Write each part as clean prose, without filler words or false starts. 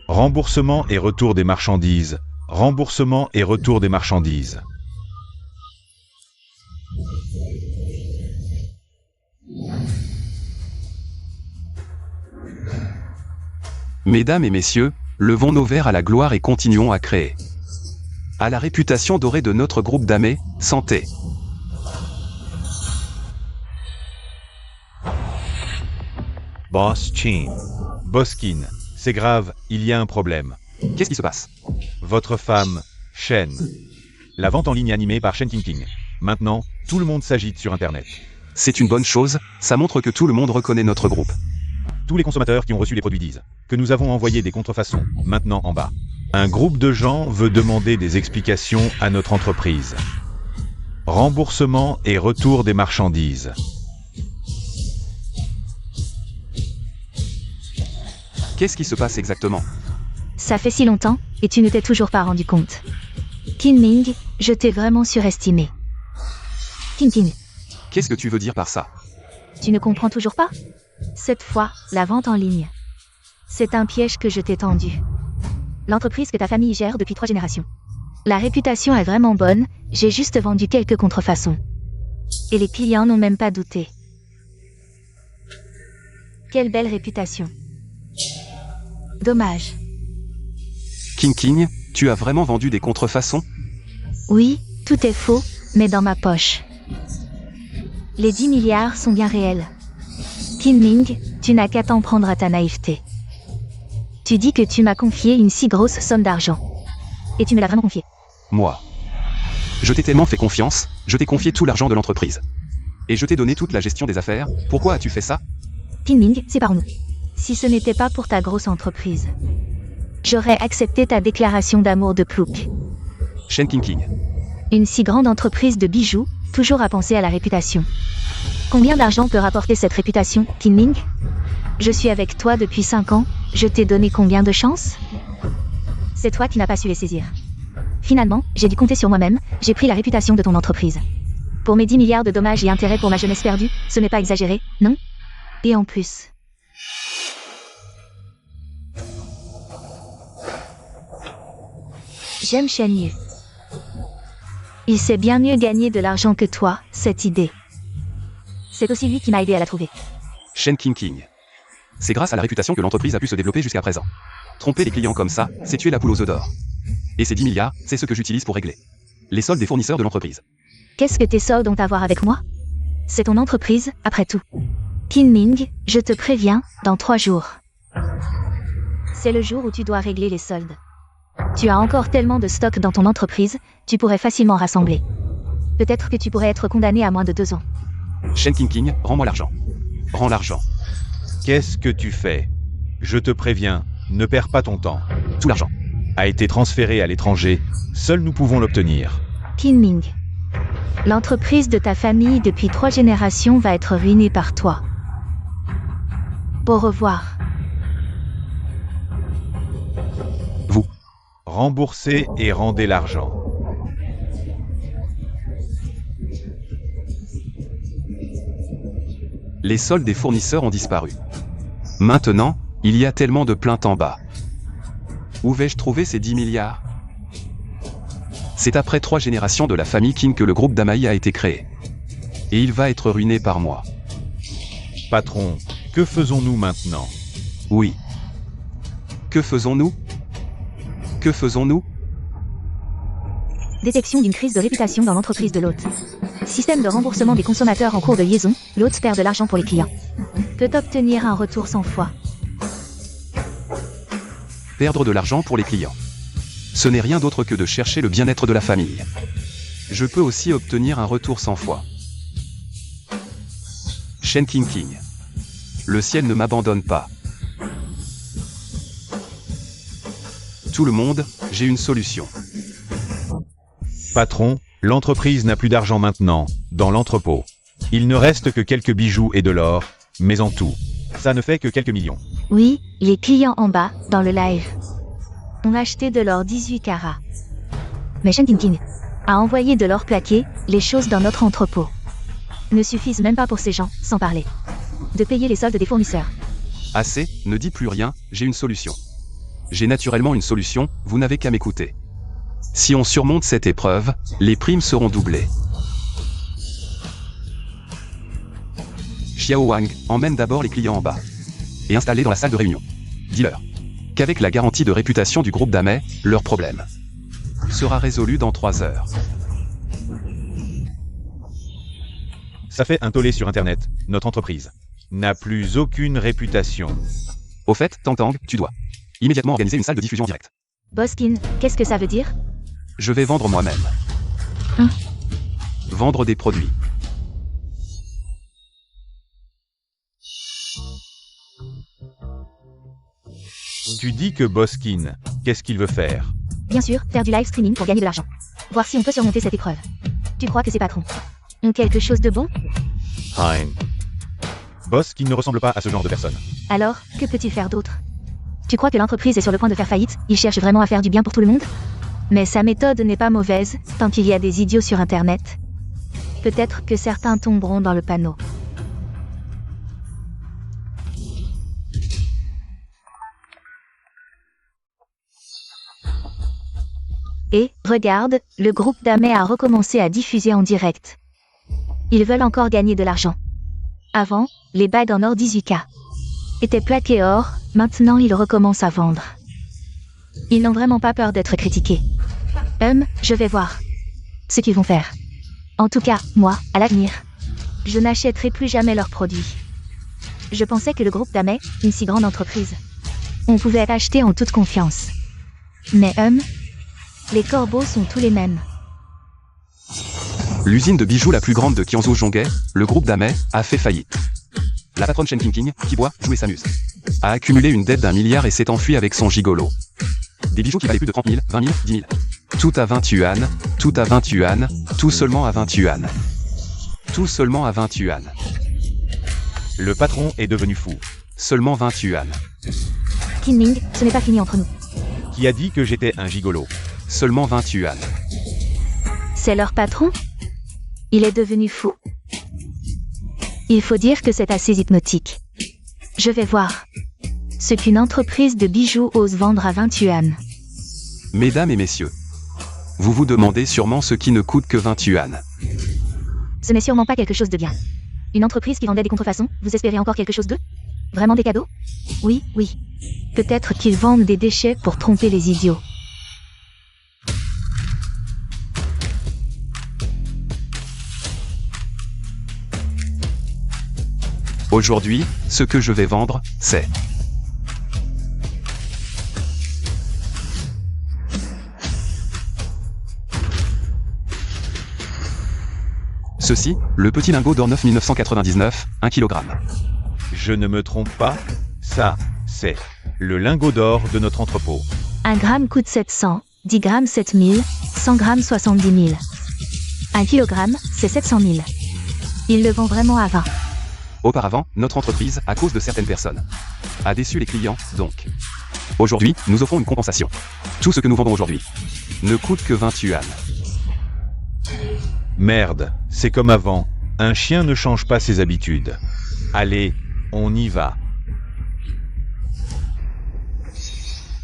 Remboursement et retour des marchandises. Remboursement et retour des marchandises. Mesdames et messieurs, levons nos verres à la gloire et continuons à créer. À la réputation dorée de notre groupe d'Amé, santé. Boss Chin. Boskin. C'est grave, il y a un problème. Qu'est-ce qui se passe? Votre femme, Shen. La vente en ligne animée par Shen King. Maintenant, tout le monde s'agite sur Internet. C'est une bonne chose, ça montre que tout le monde reconnaît notre groupe. Tous les consommateurs qui ont reçu les produits disent que nous avons envoyé des contrefaçons, maintenant en bas. Un groupe de gens veut demander des explications à notre entreprise. Remboursement et retour des marchandises. Qu'est-ce qui se passe exactement? Ça fait si longtemps, et tu ne t'es toujours pas rendu compte. Kinming, je t'ai vraiment surestimé. King. Qu'est-ce que tu veux dire par ça? Tu ne comprends toujours pas? Cette fois, la vente en ligne. C'est un piège que je t'ai tendu. L'entreprise que ta famille gère depuis 3 générations. La réputation est vraiment bonne, j'ai juste vendu quelques contrefaçons. Et les clients n'ont même pas douté. Quelle belle réputation. Dommage. King, tu as vraiment vendu des contrefaçons? Oui, tout est faux, mais dans ma poche. Les 10 milliards sont bien réels. Kinming, tu n'as qu'à t'en prendre à ta naïveté. Tu dis que tu m'as confié une si grosse somme d'argent. Et tu me l'as vraiment confié. Moi. Je t'ai tellement fait confiance, je t'ai confié tout l'argent de l'entreprise. Et je t'ai donné toute la gestion des affaires, pourquoi as-tu fait ça? Kinming, séparons-nous. Si ce n'était pas pour ta grosse entreprise, j'aurais accepté ta déclaration d'amour de Plouk. Shen King. Une si grande entreprise de bijoux, toujours à penser à la réputation. Combien d'argent peut rapporter cette réputation, Kinming? Je suis avec toi depuis 5 ans, je t'ai donné combien de chances? C'est toi qui n'as pas su les saisir. Finalement, j'ai dû compter sur moi-même, j'ai pris la réputation de ton entreprise. Pour mes 10 milliards de dommages et intérêts pour ma jeunesse perdue, ce n'est pas exagéré, non? Et en plus... J'aime Shen Yu. Il sait bien mieux gagner de l'argent que toi, cette idée. C'est aussi lui qui m'a aidé à la trouver. Shen King. C'est grâce à la réputation que l'entreprise a pu se développer jusqu'à présent. Tromper les clients comme ça, c'est tuer la poule aux œufs d'or. Et ces 10 milliards, c'est ce que j'utilise pour régler les soldes des fournisseurs de l'entreprise. Qu'est-ce que tes soldes ont à voir avec moi? C'est ton entreprise, après tout. Kinming, je te préviens, dans 3 jours. C'est le jour où tu dois régler les soldes. Tu as encore tellement de stock dans ton entreprise, tu pourrais facilement rassembler. Peut-être que tu pourrais être condamné à moins de 2 ans. Shen King, rends-moi l'argent. Rends l'argent. Qu'est-ce que tu fais? Je te préviens, ne perds pas ton temps. Tout l'argent a été transféré à l'étranger, seuls nous pouvons l'obtenir. Kinming, l'entreprise de ta famille depuis 3 générations va être ruinée par toi. Au revoir. Vous. Remboursez et rendez l'argent. Les soldes des fournisseurs ont disparu. Maintenant, il y a tellement de plaintes en bas. Où vais-je trouver ces 10 milliards? C'est après 3 générations de la famille King que le groupe d'Amaï a été créé. Et il va être ruiné par moi. Patron, que faisons-nous maintenant? Oui. Que faisons-nous? Que faisons-nous? Détection d'une crise de réputation dans l'entreprise de l'hôte. Système de remboursement des consommateurs en cours de liaison, l'hôte perd de l'argent pour les clients. Peut obtenir un retour sans foi. Perdre de l'argent pour les clients. Ce n'est rien d'autre que de chercher le bien-être de la famille. Je peux aussi obtenir un retour sans foi. Shen King. Le ciel ne m'abandonne pas. Tout le monde, j'ai une solution. Patron, l'entreprise n'a plus d'argent maintenant, dans l'entrepôt. Il ne reste que quelques bijoux et de l'or, mais en tout, ça ne fait que quelques millions. Oui, les clients en bas, dans le live, ont acheté de l'or 18 carats. Mais Shen King a envoyé de l'or plaqué, les choses dans notre entrepôt ne suffisent même pas pour ces gens, sans parler de payer les soldes des fournisseurs. Assez, ne dis plus rien, j'ai une solution. J'ai naturellement une solution, vous n'avez qu'à m'écouter. Si on surmonte cette épreuve, les primes seront doublées. Xiao Wang, emmène d'abord les clients en bas. Et installez dans la salle de réunion. Dis-leur qu'avec la garantie de réputation du groupe Damet, leur problème sera résolu dans 3 heures. Ça fait un tollé sur Internet. Notre entreprise n'a plus aucune réputation. Au fait, Tang Tang, tu dois immédiatement organiser une salle de diffusion en direct. Boskin, qu'est-ce que ça veut dire? Je vais vendre moi-même. Vendre des produits. Tu dis que Boskin, qu'est-ce qu'il veut faire? Bien sûr, faire du live streaming pour gagner de l'argent. Voir si on peut surmonter cette épreuve. Tu crois que ces patrons ont quelque chose de bon? Hein. Boskin ne ressemble pas à ce genre de personne. Alors, que peut-il faire d'autre? Tu crois que l'entreprise est sur le point de faire faillite? Il cherche vraiment à faire du bien pour tout le monde? Mais sa méthode n'est pas mauvaise, tant qu'il y a des idiots sur Internet. Peut-être que certains tomberont dans le panneau. Et, regarde, le groupe Damet a recommencé à diffuser en direct. Ils veulent encore gagner de l'argent. Avant, les bagues en or 18K étaient plaquées or, maintenant ils recommencent à vendre. Ils n'ont vraiment pas peur d'être critiqués. Je vais voir ce qu'ils vont faire. En tout cas, moi, à l'avenir, je n'achèterai plus jamais leurs produits. Je pensais que le groupe Damet, une si grande entreprise, on pouvait acheter en toute confiance. Mais les corbeaux sont tous les mêmes. L'usine de bijoux la plus grande de Qianzhou Zhonghe, le groupe Damet, a fait faillite. La patronne Shen Qingqing, qui boit, joue et s'amuse, a accumulé une dette d'1 milliard et s'est enfuie avec son gigolo. Des bijoux qui valaient plus de 30 000, 20 000, 10 000. Tout à 20 yuan, tout à 20 yuan, tout seulement à 20 yuan. Tout seulement à 20 yuan. Le patron est devenu fou. Seulement 20 yuan. Qin Ning, ce n'est pas fini entre nous. Qui a dit que j'étais un gigolo? Seulement 20 yuan. C'est leur patron? Il est devenu fou. Il faut dire que c'est assez hypnotique. Je vais voir ce qu'une entreprise de bijoux ose vendre à 20 yuan. Mesdames et messieurs, vous vous demandez sûrement ce qui ne coûte que 20 yuan. Ce n'est sûrement pas quelque chose de bien. Une entreprise qui vendait des contrefaçons, vous espérez encore quelque chose d'eux? Vraiment des cadeaux? Oui. Peut-être qu'ils vendent des déchets pour tromper les idiots. Aujourd'hui, ce que je vais vendre, c'est ceci, le petit lingot d'or 9 1999, 1 kg. Je ne me trompe pas, ça, c'est le lingot d'or de notre entrepôt. 1 gramme coûte 700, 10 grammes 7000, 100 grammes 70 000. 1 kilogramme, c'est 700 000. Ils le vendent vraiment à 20. Auparavant, notre entreprise, à cause de certaines personnes, a déçu les clients, donc. Aujourd'hui, nous offrons une compensation. Tout ce que nous vendons aujourd'hui ne coûte que 20 yuan. Merde, c'est comme avant. Un chien ne change pas ses habitudes. Allez, on y va.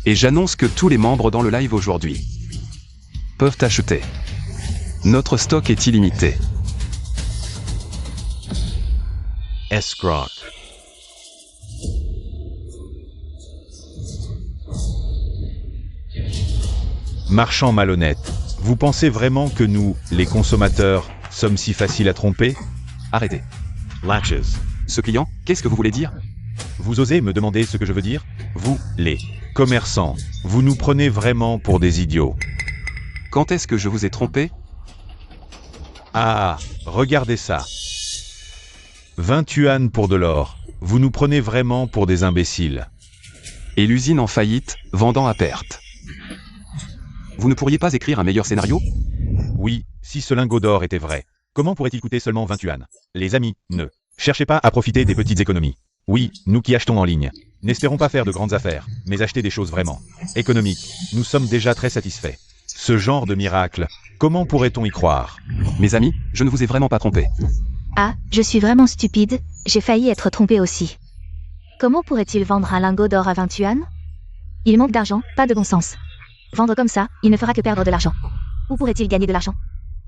Et j'annonce que tous les membres dans le live aujourd'hui peuvent acheter. Notre stock est illimité. Escroc. Marchand malhonnête, vous pensez vraiment que nous, les consommateurs, sommes si faciles à tromper? Arrêtez. Latches. Ce client, qu'est-ce que vous voulez dire? Vous osez me demander ce que je veux dire? Vous, les commerçants, vous nous prenez vraiment pour des idiots. Quand est-ce que je vous ai trompé? Ah, regardez ça. 20 yuan pour de l'or. Vous nous prenez vraiment pour des imbéciles. Et l'usine en faillite, vendant à perte. Vous ne pourriez pas écrire un meilleur scénario? Oui, si ce lingot d'or était vrai. Comment pourrait-il coûter seulement 20 yuan? Les amis, ne cherchez pas à profiter des petites économies. Oui, nous qui achetons en ligne. N'espérons pas faire de grandes affaires, mais acheter des choses vraiment économiques. Nous sommes déjà très satisfaits. Ce genre de miracle, comment pourrait-on y croire? Mes amis, je ne vous ai vraiment pas trompé. Ah, je suis vraiment stupide, j'ai failli être trompé aussi. Comment pourrait-il vendre un lingot d'or à 20 yuan? Il manque d'argent, pas de bon sens. Vendre comme ça, il ne fera que perdre de l'argent. Où pourrait-il gagner de l'argent?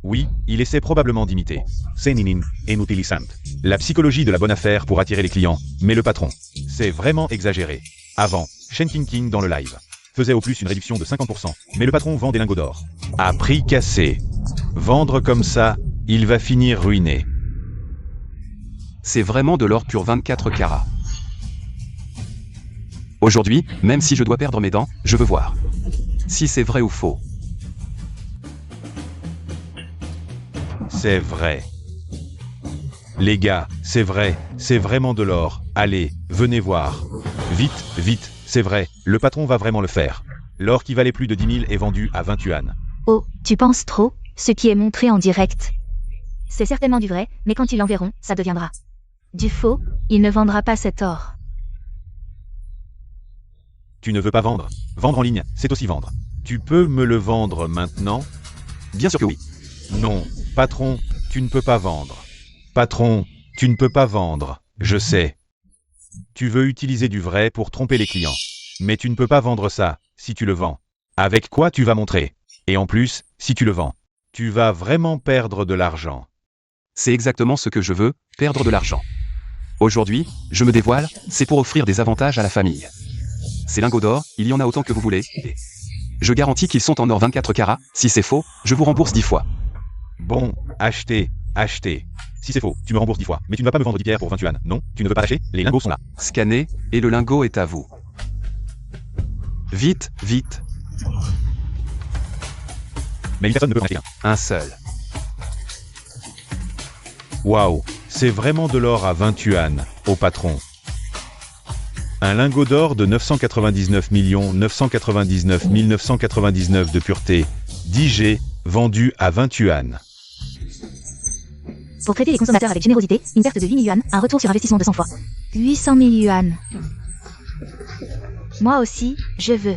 Oui, il essaie probablement d'imiter. Seninin, inutilizant. La psychologie de la bonne affaire pour attirer les clients, mais le patron. C'est vraiment exagéré. Avant, Shen King dans le live faisait au plus une réduction de 50%, mais le patron vend des lingots d'or. À prix cassé. Vendre comme ça, il va finir ruiné. C'est vraiment de l'or pur 24 carats. Aujourd'hui, même si je dois perdre mes dents, je veux voir si c'est vrai ou faux. C'est vrai. Les gars, c'est vrai, c'est vraiment de l'or. Allez, venez voir. Vite, vite, c'est vrai, le patron va vraiment le faire. L'or qui valait plus de 10 000 est vendu à 20 yuan. Oh, tu penses trop? Ce qui est montré en direct. C'est certainement du vrai, mais quand ils l'enverront, ça deviendra du faux. Il ne vendra pas cet or. Tu ne veux pas vendre? Vendre en ligne, c'est aussi vendre. Tu peux me le vendre maintenant? Bien sûr que oui. Non, patron, tu ne peux pas vendre. Patron, tu ne peux pas vendre, je sais. Tu veux utiliser du vrai pour tromper les clients. Mais tu ne peux pas vendre ça, si tu le vends. Avec quoi tu vas montrer? Et en plus, si tu le vends, tu vas vraiment perdre de l'argent. C'est exactement ce que je veux, perdre de l'argent. Aujourd'hui, je me dévoile, c'est pour offrir des avantages à la famille. Ces lingots d'or, il y en a autant que vous voulez. Je garantis qu'ils sont en or 24 carats, si c'est faux, je vous rembourse 10 fois. Bon, achetez, achetez. Si c'est faux, tu me rembourses 10 fois, mais tu ne vas pas me vendre 10 pierres pour 20 yuan. Non, tu ne veux pas acheter? Les lingots sont là. Scannez, et le lingot est à vous. Vite, vite. Mais une personne ne peut en acheter un. Un seul. Waouh, c'est vraiment de l'or à 20 yuan, au patron. Un lingot d'or de 999 999 999 de pureté, 10G, vendu à 20 yuan. Pour traiter les consommateurs avec générosité, une perte de 8 000 yuan, un retour sur investissement de 100 fois. 800 000 yuan. Moi aussi, je veux.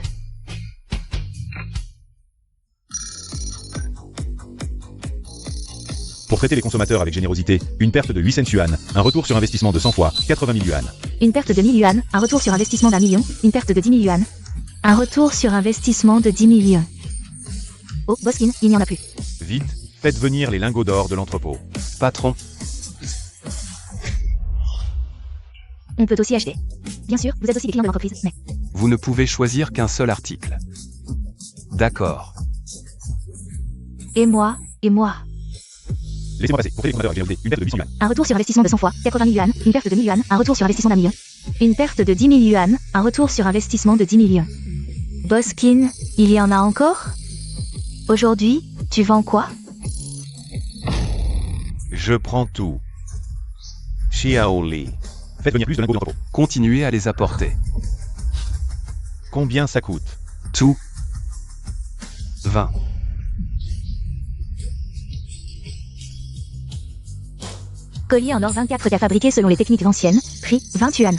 Pour traiter les consommateurs avec générosité, une perte de 800 yuan, un retour sur investissement de 100 fois, 80 000 yuan. Une perte de 1000 yuan, un retour sur investissement d'1 million, une perte de 10 000 yuan. Un retour sur investissement de 10 millions. Oh, Boskin, il n'y en a plus. Vite, faites venir les lingots d'or de l'entrepôt. Patron, On peut aussi acheter. Bien sûr, vous êtes aussi des clients de l'entreprise, mais... vous ne pouvez choisir qu'un seul article. D'accord. Et moi, et moi. Laissez-moi passer. Pour traiter les consommateurs avec générosité, une perte de 800 yuan. Un retour sur investissement de 100 fois, 80 000 yuan, une perte de 1000 yuan, un retour sur investissement d'1 million. Une perte de 10 000 yuan, un retour sur investissement de 10 millions. Boskin, il y en a encore? Aujourd'hui, tu vends quoi? Je prends tout. Xiaoli. Faites venir plus de lingots de l'entrepôt. Continuez à les apporter. Combien ça coûte? Tout. 20. Collier en or 24 cas fabriqué selon les techniques anciennes, prix 20 yuan.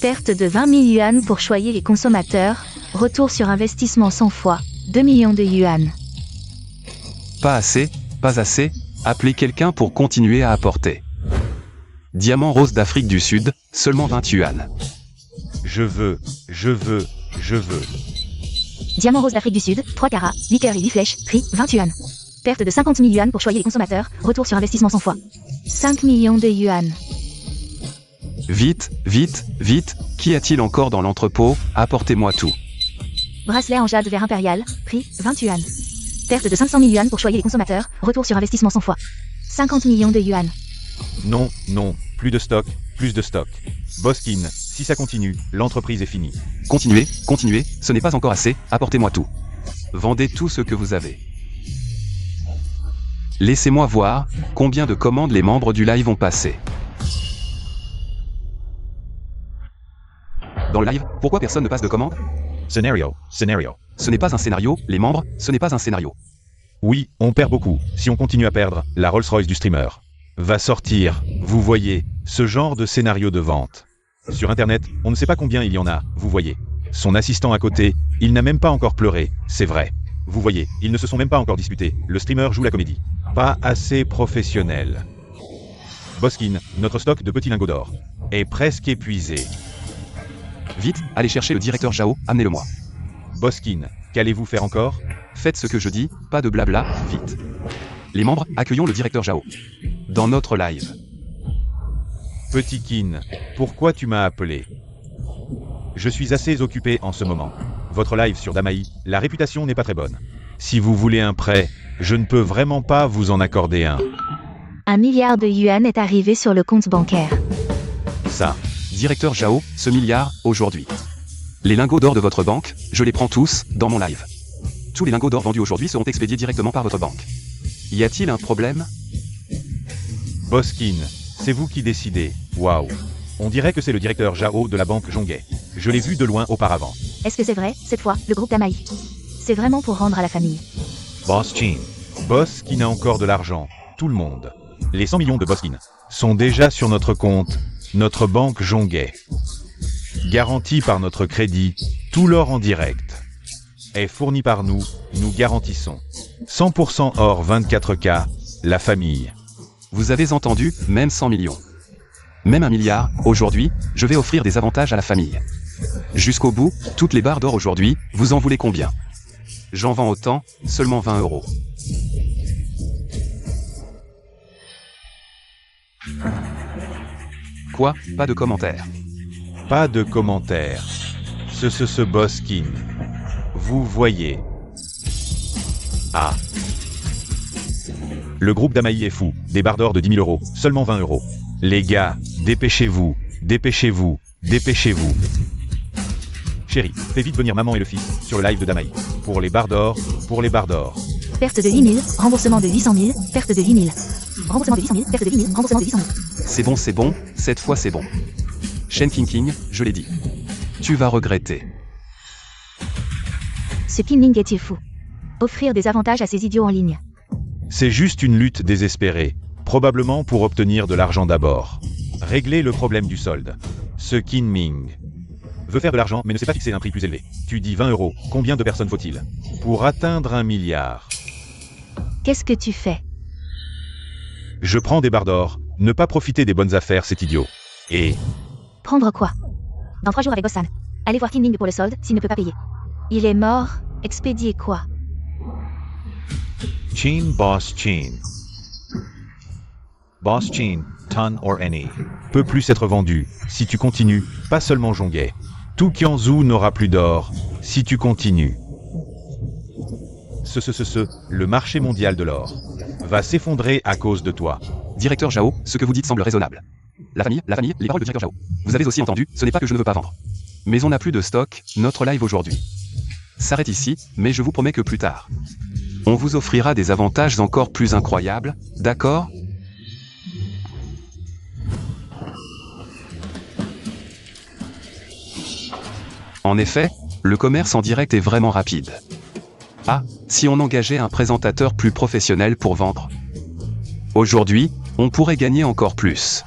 Perte de 20 000 yuan pour choyer les consommateurs, retour sur investissement 100 fois, 2 millions de yuan. Pas assez, pas assez, appelez quelqu'un pour continuer à apporter. Diamant rose d'Afrique du Sud, seulement 20 yuan. Je veux, je veux, je veux. Diamant rose d'Afrique du Sud, 3 carats, 8 cœurs et 8 flèches, prix 20 yuan. Perte de 50 000 yuan pour choyer les consommateurs, retour sur investissement 100 fois. 5 millions de yuan. Vite, vite, vite, qu'y a-t-il encore dans l'entrepôt? Apportez-moi tout. Bracelet en jade vert impérial, prix 20 yuan. Perte de 500 000 yuan pour choyer les consommateurs, retour sur investissement 100 fois. 50 millions de yuan. Non, non, plus de stock, plus de stock. Boskin, si ça continue, l'entreprise est finie. Continuez, continuez, ce n'est pas encore assez, apportez-moi tout. Vendez tout ce que vous avez. Laissez-moi voir combien de commandes les membres du live ont passé. Dans le live, pourquoi personne ne passe de commande? Scénario, scénario. Ce n'est pas un scénario, les membres, ce n'est pas un scénario. Oui, on perd beaucoup. Si on continue à perdre, la Rolls-Royce du streamer va sortir, vous voyez, ce genre de scénario de vente. Sur Internet, on ne sait pas combien il y en a, vous voyez. Son assistant à côté, il n'a même pas encore pleuré, c'est vrai. Vous voyez, ils ne se sont même pas encore disputés, le streamer joue la comédie. Pas assez professionnel. Boskin, notre stock de petits lingots d'or est presque épuisé. Vite, allez chercher le directeur Zhao, amenez-le-moi. Boskin, qu'allez-vous faire encore? Faites ce que je dis, pas de blabla, vite. Les membres, accueillons le directeur Jao. Dans notre live. Petit Kin, pourquoi tu m'as appelé? Je suis assez occupé en ce moment. Votre live sur Damaï, la réputation n'est pas très bonne. Si vous voulez un prêt, je ne peux vraiment pas vous en accorder un. 1 milliard de yuan est arrivé sur le compte bancaire. Ça. Directeur Jao, ce milliard, aujourd'hui. Les lingots d'or de votre banque, je les prends tous, dans mon live. Tous les lingots d'or vendus aujourd'hui seront expédiés directement par votre banque. Y a-t-il un problème? Boskin, c'est vous qui décidez. Waouh. On dirait que c'est le directeur Jao de la banque Jonguet. Je l'ai vu de loin auparavant. Est-ce que c'est vrai, cette fois, le groupe Damaï? C'est vraiment pour rendre à la famille. Boskin. Boskin a encore de l'argent. Tout le monde. Les 100 millions de Boskin sont déjà sur notre compte, notre banque Jonguet. Garanti par notre crédit, tout l'or en direct est fourni par nous, nous garantissons. 100% or 24K, la famille. Vous avez entendu, même 100 millions. Même 1 milliard, aujourd'hui, je vais offrir des avantages à la famille. Jusqu'au bout, toutes les barres d'or aujourd'hui, vous en voulez combien? J'en vends autant, seulement 20 €. Quoi? Pas de commentaires. Pas de commentaires. Ce Boskin. Vous voyez. Ah. Le groupe Damaï est fou. Des barres d'or de 10 000 €, seulement 20 €. Les gars, dépêchez-vous, dépêchez-vous, dépêchez-vous. Chérie, fais vite venir maman et le fils sur le live de Damaï. Pour les barres d'or, pour les barres d'or. Perte de 8 000, remboursement de 800 000, perte de 8 000. Remboursement de 800 000, perte de 8 000, remboursement de 800 000. C'est bon, cette fois c'est bon. Shen King, je l'ai dit. Tu vas regretter. Ce Kinling est-il fou? Offrir des avantages à ces idiots en ligne. C'est juste une lutte désespérée, probablement pour obtenir de l'argent d'abord. Régler le problème du solde. Ce Qin Ming veut faire de l'argent mais ne sait pas fixer un prix plus élevé. Tu dis 20 €, combien de personnes faut-il pour atteindre 1 milliard? Qu'est-ce que tu fais? Je prends des barres d'or, ne pas profiter des bonnes affaires, c'est idiot. Et... Prendre quoi? Dans 3 jours avec Bossan. Allez voir Kinling pour le solde, s'il ne peut pas payer. Il est mort, expédier quoi? Chin Boss Chin. Boss Chin, ton or any. Peut plus être vendu, si tu continues, pas seulement Jonguet. Tout Kianzhou n'aura plus d'or, si tu continues. Le marché mondial de l'or va s'effondrer à cause de toi. Directeur Jao, ce que vous dites semble raisonnable. La famille, les paroles de directeur Jao. Vous avez aussi entendu, ce n'est pas que je ne veux pas vendre. Mais on n'a plus de stock, notre live aujourd'hui s'arrête ici, mais je vous promets que plus tard, on vous offrira des avantages encore plus incroyables, d'accord? En effet, le commerce en direct est vraiment rapide. Ah, si on engageait un présentateur plus professionnel pour vendre. Aujourd'hui, on pourrait gagner encore plus.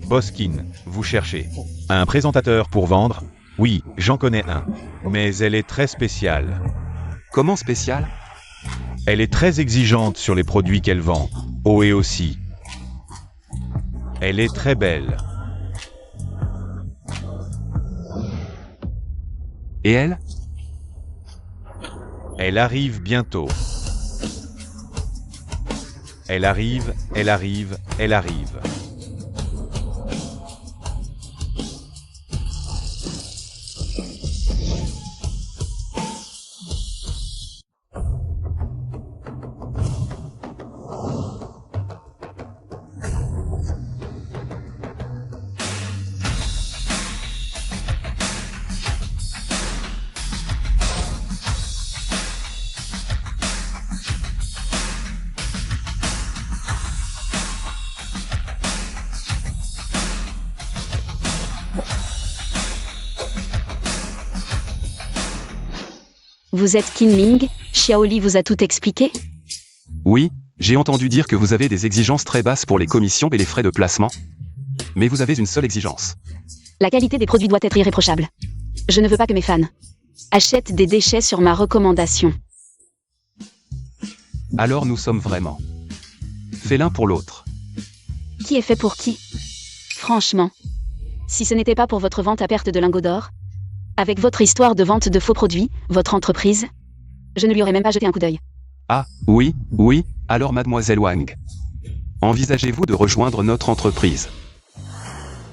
Boskin, vous cherchez un présentateur pour vendre? Oui, j'en connais un. Mais elle est très spéciale. Comment spécial? Elle est très exigeante sur les produits qu'elle vend. Oh et aussi. Elle est très belle. Et elle? Elle arrive bientôt. Elle arrive, elle arrive, elle arrive. Vous êtes Kinling, Xiaoli vous a tout expliqué? Oui, j'ai entendu dire que vous avez des exigences très basses pour les commissions et les frais de placement. Mais vous avez une seule exigence. La qualité des produits doit être irréprochable. Je ne veux pas que mes fans achètent des déchets sur ma recommandation. Alors nous sommes vraiment faits l'un pour l'autre. Qui est fait pour qui? Franchement. Si ce n'était pas pour votre vente à perte de lingots d'or, Avec votre histoire de vente de faux produits, votre entreprise, je ne lui aurais même pas jeté un coup d'œil. Ah, oui, alors mademoiselle Wang. Envisagez-vous de rejoindre notre entreprise?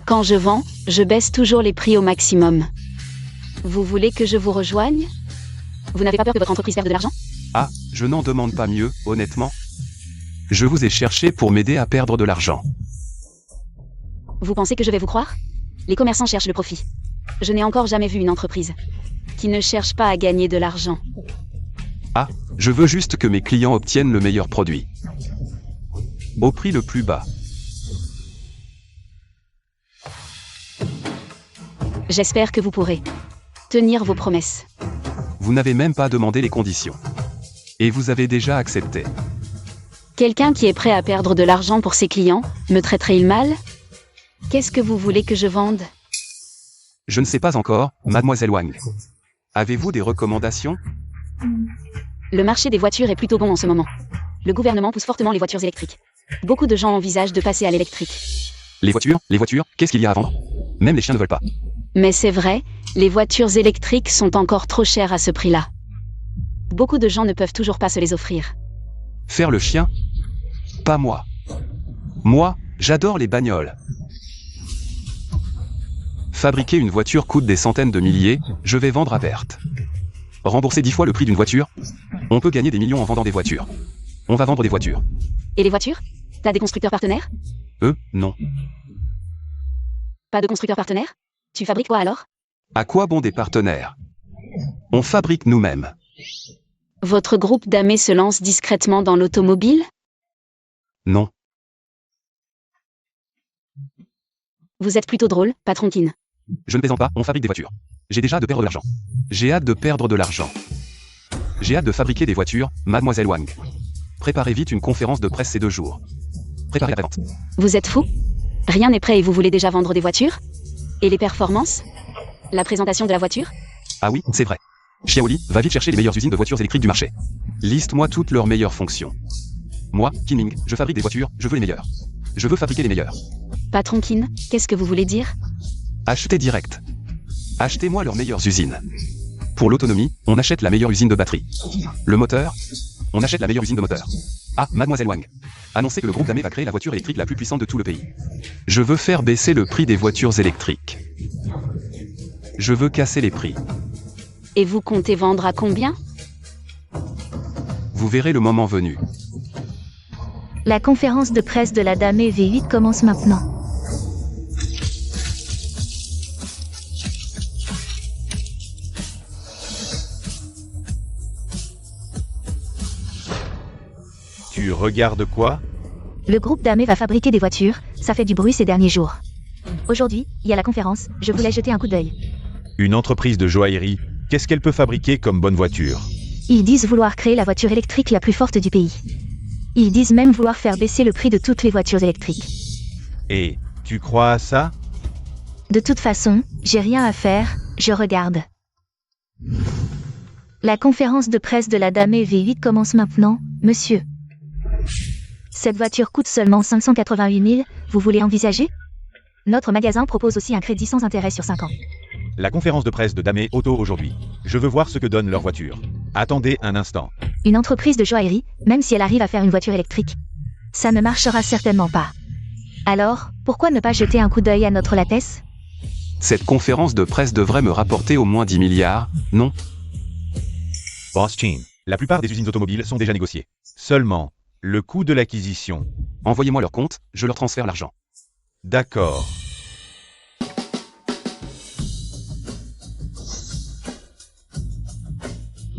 Quand je vends, je baisse toujours les prix au maximum. Vous voulez que je vous rejoigne? Vous n'avez pas peur que votre entreprise perde de l'argent? Ah, je n'en demande pas mieux, honnêtement. Je vous ai cherché pour m'aider à perdre de l'argent. Vous pensez que je vais vous croire? Les commerçants cherchent le profit. Je n'ai encore jamais vu une entreprise qui ne cherche pas à gagner de l'argent. Ah, je veux juste que mes clients obtiennent le meilleur produit. Au prix le plus bas. J'espère que vous pourrez tenir vos promesses. Vous n'avez même pas demandé les conditions. Et vous avez déjà accepté. Quelqu'un qui est prêt à perdre de l'argent pour ses clients, me traiterait-il mal? Qu'est-ce que vous voulez que je vende? Je ne sais pas encore, mademoiselle Wang. Avez-vous des recommandations? Le marché des voitures est plutôt bon en ce moment. Le gouvernement pousse fortement les voitures électriques. Beaucoup de gens envisagent de passer à l'électrique. Les voitures, qu'est-ce qu'il y a à vendre? Même les chiens ne veulent pas. Mais c'est vrai, les voitures électriques sont encore trop chères à ce prix-là. Beaucoup de gens ne peuvent toujours pas se les offrir. Faire le chien? Pas moi. Moi, j'adore les bagnoles. Fabriquer une voiture coûte des centaines de milliers, je vais vendre à perte. Rembourser 10 fois le prix d'une voiture? On peut gagner des millions en vendant des voitures. On va vendre des voitures. Et les voitures? T'as des constructeurs partenaires? Non. Pas de constructeurs partenaires? Tu fabriques quoi alors? À quoi bon des partenaires? On fabrique nous-mêmes. Votre groupe d'AME se lance discrètement dans l'automobile? Non. Vous êtes plutôt drôle, patron Kin. Je ne plaisante pas, on fabrique des voitures. J'ai déjà hâte de perdre de l'argent. J'ai hâte de perdre de l'argent. J'ai hâte de fabriquer des voitures, mademoiselle Wang. Préparez vite une conférence de presse ces 2 jours. Préparez la vente. Vous êtes fou? Rien n'est prêt et vous voulez déjà vendre des voitures? Et les performances? La présentation de la voiture? Ah oui, c'est vrai. Xiaoli, va vite chercher les meilleures usines de voitures électriques du marché. Liste-moi toutes leurs meilleures fonctions. Moi, Kinming, je fabrique des voitures, je veux les meilleures. Je veux fabriquer les meilleures. Patron Kin, qu'est-ce que vous voulez dire? Achetez direct. Achetez-moi leurs meilleures usines. Pour l'autonomie, on achète la meilleure usine de batterie. Le moteur, on achète la meilleure usine de moteur. Ah, mademoiselle Wang. Annoncez que le groupe d'AME va créer la voiture électrique la plus puissante de tout le pays. Je veux faire baisser le prix des voitures électriques. Je veux casser les prix. Et vous comptez vendre à combien? Vous verrez le moment venu. La conférence de presse de la Dame V8 commence maintenant. Tu regardes quoi? Le groupe Dame va fabriquer des voitures, ça fait du bruit ces derniers jours. Aujourd'hui, il y a la conférence, je voulais jeter un coup d'œil. Une entreprise de joaillerie, qu'est-ce qu'elle peut fabriquer comme bonne voiture? Ils disent vouloir créer la voiture électrique la plus forte du pays. Ils disent même vouloir faire baisser le prix de toutes les voitures électriques. Et tu crois à ça? De toute façon, j'ai rien à faire, je regarde. La conférence de presse de la Dame V8 commence maintenant, monsieur. Cette voiture coûte seulement 588 000, vous voulez envisager? Notre magasin propose aussi un crédit sans intérêt sur 5 ans. La conférence de presse de Dame Auto aujourd'hui. Je veux voir ce que donne leur voiture. Attendez un instant. Une entreprise de joaillerie, même si elle arrive à faire une voiture électrique, ça ne marchera certainement pas. Alors, pourquoi ne pas jeter un coup d'œil à notre latesse? Cette conférence de presse devrait me rapporter au moins 10 milliards, non? Boss Chin, la plupart des usines automobiles sont déjà négociées. Seulement, le coût de l'acquisition. Envoyez-moi leur compte, je leur transfère l'argent. D'accord.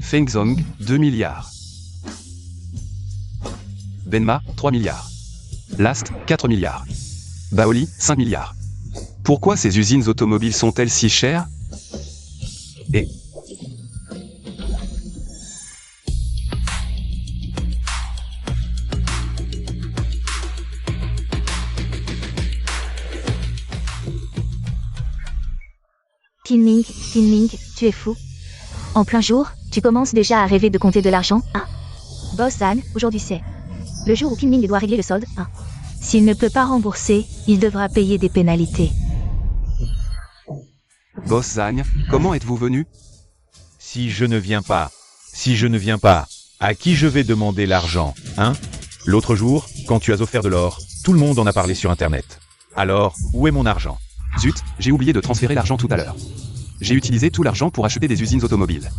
Fengzong, 2 milliards. Benma, 3 milliards. Last, 4 milliards. Baoli, 5 milliards. Pourquoi ces usines automobiles sont-elles si chères? Et... Kinming, tu es fou. En plein jour, tu commences déjà à rêver de compter de l'argent, hein? Boss Zhang, aujourd'hui c'est le jour où Kinming doit régler le solde, hein? S'il ne peut pas rembourser, il devra payer des pénalités. Boss Zhang, comment êtes-vous venu? Si je ne viens pas, à qui je vais demander l'argent, hein? L'autre jour, quand tu as offert de l'or, tout le monde en a parlé sur Internet. Alors, où est mon argent? Zut, j'ai oublié de transférer l'argent tout à l'heure. J'ai utilisé tout l'argent pour acheter des usines automobiles.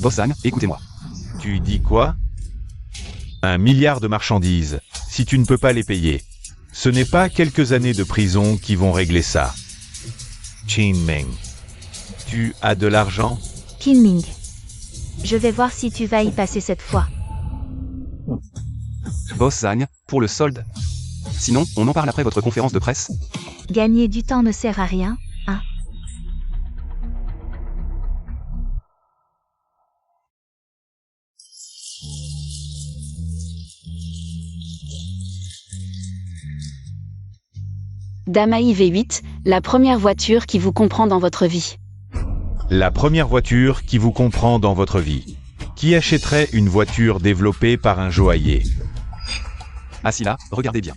Boss Zhang, écoutez-moi. Tu dis quoi? 1 milliard de marchandises, si tu ne peux pas les payer. Ce n'est pas quelques années de prison qui vont régler ça. Qin Ming, tu as de l'argent? Qin Ming. Je vais voir si tu vas y passer cette fois. Boss Zhang, pour le solde. Sinon, on en parle après votre conférence de presse. Gagner du temps ne sert à rien, hein? Damae V8, la première voiture qui vous comprend dans votre vie. La première voiture qui vous comprend dans votre vie. Qui achèterait une voiture développée par un joaillier? Assis là, regardez bien.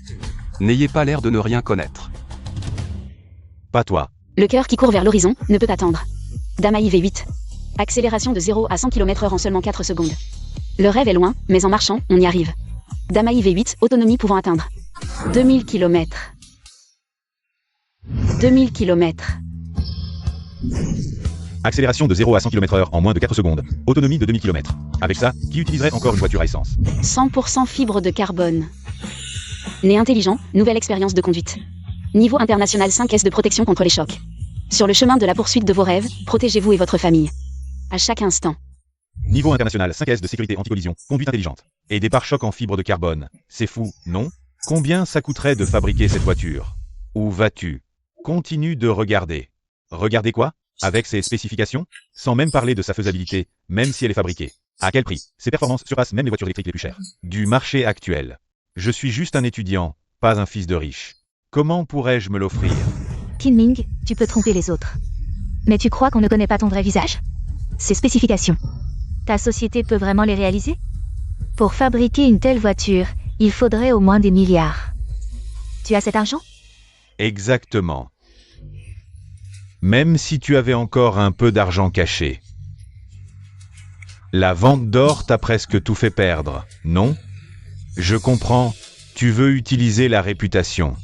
N'ayez pas l'air de ne rien connaître. Pas toi. Le cœur qui court vers l'horizon ne peut attendre. Damae V8. Accélération de 0 à 100 km/h en seulement 4 secondes. Le rêve est loin, mais en marchant, on y arrive. Damae V8, autonomie pouvant atteindre 2000 km. 2000 km. Accélération de 0 à 100 km/h en moins de 4 secondes. Autonomie de 2000 km. Avec ça, qui utiliserait encore une voiture à essence? 100% fibre de carbone. Né intelligent, nouvelle expérience de conduite. Niveau international 5S de protection contre les chocs. Sur le chemin de la poursuite de vos rêves, protégez-vous et votre famille. À chaque instant. Niveau international 5S de sécurité anti-collision, conduite intelligente. Et des pare-chocs en fibre de carbone. C'est fou, non? Combien ça coûterait de fabriquer cette voiture? Où vas-tu? Continue de regarder. Regardez quoi? Avec ses spécifications? Sans même parler de sa faisabilité, même si elle est fabriquée. À quel prix? Ses performances surpassent même les voitures électriques les plus chères. Du marché actuel. Je suis juste un étudiant, pas un fils de riche. Comment pourrais-je me l'offrir? Qin Ming, tu peux tromper les autres. Mais tu crois qu'on ne connaît pas ton vrai visage? Ces spécifications. Ta société peut vraiment les réaliser? Pour fabriquer une telle voiture, il faudrait au moins des milliards. Tu as cet argent? Exactement. Même si tu avais encore un peu d'argent caché. La vente d'or t'a presque tout fait perdre, non? Je comprends, tu veux utiliser la réputation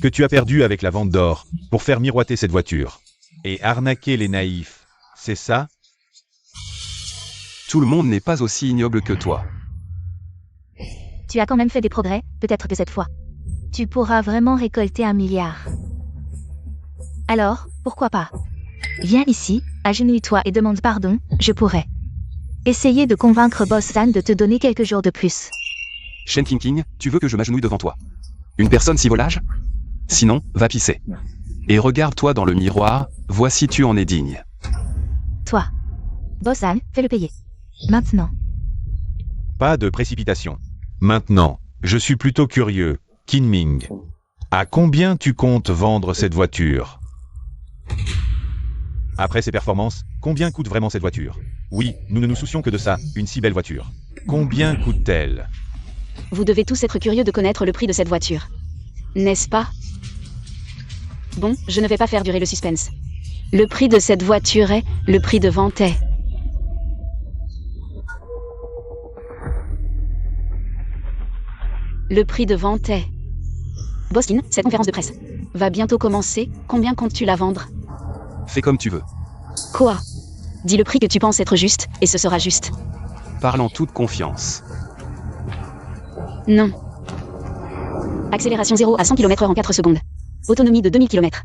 que tu as perdue avec la vente d'or pour faire miroiter cette voiture et arnaquer les naïfs, c'est ça? Tout le monde n'est pas aussi ignoble que toi. Tu as quand même fait des progrès, peut-être que cette fois. Tu pourras vraiment récolter 1 milliard. Alors, pourquoi pas? Viens ici, agenouille-toi et demande pardon, je pourrais. Essayer de convaincre Boss Zhang de te donner quelques jours de plus. Shen Qingqing, tu veux que je m'agenouille devant toi? Une personne si volage? Sinon, va pisser. Et regarde-toi dans le miroir, vois si tu en es digne. Toi. Boss Zhang, fais-le payer. Maintenant. Pas de précipitation. Maintenant, je suis plutôt curieux, Qin Ming. À combien tu comptes vendre cette voiture? Après ses performances, combien coûte vraiment cette voiture? Oui, nous ne nous soucions que de ça, une si belle voiture. Combien coûte-t-elle? Vous devez tous être curieux de connaître le prix de cette voiture. N'est-ce pas? Bon, je ne vais pas faire durer le suspense. Le prix de cette voiture est, le prix de vente est. Le prix de vente est. Boskin, cette conférence de presse va bientôt commencer, combien comptes-tu la vendre? Fais comme tu veux. Quoi? Dis le prix que tu penses être juste, et ce sera juste. Parle en toute confiance. Non. Accélération 0 à 100 km/h en 4 secondes. Autonomie de 2000 km.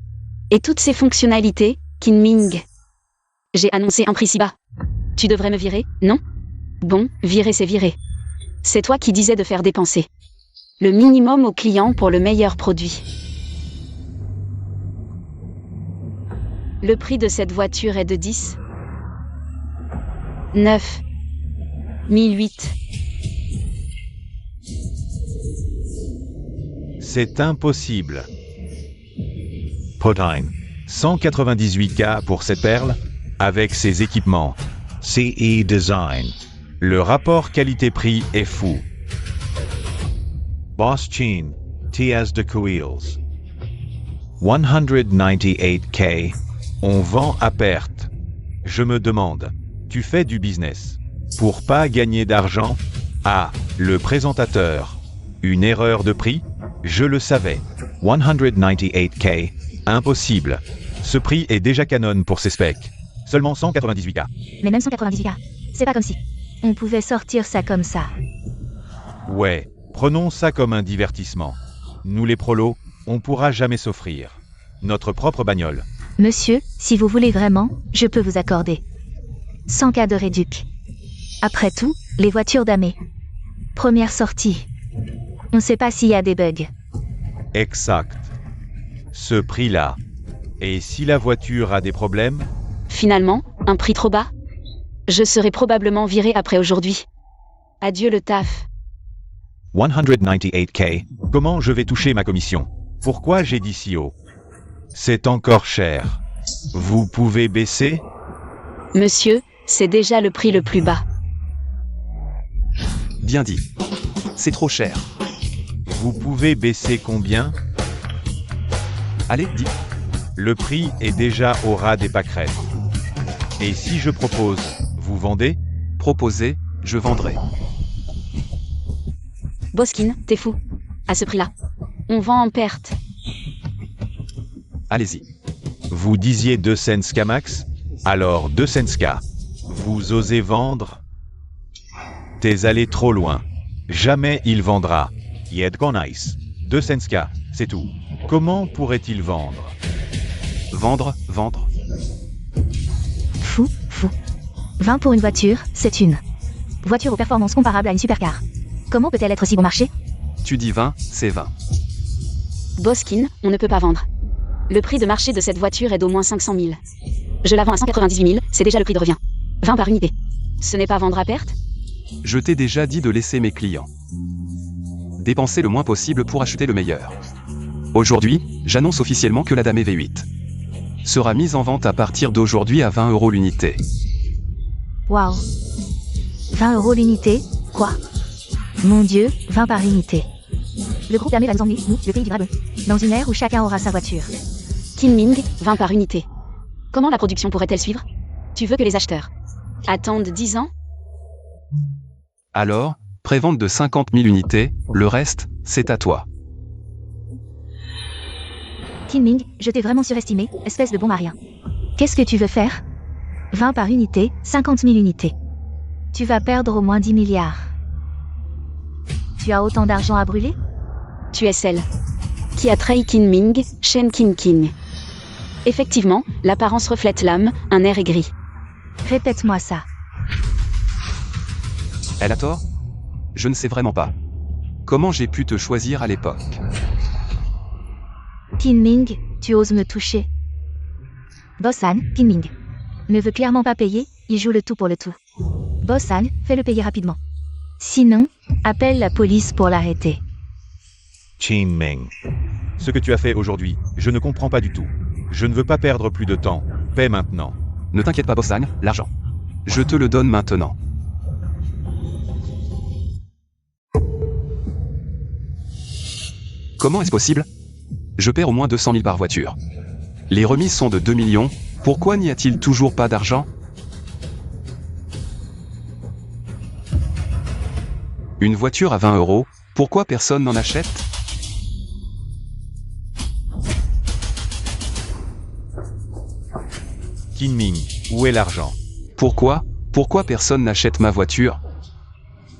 Et toutes ces fonctionnalités, Qin Ming. J'ai annoncé un prix si bas. Tu devrais me virer, non? Bon, virer c'est virer. C'est toi qui disais de faire dépenser le minimum au client pour le meilleur produit. Le prix de cette voiture est de 10 9 1008. C'est impossible. Podine. 198K pour cette perle, avec ses équipements. CE Design. Le rapport qualité-prix est fou. Boss Chin, Tiaz de Coils. 198K, On vend à perte. Je me demande, tu fais du business pour pas gagner d'argent? Ah, le présentateur. Une erreur de prix? Je le savais. 198K. Impossible. Ce prix est déjà canon pour ces specs. Seulement 198K. Mais même 198K, c'est pas comme si. On pouvait sortir ça comme ça. Ouais, prenons ça comme un divertissement. Nous les prolos, on pourra jamais s'offrir notre propre bagnole. Monsieur, si vous voulez vraiment, je peux vous accorder 100K de réduc. Après tout, les voitures damées. Première sortie. On sait pas s'il y a des bugs. Exact. Ce prix-là. Et si la voiture a des problèmes? Finalement, un prix trop bas? Je serai probablement viré après aujourd'hui. Adieu le taf. 198K. Comment je vais toucher ma commission? Pourquoi j'ai dit si haut? C'est encore cher. Vous pouvez baisser? Monsieur, c'est déjà le prix le plus bas. Bien dit. C'est trop cher. Vous pouvez baisser combien? Allez, dis. Le prix est déjà au ras des pâquerettes. Et si je propose, vous vendez? Proposez, je vendrai. Boskin, t'es fou. À ce prix-là. On vend en perte. Allez-y. Vous disiez 2 cents K max? Alors 2 cents K. Vous osez vendre? T'es allé trop loin. Jamais il vendra. Yedko nice. 2 cents K, c'est tout. Comment pourrait-il vendre? Vendre. Fou. 20 pour une voiture, c'est une voiture aux performances comparables à une supercar. Comment peut-elle être si bon marché? Tu dis 20, c'est 20. Boskin, on ne peut pas vendre. Le prix de marché de cette voiture est d'au moins 500 000. Je la vends à 198 000, c'est déjà le prix de revient. 20 par unité. Ce n'est pas vendre à perte? Je t'ai déjà dit de laisser mes clients dépenser le moins possible pour acheter le meilleur. Aujourd'hui, j'annonce officiellement que la Dame V8 sera mise en vente à partir d'aujourd'hui à 20 € l'unité. Waouh. 20 € l'unité? Quoi? Mon Dieu, 20 par unité. Le groupe Damé va nous emmener, nous, le pays du dragon, dans une ère où chacun aura sa voiture. Kinming, 20 par unité. Comment la production pourrait-elle suivre? Tu veux que les acheteurs attendent 10 ans? Alors, prévente de 50 000 unités, le reste, c'est à toi. Kinming, je t'ai vraiment surestimé, espèce de bon marien. Qu'est-ce que tu veux faire? 20 par unité, 50 000 unités. Tu vas perdre au moins 10 milliards. Tu as autant d'argent à brûler? Tu es celle qui a trahi Kinming, Shen King. Effectivement, l'apparence reflète l'âme, un air aigri. Répète-moi ça. Elle a tort? Je ne sais vraiment pas. Comment j'ai pu te choisir à l'époque? Kinming, tu oses me toucher. Bossan, Kinming ne veut clairement pas payer, il joue le tout pour le tout. Bossan, fais-le payer rapidement. Sinon, appelle la police pour l'arrêter. Chin Meng. Ce que tu as fait aujourd'hui, je ne comprends pas du tout. Je ne veux pas perdre plus de temps. Paie maintenant. Ne t'inquiète pas Bossan, l'argent. Je te le donne maintenant. Comment est-ce possible? Je perds au moins 200 000 par voiture. Les remises sont de 2 millions, pourquoi n'y a-t-il toujours pas d'argent? Une voiture à 20 €, pourquoi personne n'en achète? Kinming, où est l'argent? Pourquoi personne n'achète ma voiture?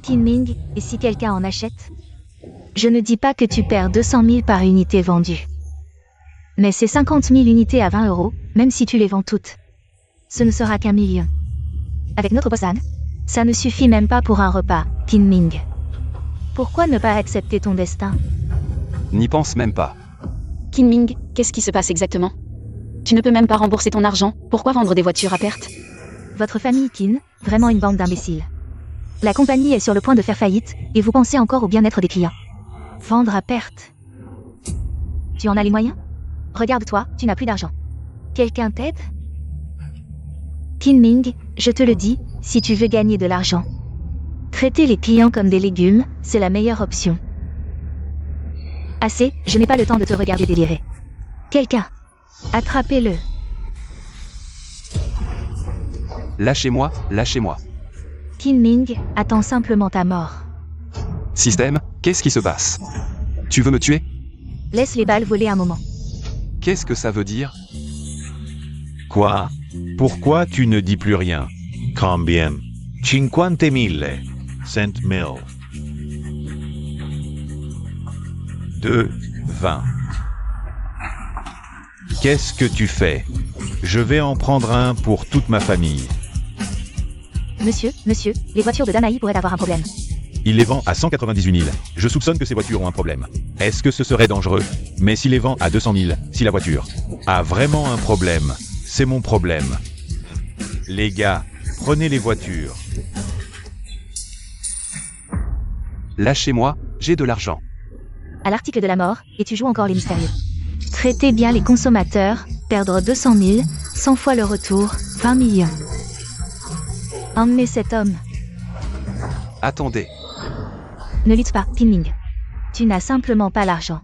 Kinming, et si quelqu'un en achète? Je ne dis pas que tu perds 200 000 par unité vendue. Mais c'est 50 000 unités à 20 €, même si tu les vends toutes. Ce ne sera qu'un million. Avec notre Bossan, ça ne suffit même pas pour un repas, Kinming. Pourquoi ne pas accepter ton destin? N'y pense même pas. Kinming, qu'est-ce qui se passe exactement? Tu ne peux même pas rembourser ton argent, pourquoi vendre des voitures à perte? Votre famille Kin, vraiment une bande d'imbéciles. La compagnie est sur le point de faire faillite, et vous pensez encore au bien-être des clients. Vendre à perte. Tu en as les moyens? Regarde-toi, tu n'as plus d'argent. Quelqu'un t'aide? Kinming, je te le dis, si tu veux gagner de l'argent, traiter les clients comme des légumes, c'est la meilleure option. Assez, je n'ai pas le temps de te regarder délirer. Quelqu'un, attrapez-le. Lâchez-moi, lâchez-moi. Qin Ming attend simplement ta mort. Système, qu'est-ce qui se passe? Tu veux me tuer? Laisse les balles voler un moment. Qu'est-ce que ça veut dire? Quoi? Pourquoi tu ne dis plus rien? Combien? 50.000. 100.000. 20. Qu'est-ce que tu fais? Je vais en prendre un pour toute ma famille. Monsieur, les voitures de Danaï pourraient avoir un problème. Il les vend à 198 000. Je soupçonne que ces voitures ont un problème. Est-ce que ce serait dangereux? Mais s'il les vend à 200 000, si la voiture a vraiment un problème, c'est mon problème. Les gars, prenez les voitures. Lâchez-moi, j'ai de l'argent. À l'article de la mort, et tu joues encore les mystérieux. Traitez bien les consommateurs, perdre 200 000, 100 fois le retour, 20 millions. Emmenez cet homme. Attendez. Ne lutte pas, Qin Ming. Tu n'as simplement pas l'argent.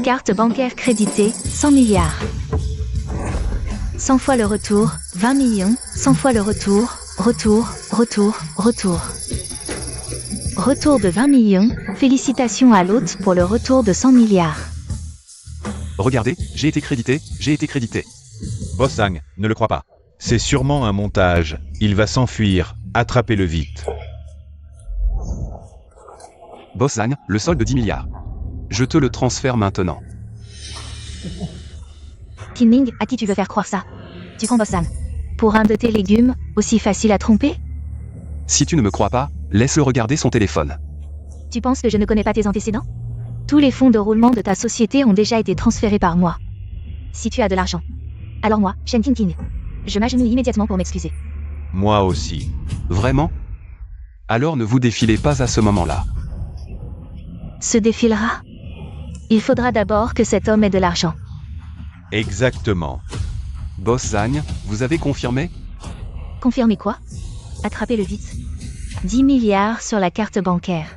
Carte bancaire créditée, 100 milliards. 100 fois le retour, 20 millions, 100 fois le retour, retour. Retour de 20 millions, félicitations à l'hôte pour le retour de 100 milliards. Regardez, j'ai été crédité. Boss Zhang, ne le crois pas. C'est sûrement un montage. Il va s'enfuir. Attrapez-le vite. Boss Zhang, le solde de 10 milliards. Je te le transfère maintenant. Qin Ming, à qui tu veux faire croire ça? Tu prends Boss Zhang pour un de tes légumes, aussi facile à tromper? Si tu ne me crois pas, laisse-le regarder son téléphone. Tu penses que je ne connais pas tes antécédents? Tous les fonds de roulement de ta société ont déjà été transférés par moi. Si tu as de l'argent. Alors moi, Shen Qingqing, je m'agenouille immédiatement pour m'excuser. Moi aussi. Vraiment? Alors ne vous défilez pas à ce moment-là. Se défilera. Il faudra d'abord que cet homme ait de l'argent. Exactement. Boss Zhang, vous avez confirmé? Confirmez quoi? Attrapez-le vite. 10 milliards sur la carte bancaire.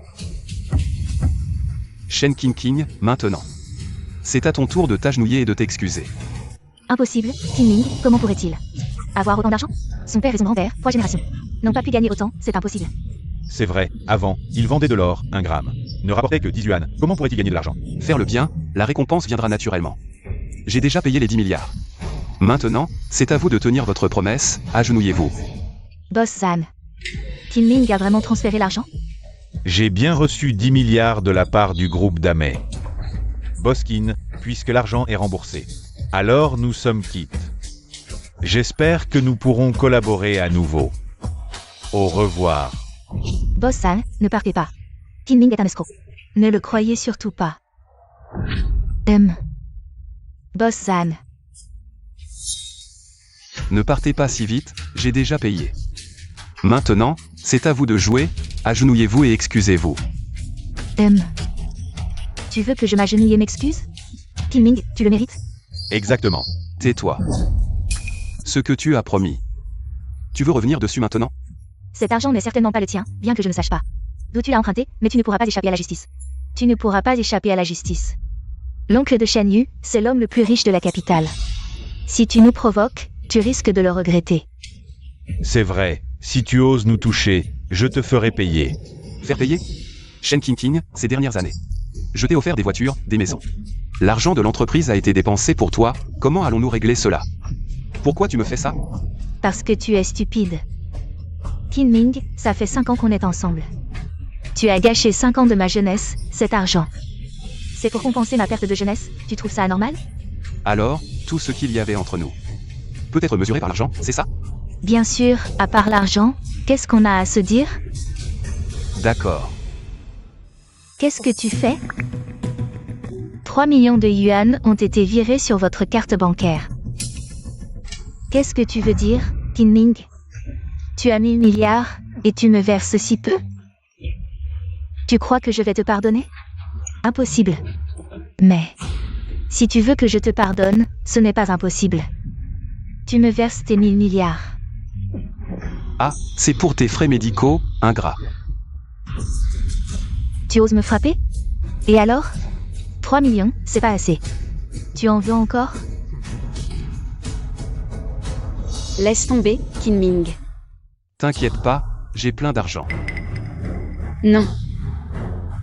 Shen Qingqing, maintenant. C'est à ton tour de t'agenouiller et de t'excuser. Impossible, Qin Ming, comment pourrait-il avoir autant d'argent? Son père et son grand-père, 3 générations, n'ont pas pu gagner autant, c'est impossible. C'est vrai, avant, il vendait de l'or, 1 gramme. Ne rapportait que 10 yuan. Comment pourrait-il gagner de l'argent? Faire le bien, la récompense viendra naturellement. J'ai déjà payé les 10 milliards. Maintenant, c'est à vous de tenir votre promesse, agenouillez-vous. Boss Zhang. Qin Ming a vraiment transféré l'argent? J'ai bien reçu 10 milliards de la part du groupe Damay. Boskin, puisque l'argent est remboursé. Alors nous sommes quittes. J'espère que nous pourrons collaborer à nouveau. Au revoir. Boss Zhang, ne partez pas. Qin Ming est un escroc. Ne le croyez surtout pas. Boss Zhang. Ne partez pas si vite, j'ai déjà payé. Maintenant, c'est à vous de jouer, agenouillez-vous et excusez-vous. Tu veux que je m'agenouille et m'excuse? Qin Ming, tu le mérites? Exactement. Tais-toi. Ce que tu as promis. Tu veux revenir dessus maintenant? Cet argent n'est certainement pas le tien, bien que je ne sache pas d'où tu l'as emprunté, mais tu ne pourras pas échapper à la justice. Tu ne pourras pas échapper à la justice. L'oncle de Shen Yu, c'est l'homme le plus riche de la capitale. Si tu nous provoques, tu risques de le regretter. C'est vrai, si tu oses nous toucher, je te ferai payer. Faire payer? Shen Qingqing, ces dernières années. Je t'ai offert des voitures, des maisons. L'argent de l'entreprise a été dépensé pour toi, comment allons-nous régler cela? Pourquoi tu me fais ça? Parce que tu es stupide. Qin Ming, ça fait 5 ans qu'on est ensemble. Tu as gâché 5 ans de ma jeunesse, cet argent. C'est pour compenser ma perte de jeunesse, tu trouves ça anormal? Alors, tout ce qu'il y avait entre nous peut être mesuré par l'argent, c'est ça? Bien sûr, à part l'argent, qu'est-ce qu'on a à se dire? D'accord. Qu'est-ce que tu fais? 3 millions de yuan ont été virés sur votre carte bancaire. Qu'est-ce que tu veux dire, Qin Ming? Tu as 1000 milliards, et tu me verses si peu? Tu crois que je vais te pardonner? Impossible. Mais, si tu veux que je te pardonne, ce n'est pas impossible. Tu me verses tes 1000 milliards. Ah, c'est pour tes frais médicaux, ingrat. Tu oses me frapper? Et alors? 3 millions, c'est pas assez. Tu en veux encore? Laisse tomber, Kinming. T'inquiète pas, j'ai plein d'argent. Non.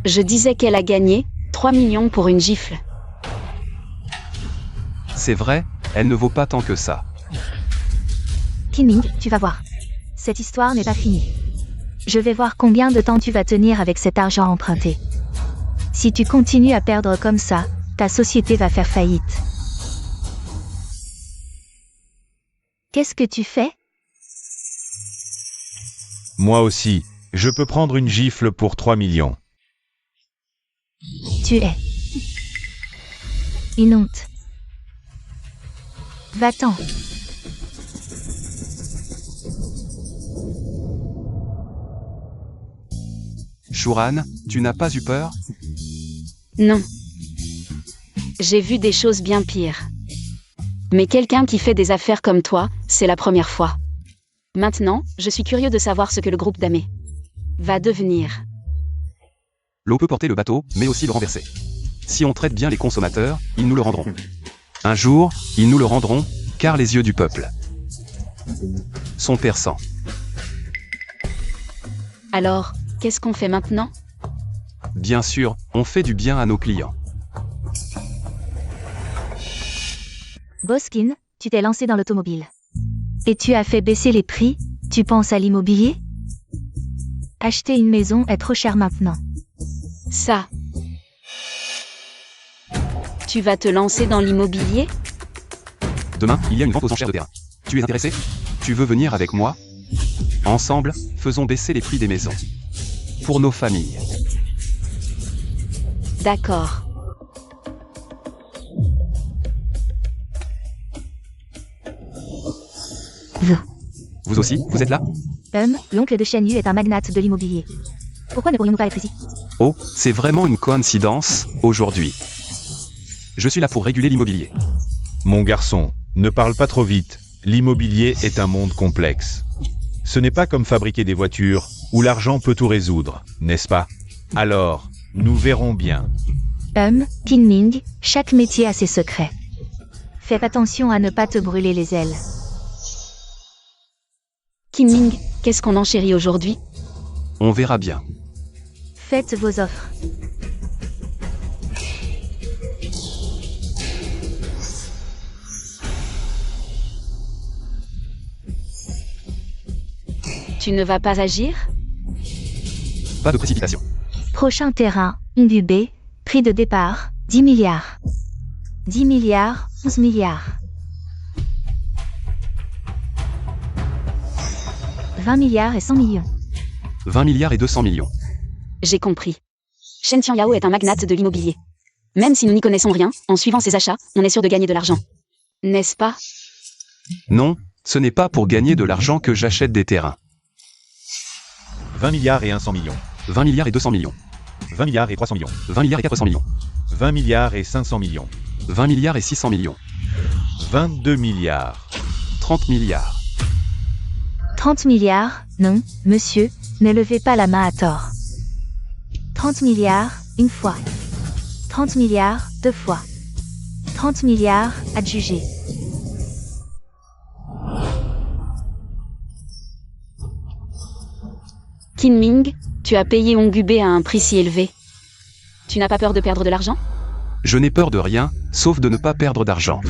Je disais qu'elle a gagné 3 millions pour une gifle. C'est vrai, elle ne vaut pas tant que ça. Kinming, tu vas voir. Cette histoire n'est pas finie. Je vais voir combien de temps tu vas tenir avec cet argent emprunté. Si tu continues à perdre comme ça, ta société va faire faillite. Qu'est-ce que tu fais? Moi aussi, je peux prendre une gifle pour 3 millions. Tu es une honte. Va-t'en. Shuran, tu n'as pas eu peur? Non. J'ai vu des choses bien pires. Mais quelqu'un qui fait des affaires comme toi, c'est la première fois. Maintenant, je suis curieux de savoir ce que le groupe d'Amé va devenir. L'eau peut porter le bateau, mais aussi le renverser. Si on traite bien les consommateurs, ils nous le rendront. Un jour, ils nous le rendront, car les yeux du peuple sont perçants. Alors, qu'est-ce qu'on fait maintenant? Bien sûr, on fait du bien à nos clients. Boskin, tu t'es lancé dans l'automobile. Et tu as fait baisser les prix, tu penses à l'immobilier? Acheter une maison est trop cher maintenant. Ça. Tu vas te lancer dans l'immobilier? Demain, il y a une vente aux enchères de terrain. Tu es intéressé? Tu veux venir avec moi? Ensemble, faisons baisser les prix des maisons. Pour nos familles. D'accord. Vous aussi, vous êtes là? L'oncle de Shen Yu est un magnate de l'immobilier. Pourquoi ne pourrions-nous pas être ici? Oh, c'est vraiment une coïncidence, aujourd'hui. Je suis là pour réguler l'immobilier. Mon garçon, ne parle pas trop vite. L'immobilier est un monde complexe. Ce n'est pas comme fabriquer des voitures, où l'argent peut tout résoudre, n'est-ce pas? Alors, nous verrons bien. Kinming, chaque métier a ses secrets. Fais attention à ne pas te brûler les ailes. Kinming, qu'est-ce qu'on enchérit aujourd'hui? On verra bien. Faites vos offres. Tu ne vas pas agir? Pas de précipitation. Prochain terrain, Ongu B, prix de départ, 10 milliards. 10 milliards, 11 milliards. 20 milliards et 100 millions. 20 milliards et 200 millions. J'ai compris. Shen Xiangyao est un magnate de l'immobilier. Même si nous n'y connaissons rien, en suivant ses achats, on est sûr de gagner de l'argent. N'est-ce pas? Non, ce n'est pas pour gagner de l'argent que j'achète des terrains. 20 milliards et 100 millions. 20 milliards et 200 millions. 20 milliards et 300 millions. 20 milliards et 400 millions. 20 milliards et 500 millions. 20 milliards et 600 millions. 22 milliards. 30 milliards. 30 milliards, non, monsieur, ne levez pas la main à tort. 30 milliards, une fois. 30 milliards, deux fois. 30 milliards, adjugé. Kinming, tu as payé Ongu B à un prix si élevé. Tu n'as pas peur de perdre de l'argent? Je n'ai peur de rien, sauf de ne pas perdre d'argent.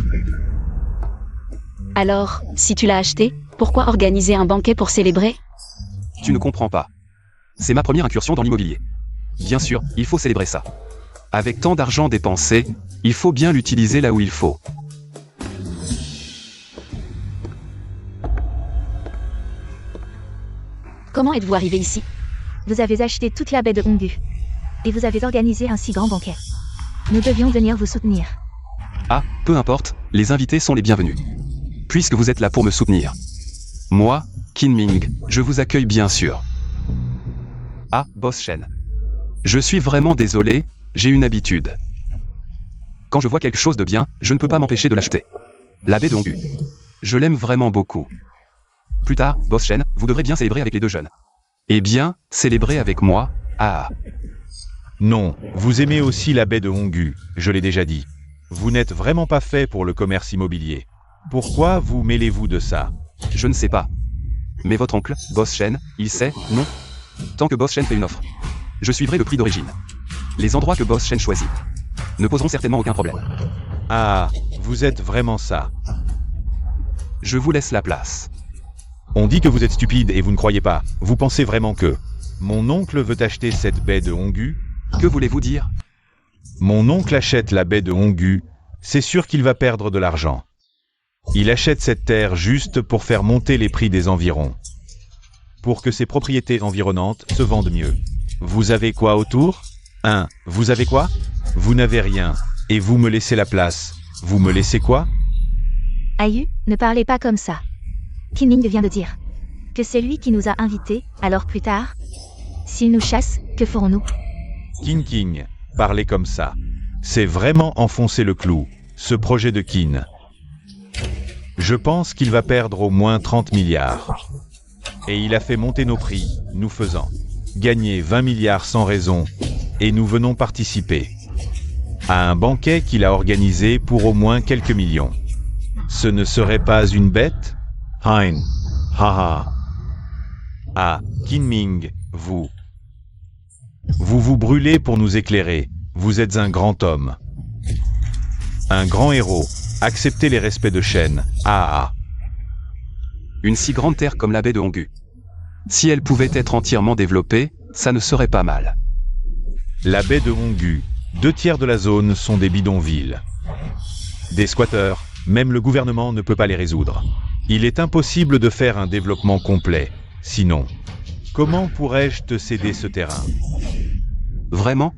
Alors, si tu l'as acheté, pourquoi organiser un banquet pour célébrer? Tu ne comprends pas. C'est ma première incursion dans l'immobilier. Bien sûr, il faut célébrer ça. Avec tant d'argent dépensé, il faut bien l'utiliser là où il faut. Comment êtes-vous arrivé ici? Vous avez acheté toute la baie de Ongu. Et vous avez organisé un si grand banquet. Nous devions venir vous soutenir. Ah, peu importe, les invités sont les bienvenus. Puisque vous êtes là pour me soutenir. Moi, Kinming, je vous accueille bien sûr. Ah, Boss Shen. Je suis vraiment désolé, j'ai une habitude. Quand je vois quelque chose de bien, je ne peux pas m'empêcher de l'acheter. La baie de Ongu. Je l'aime vraiment beaucoup. Plus tard, Boss Shen, vous devrez bien célébrer avec les deux jeunes. Eh bien, célébrer avec moi, ah. Non, vous aimez aussi la baie de Ongu, je l'ai déjà dit. Vous n'êtes vraiment pas fait pour le commerce immobilier. Pourquoi vous mêlez-vous de ça? Je ne sais pas. Mais votre oncle, Boss Shen, il sait, non? Tant que Boss Shen fait une offre, je suivrai le prix d'origine. Les endroits que Boss Shen choisit ne poseront certainement aucun problème. Ah, vous êtes vraiment ça. Je vous laisse la place. On dit que vous êtes stupide et vous ne croyez pas. Vous pensez vraiment que... Mon oncle veut acheter cette baie de Honggu? Que voulez-vous dire? Mon oncle achète la baie de Honggu. C'est sûr qu'il va perdre de l'argent. Il achète cette terre juste pour faire monter les prix des environs. Pour que ses propriétés environnantes se vendent mieux. Vous avez quoi autour? Vous avez quoi? Vous n'avez rien. Et vous me laissez la place. Vous me laissez quoi? Ayu, ne parlez pas comme ça. Kinning vient de dire que c'est lui qui nous a invités, alors plus tard, s'il nous chasse, que ferons-nous? King, parlez comme ça. C'est vraiment enfoncer le clou, ce projet de Kin. Je pense qu'il va perdre au moins 30 milliards. Et il a fait monter nos prix, nous faisant gagner 20 milliards sans raison, et nous venons participer à un banquet qu'il a organisé pour au moins quelques millions. Ce ne serait pas une bête? Hein, haha. Ah, Kinming, vous vous brûlez pour nous éclairer, vous êtes un grand homme. Un grand héros, acceptez les respects de Shen, Une si grande terre comme la baie de Honggu. Si elle pouvait être entièrement développée, ça ne serait pas mal. La baie de Honggu, 2/3 de la zone sont des bidonvilles. Des squatteurs, même le gouvernement ne peut pas les résoudre. Il est impossible de faire un développement complet, sinon, comment pourrais-je te céder ce terrain? Vraiment?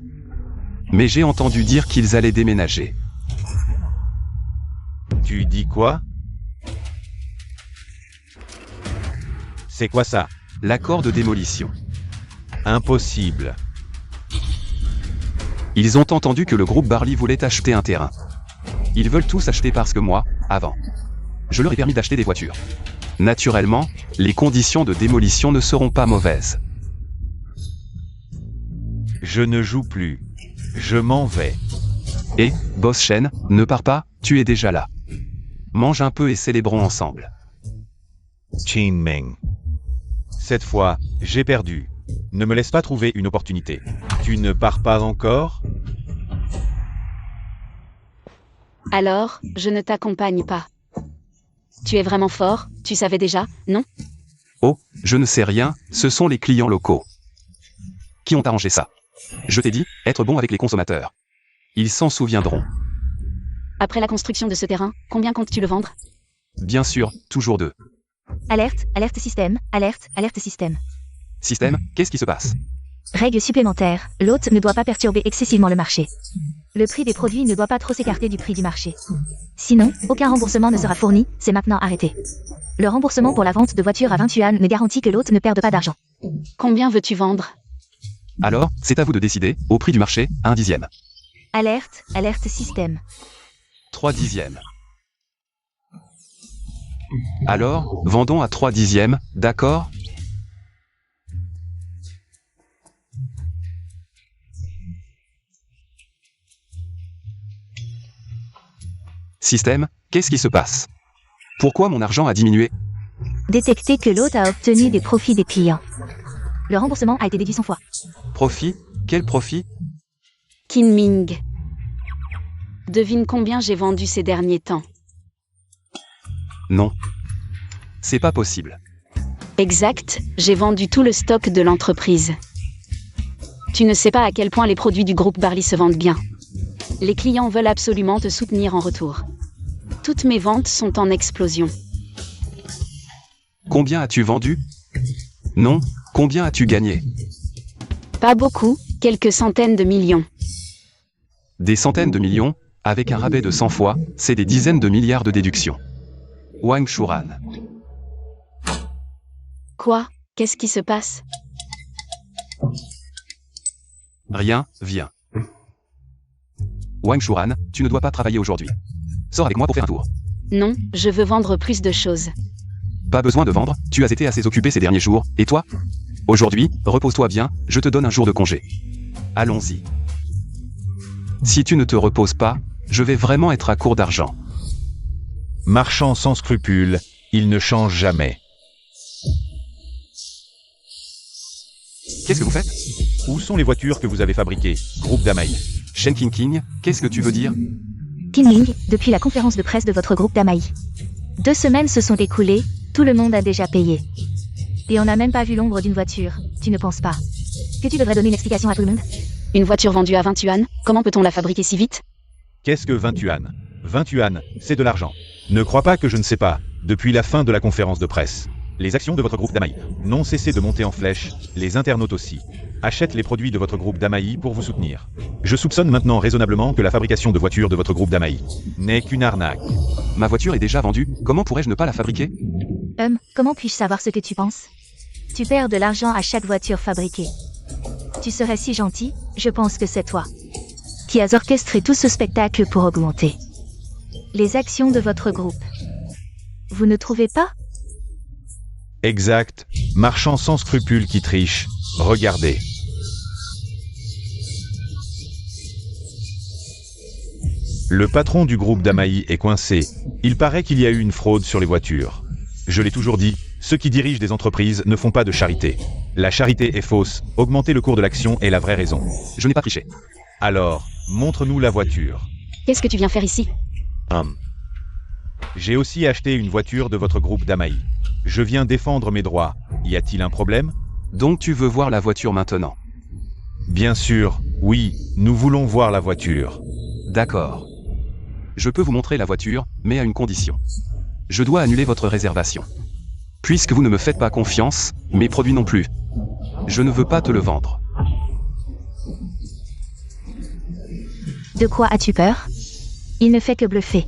Mais j'ai entendu dire qu'ils allaient déménager. Tu dis quoi? C'est quoi ça? L'accord de démolition. Impossible. Ils ont entendu que le groupe Barley voulait acheter un terrain. Ils veulent tous acheter parce que moi, avant, je leur ai permis d'acheter des voitures. Naturellement, les conditions de démolition ne seront pas mauvaises. Je ne joue plus. Je m'en vais. Et, Boss Shen, ne pars pas, tu es déjà là. Mange un peu et célébrons ensemble. Meng. Cette fois, j'ai perdu. Ne me laisse pas trouver une opportunité. Tu ne pars pas encore? Alors, je ne t'accompagne pas. Tu es vraiment fort, tu savais déjà, non? Oh, je ne sais rien, ce sont les clients locaux qui ont arrangé ça. Je t'ai dit, être bon avec les consommateurs. Ils s'en souviendront. Après la construction de ce terrain, combien comptes-tu le vendre? Bien sûr, toujours 2. Alerte, alerte système, alerte, alerte système. Système, qu'est-ce qui se passe? Règle supplémentaire, l'hôte ne doit pas perturber excessivement le marché. Le prix des produits ne doit pas trop s'écarter du prix du marché. Sinon, aucun remboursement ne sera fourni, c'est maintenant arrêté. Le remboursement pour la vente de voitures à 20 yuan ne garantit que l'hôte ne perde pas d'argent. Combien veux-tu vendre? Alors, c'est à vous de décider, au prix du marché, 1/10. Alerte, alerte système. 3/10. Alors, vendons à 3/10, d'accord? Système, qu'est-ce qui se passe? Pourquoi mon argent a diminué? Détecter que l'hôte a obtenu des profits des clients. Le remboursement a été déduit 100 fois. Profit? Quel profit? Kinming. Devine combien j'ai vendu ces derniers temps. Non. C'est pas possible. Exact, j'ai vendu tout le stock de l'entreprise. Tu ne sais pas à quel point les produits du groupe Barley se vendent bien. Les clients veulent absolument te soutenir en retour. Toutes mes ventes sont en explosion. Combien as-tu vendu? Non, combien as-tu gagné? Pas beaucoup, quelques centaines de millions. Des centaines de millions, avec un rabais de 100 fois, c'est des dizaines de milliards de déductions. Wang Shuran. Quoi? Qu'est-ce qui se passe? Rien, viens. Wang Shuran, tu ne dois pas travailler aujourd'hui. Sors avec moi pour faire un tour. Non, je veux vendre plus de choses. Pas besoin de vendre, tu as été assez occupé ces derniers jours, et toi? Aujourd'hui, repose-toi bien, je te donne un jour de congé. Allons-y. Si tu ne te reposes pas, je vais vraiment être à court d'argent. Marchand sans scrupules, il ne change jamais. Qu'est-ce que vous faites? Où sont les voitures que vous avez fabriquées, groupe d'Amaï? Shen King, qu'est-ce que tu veux dire? Kinming, depuis la conférence de presse de votre groupe d'Amaï. 2 semaines se sont écoulées, tout le monde a déjà payé. Et on n'a même pas vu l'ombre d'une voiture, tu ne penses pas que tu devrais donner une explication à tout le monde? Une voiture vendue à 20 yuan, comment peut-on la fabriquer si vite? Qu'est-ce que 20 yuan? 20 yuan, c'est de l'argent. Ne crois pas que je ne sais pas, depuis la fin de la conférence de presse. Les actions de votre groupe d'Amaï n'ont cessé de monter en flèche, les internautes aussi. Achètent les produits de votre groupe d'Amaï pour vous soutenir. Je soupçonne maintenant raisonnablement que la fabrication de voitures de votre groupe d'Amaï n'est qu'une arnaque. Ma voiture est déjà vendue, comment pourrais-je ne pas la fabriquer? Comment puis-je savoir ce que tu penses? Tu perds de l'argent à chaque voiture fabriquée. Tu serais si gentil, je pense que c'est toi qui as orchestré tout ce spectacle pour augmenter les actions de votre groupe. Vous ne trouvez pas? Exact, marchand sans scrupules qui triche, regardez. Le patron du groupe d'Amaï est coincé. Il paraît qu'il y a eu une fraude sur les voitures. Je l'ai toujours dit, ceux qui dirigent des entreprises ne font pas de charité. La charité est fausse, augmenter le cours de l'action est la vraie raison. Je n'ai pas triché. Alors, montre-nous la voiture. Qu'est-ce que tu viens faire ici? J'ai aussi acheté une voiture de votre groupe d'Amaï. Je viens défendre mes droits. Y a-t-il un problème? Donc tu veux voir la voiture maintenant? Bien sûr, oui, nous voulons voir la voiture. D'accord. Je peux vous montrer la voiture, mais à une condition. Je dois annuler votre réservation. Puisque vous ne me faites pas confiance, mes produits non plus. Je ne veux pas te le vendre. De quoi as-tu peur? Il ne fait que bluffer.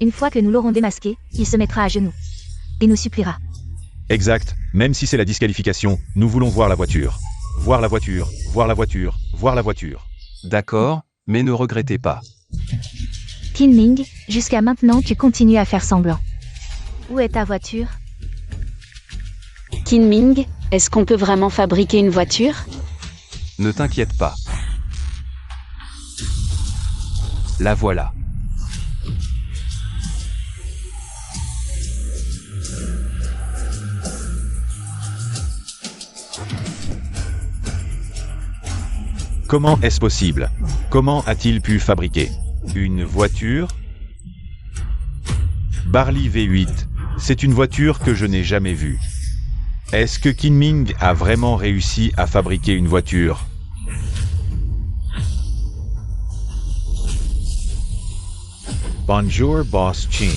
Une fois que nous l'aurons démasqué, il se mettra à genoux et nous suppliera. Exact, même si c'est la disqualification, nous voulons voir la voiture. Voir la voiture, voir la voiture, voir la voiture. D'accord, mais ne regrettez pas. Kinming, jusqu'à maintenant tu continues à faire semblant. Où est ta voiture? Kinming, est-ce qu'on peut vraiment fabriquer une voiture? Ne t'inquiète pas. La voilà. Comment est-ce possible? Comment a-t-il pu fabriquer une voiture? Barley V8, c'est une voiture que je n'ai jamais vue. Est-ce que Kinming a vraiment réussi à fabriquer une voiture? Bonjour, Boss Chin.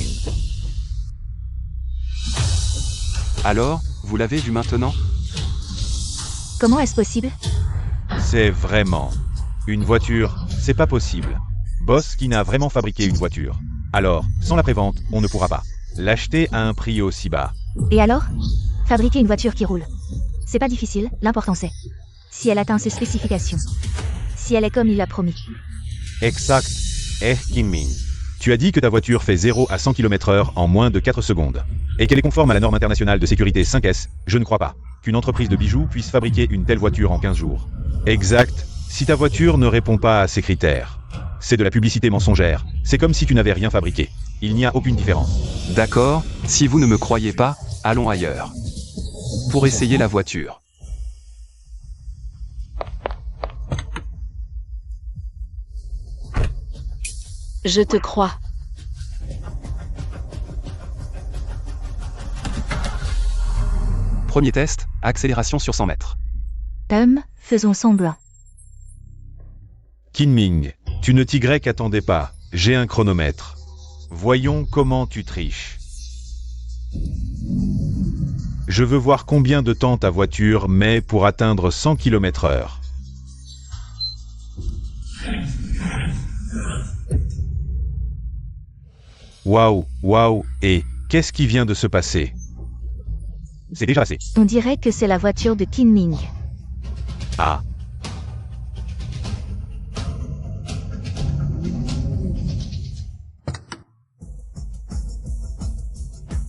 Alors, vous l'avez vu maintenant? Comment est-ce possible? C'est vraiment une voiture, c'est pas possible. Boss Kin a vraiment fabriqué une voiture. Alors, sans la prévente, on ne pourra pas l'acheter à un prix aussi bas. Et alors? Fabriquer une voiture qui roule. C'est pas difficile, l'important c'est si elle atteint ses spécifications. Si elle est comme il l'a promis. Exact. Kinming. Tu as dit que ta voiture fait 0 à 100 km/h en moins de 4 secondes. Et qu'elle est conforme à la norme internationale de sécurité 5S, je ne crois pas qu'une entreprise de bijoux puisse fabriquer une telle voiture en 15 jours. Exact. Si ta voiture ne répond pas à ces critères, c'est de la publicité mensongère. C'est comme si tu n'avais rien fabriqué. Il n'y a aucune différence. D'accord, si vous ne me croyez pas, allons ailleurs. Pour essayer la voiture. Je te crois. Premier test, accélération sur 100 mètres. Faisons semblant. Kinming, tu ne t'y attendais pas. J'ai un chronomètre. Voyons comment tu triches. Je veux voir combien de temps ta voiture met pour atteindre 100 km/h. Waouh, et qu'est-ce qui vient de se passer? C'est déjà passé. On dirait que c'est la voiture de Kinming. Ah.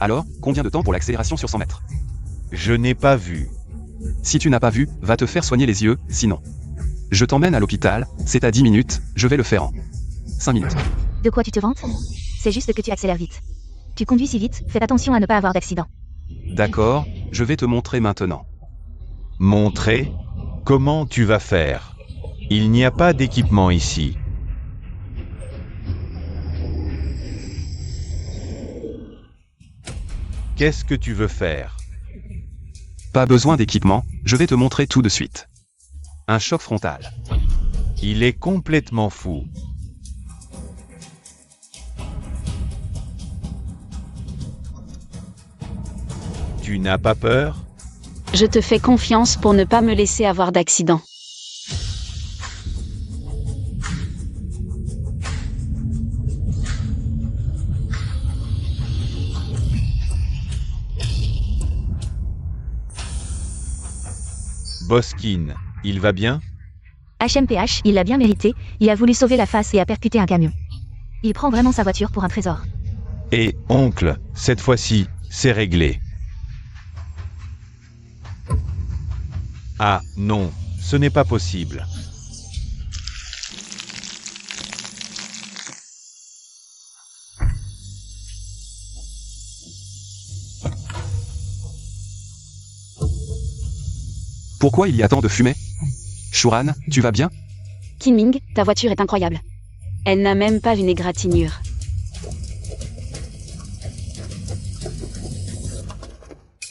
Alors, combien de temps pour l'accélération sur 100 mètres? Je n'ai pas vu. Si tu n'as pas vu, va te faire soigner les yeux, sinon. Je t'emmène à l'hôpital, c'est à 10 minutes, je vais le faire en 5 minutes. De quoi tu te vantes? C'est juste que tu accélères vite. Tu conduis si vite, fais attention à ne pas avoir d'accident. D'accord, je vais te montrer maintenant. Montrer? Comment tu vas faire? Il n'y a pas d'équipement ici. Qu'est-ce que tu veux faire? Pas besoin d'équipement, je vais te montrer tout de suite. Un choc frontal. Il est complètement fou. Tu n'as pas peur? Je te fais confiance pour ne pas me laisser avoir d'accident. Boskin, il va bien? HMPH, il l'a bien mérité, il a voulu sauver la face et a percuté un camion. Il prend vraiment sa voiture pour un trésor. Et, oncle, cette fois-ci, c'est réglé. Ah, non, ce n'est pas possible. Pourquoi il y a tant de fumée? Shuran, tu vas bien? Kinming, ta voiture est incroyable. Elle n'a même pas une égratignure.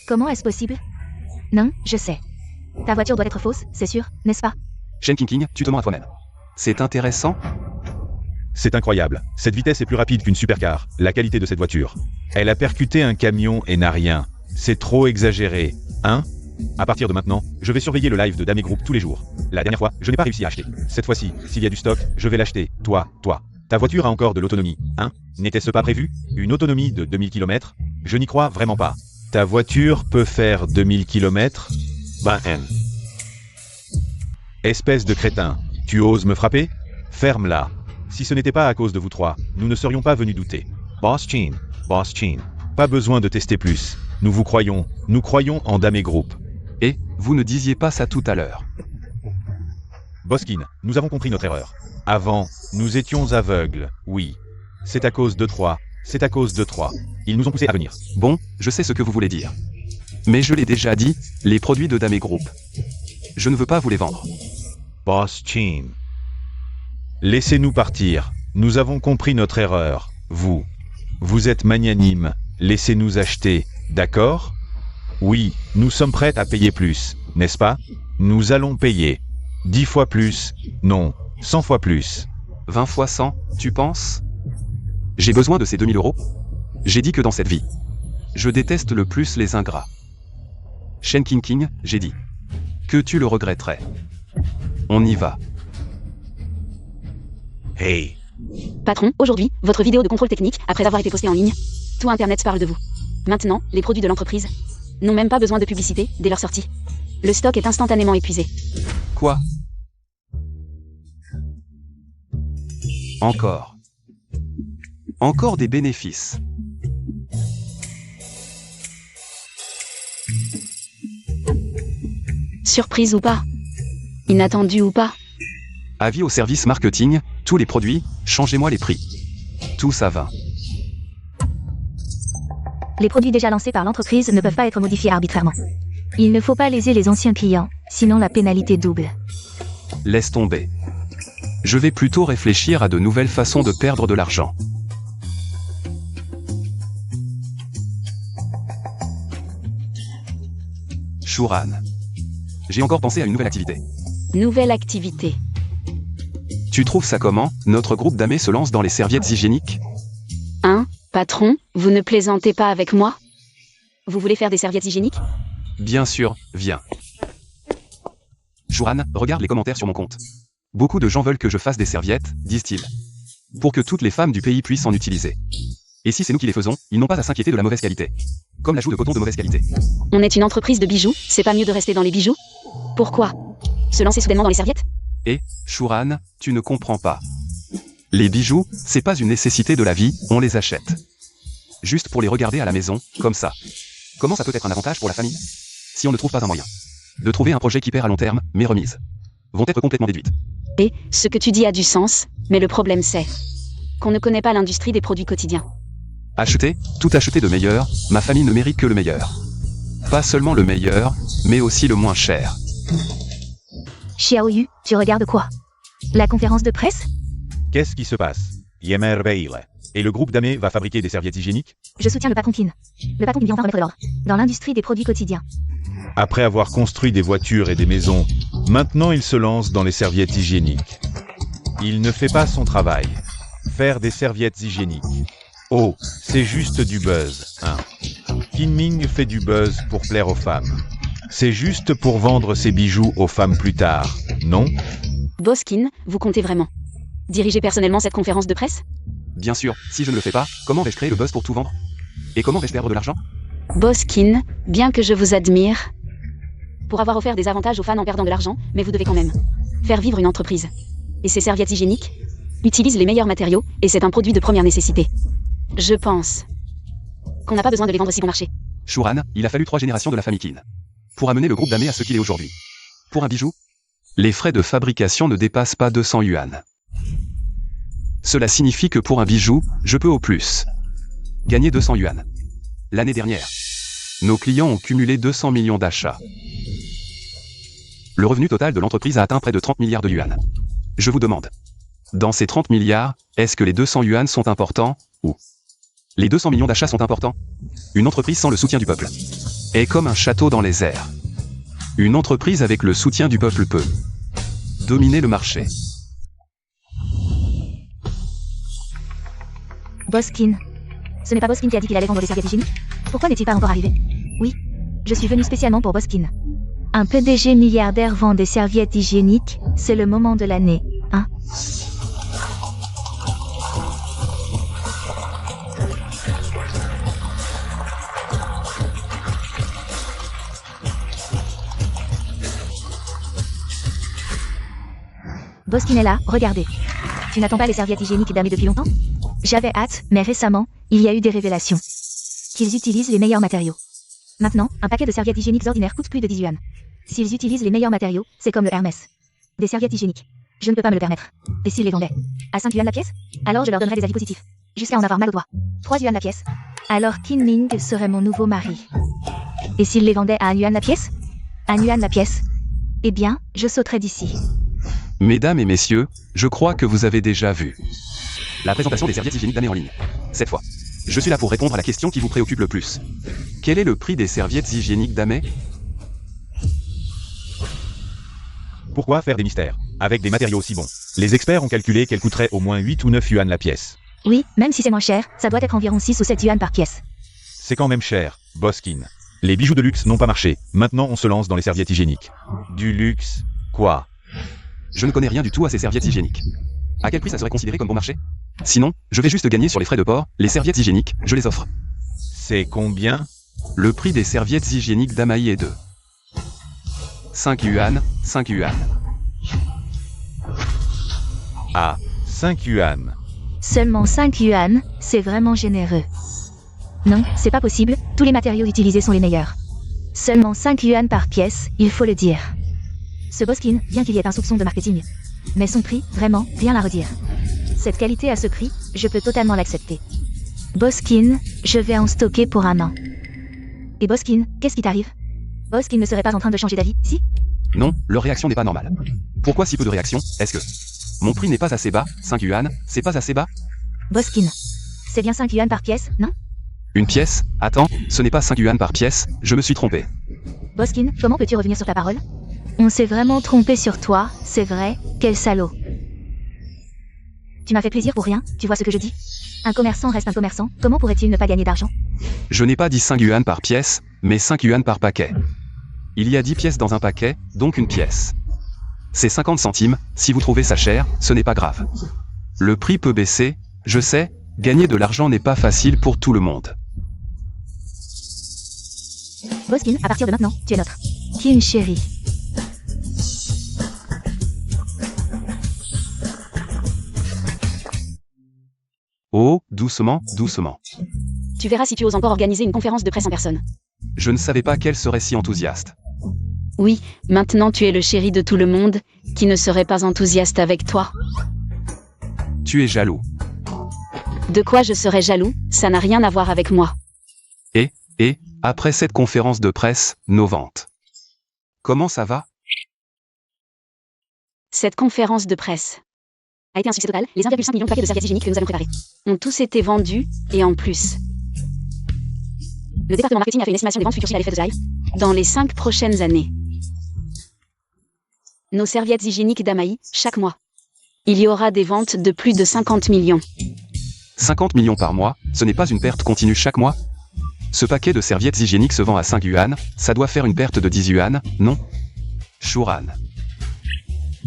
Comment est-ce possible? Non, je sais. Ta voiture doit être fausse, c'est sûr, n'est-ce pas? Shen King, tu te mens à toi-même. C'est intéressant? C'est incroyable. Cette vitesse est plus rapide qu'une supercar. La qualité de cette voiture. Elle a percuté un camion et n'a rien. C'est trop exagéré, hein? À partir de maintenant, je vais surveiller le live de Dame Group tous les jours. La dernière fois, je n'ai pas réussi à acheter. Cette fois-ci, s'il y a du stock, je vais l'acheter. Toi. Ta voiture a encore de l'autonomie, hein? N'était-ce pas prévu? Une autonomie de 2000 km? Je n'y crois vraiment pas. Ta voiture peut faire 2000 km? Ben. Espèce de crétin, tu oses me frapper? Ferme-la. Si ce n'était pas à cause de vous trois, nous ne serions pas venus douter. Boss Chin. Pas besoin de tester plus. Nous croyons en Dame Group. Et, vous ne disiez pas ça tout à l'heure. Boskin, nous avons compris notre erreur. Avant, nous étions aveugles, oui. C'est à cause de trois. Ils nous ont poussés à venir. Bon, je sais ce que vous voulez dire. Mais je l'ai déjà dit, les produits de Dame Group. Je ne veux pas vous les vendre. Boss Chin. Laissez-nous partir. Nous avons compris notre erreur. Vous êtes magnanime. Laissez-nous acheter, d'accord? Oui, nous sommes prêts à payer plus, n'est-ce pas? Nous allons payer. 10 fois plus, non, 100 fois plus. 20 fois 100, tu penses? J'ai besoin de ces 2000 €? J'ai dit que dans cette vie, je déteste le plus les ingrats. Shen King, j'ai dit que tu le regretterais. On y va. Hey. Patron, aujourd'hui, votre vidéo de contrôle technique, après avoir été postée en ligne, tout Internet parle de vous. Maintenant, les produits de l'entreprise n'ont même pas besoin de publicité dès leur sortie. Le stock est instantanément épuisé. Quoi? Encore des bénéfices. Surprise ou pas? Inattendu ou pas? Avis au service marketing, tous les produits, changez-moi les prix. Tous à 20. Les produits déjà lancés par l'entreprise ne peuvent pas être modifiés arbitrairement. Il ne faut pas léser les anciens clients, sinon la pénalité double. Laisse tomber. Je vais plutôt réfléchir à de nouvelles façons de perdre de l'argent. Shuran. J'ai encore pensé à une nouvelle activité. Nouvelle activité. Tu trouves ça comment, notre groupe d'AME se lance dans les serviettes hygiéniques? Hein, patron, vous ne plaisantez pas avec moi? Vous voulez faire des serviettes hygiéniques? Bien sûr, viens. Shuran, regarde les commentaires sur mon compte. Beaucoup de gens veulent que je fasse des serviettes, disent-ils. Pour que toutes les femmes du pays puissent en utiliser. Et si c'est nous qui les faisons, ils n'ont pas à s'inquiéter de la mauvaise qualité. Comme l'ajout de coton de mauvaise qualité. On est une entreprise de bijoux, c'est pas mieux de rester dans les bijoux? Pourquoi se lancer soudainement dans les serviettes? Et, Shuran, tu ne comprends pas. Les bijoux, c'est pas une nécessité de la vie, on les achète. Juste pour les regarder à la maison, comme ça. Comment ça peut être un avantage pour la famille? Si on ne trouve pas un moyen de trouver un projet qui perd à long terme, mes remises vont être complètement déduites. Et, ce que tu dis a du sens, mais le problème c'est qu'on ne connaît pas l'industrie des produits quotidiens. Acheter, tout acheter de meilleur, ma famille ne mérite que le meilleur. Pas seulement le meilleur, mais aussi le moins cher. Xiaoyu, tu regardes quoi? La conférence de presse? Qu'est-ce qui se passe? Yemer Beile. Et le groupe Dame va fabriquer des serviettes hygiéniques? Je soutiens le patron Kin. Le patron Kin vient enfin remettre de l'ordre dans l'industrie des produits quotidiens. Après avoir construit des voitures et des maisons, maintenant il se lance dans les serviettes hygiéniques. Il ne fait pas son travail. Faire des serviettes hygiéniques. Oh, c'est juste du buzz, hein. Kinming fait du buzz pour plaire aux femmes. C'est juste pour vendre ses bijoux aux femmes plus tard, non? Boss Kin, vous comptez vraiment diriger personnellement cette conférence de presse? Bien sûr, si je ne le fais pas, comment vais-je créer le buzz pour tout vendre? Et comment vais-je perdre de l'argent? Boss Kin, bien que je vous admire, pour avoir offert des avantages aux fans en perdant de l'argent, mais vous devez quand même faire vivre une entreprise. Et ces serviettes hygiéniques utilisent les meilleurs matériaux, et c'est un produit de première nécessité. Je pense qu'on n'a pas besoin de les vendre si bon marché. Shuran, il a fallu 3 générations de la famille Qin pour amener le groupe Dame à ce qu'il est aujourd'hui. Pour un bijou, les frais de fabrication ne dépassent pas 200 yuan. Cela signifie que pour un bijou, je peux au plus gagner 200 yuan. L'année dernière, nos clients ont cumulé 200 millions d'achats. Le revenu total de l'entreprise a atteint près de 30 milliards de yuan. Je vous demande, dans ces 30 milliards, est-ce que les 200 yuan sont importants, ou les 200 millions d'achats sont importants? Une entreprise sans le soutien du peuple est comme un château dans les airs. Une entreprise avec le soutien du peuple peut dominer le marché. Boss Kin. Ce n'est pas Boss Kin qui a dit qu'il allait vendre des serviettes hygiéniques? Pourquoi n'est-il pas encore arrivé? Oui, je suis venu spécialement pour Boss Kin. Un PDG milliardaire vend des serviettes hygiéniques, c'est le moment de l'année, hein? Boss Kin est là, regardez. Tu n'attends pas les serviettes hygiéniques Dame depuis longtemps? J'avais hâte, mais récemment, il y a eu des révélations. Qu'ils utilisent les meilleurs matériaux. Maintenant, un paquet de serviettes hygiéniques ordinaires coûte plus de 10 yuan. S'ils utilisent les meilleurs matériaux, c'est comme le Hermès. Des serviettes hygiéniques. Je ne peux pas me le permettre. Et s'ils les vendaient à 5 yuan la pièce? Alors je leur donnerais des avis positifs. Jusqu'à en avoir mal au doigt. 3 yuan la pièce. Alors Kinming serait mon nouveau mari. Et s'ils les vendaient à 1 yuan la pièce? 1 yuan la pièce. Eh bien, je sauterais d'ici. Mesdames et messieurs, je crois que vous avez déjà vu la présentation des serviettes hygiéniques Dame en ligne. Cette fois, je suis là pour répondre à la question qui vous préoccupe le plus. Quel est le prix des serviettes hygiéniques Dame? Pourquoi faire des mystères? Avec des matériaux aussi bons. Les experts ont calculé qu'elle coûterait au moins 8 ou 9 yuan la pièce. Oui, même si c'est moins cher, ça doit être environ 6 ou 7 yuan par pièce. C'est quand même cher, Boss Kin. Les bijoux de luxe n'ont pas marché. Maintenant on se lance dans les serviettes hygiéniques. Du luxe? Quoi? Je ne connais rien du tout à ces serviettes hygiéniques. À quel prix ça serait considéré comme bon marché? Sinon, je vais juste gagner sur les frais de port, les serviettes hygiéniques, je les offre. C'est combien? Le prix des serviettes hygiéniques Damaï est de 5 yuan, 5 yuan. Ah, 5 yuan. Seulement 5 yuan, c'est vraiment généreux. Non, c'est pas possible, tous les matériaux utilisés sont les meilleurs. Seulement 5 yuan par pièce, il faut le dire. Ce Boss Kin, bien qu'il y ait un soupçon de marketing. Mais son prix, vraiment, rien à redire. Cette qualité à ce prix, je peux totalement l'accepter. Boss Kin, je vais en stocker pour 1 an. Et Boss Kin, qu'est-ce qui t'arrive? Boss Kin ne serait pas en train de changer d'avis, si? Non, leur réaction n'est pas normale. Pourquoi si peu de réaction? Est-ce que mon prix n'est pas assez bas? 5 yuan, c'est pas assez bas? Boss Kin. C'est bien 5 yuan par pièce, non? Une pièce? Attends, ce n'est pas 5 yuan par pièce, je me suis trompé. Boss Kin, comment peux-tu revenir sur ta parole? On s'est vraiment trompé sur toi, c'est vrai, quel salaud. Tu m'as fait plaisir pour rien, tu vois ce que je dis? Un commerçant reste un commerçant, comment pourrait-il ne pas gagner d'argent? Je n'ai pas dit 5 yuan par pièce, mais 5 yuan par paquet. Il y a 10 pièces dans un paquet, donc une pièce. C'est 50 centimes, si vous trouvez ça cher, ce n'est pas grave. Le prix peut baisser, je sais, gagner de l'argent n'est pas facile pour tout le monde. Boss Kin, à partir de maintenant, tu es notre Kin chéri. Oh, doucement, doucement. Tu verras si tu oses encore organiser une conférence de presse en personne. Je ne savais pas qu'elle serait si enthousiaste. Oui, maintenant tu es le chéri de tout le monde, qui ne serait pas enthousiaste avec toi. Tu es jaloux. De quoi je serais jaloux? Ça n'a rien à voir avec moi. Et, Et, après cette conférence de presse, nos ventes. Comment ça va? Cette conférence de presse a été un succès total. Les 1,5 million de paquets de serviettes hygiéniques que nous avons préparés ont tous été vendus, et en plus. Le département marketing a fait une estimation des ventes futures à l'effet de Zai dans les 5 prochaines années. Nos serviettes hygiéniques d'Amaï, chaque mois. Il y aura des ventes de plus de 50 millions. 50 millions par mois, ce n'est pas une perte continue chaque mois? Ce paquet de serviettes hygiéniques se vend à 5 yuan, ça doit faire une perte de 10 yuan, non? Shuran.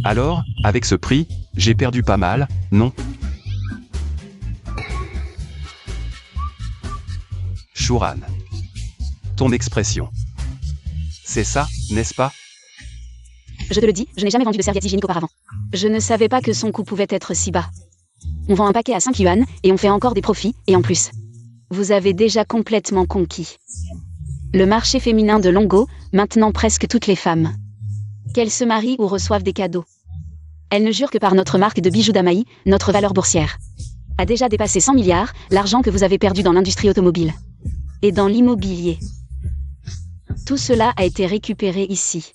Alors, avec ce prix, j'ai perdu pas mal, non? Shuran. Ton expression. C'est ça, n'est-ce pas? Je te le dis, je n'ai jamais vendu de serviettes hygiéniques auparavant. Je ne savais pas que son coût pouvait être si bas. On vend un paquet à 5 yuan, et on fait encore des profits, et en plus. Vous avez déjà complètement conquis le marché féminin de Longo, maintenant presque toutes les femmes. Qu'elles se marient ou reçoivent des cadeaux. Elles ne jurent que par notre marque de bijoux d'Amaï, notre valeur boursière a déjà dépassé 100 milliards, l'argent que vous avez perdu dans l'industrie automobile et dans l'immobilier. Tout cela a été récupéré ici.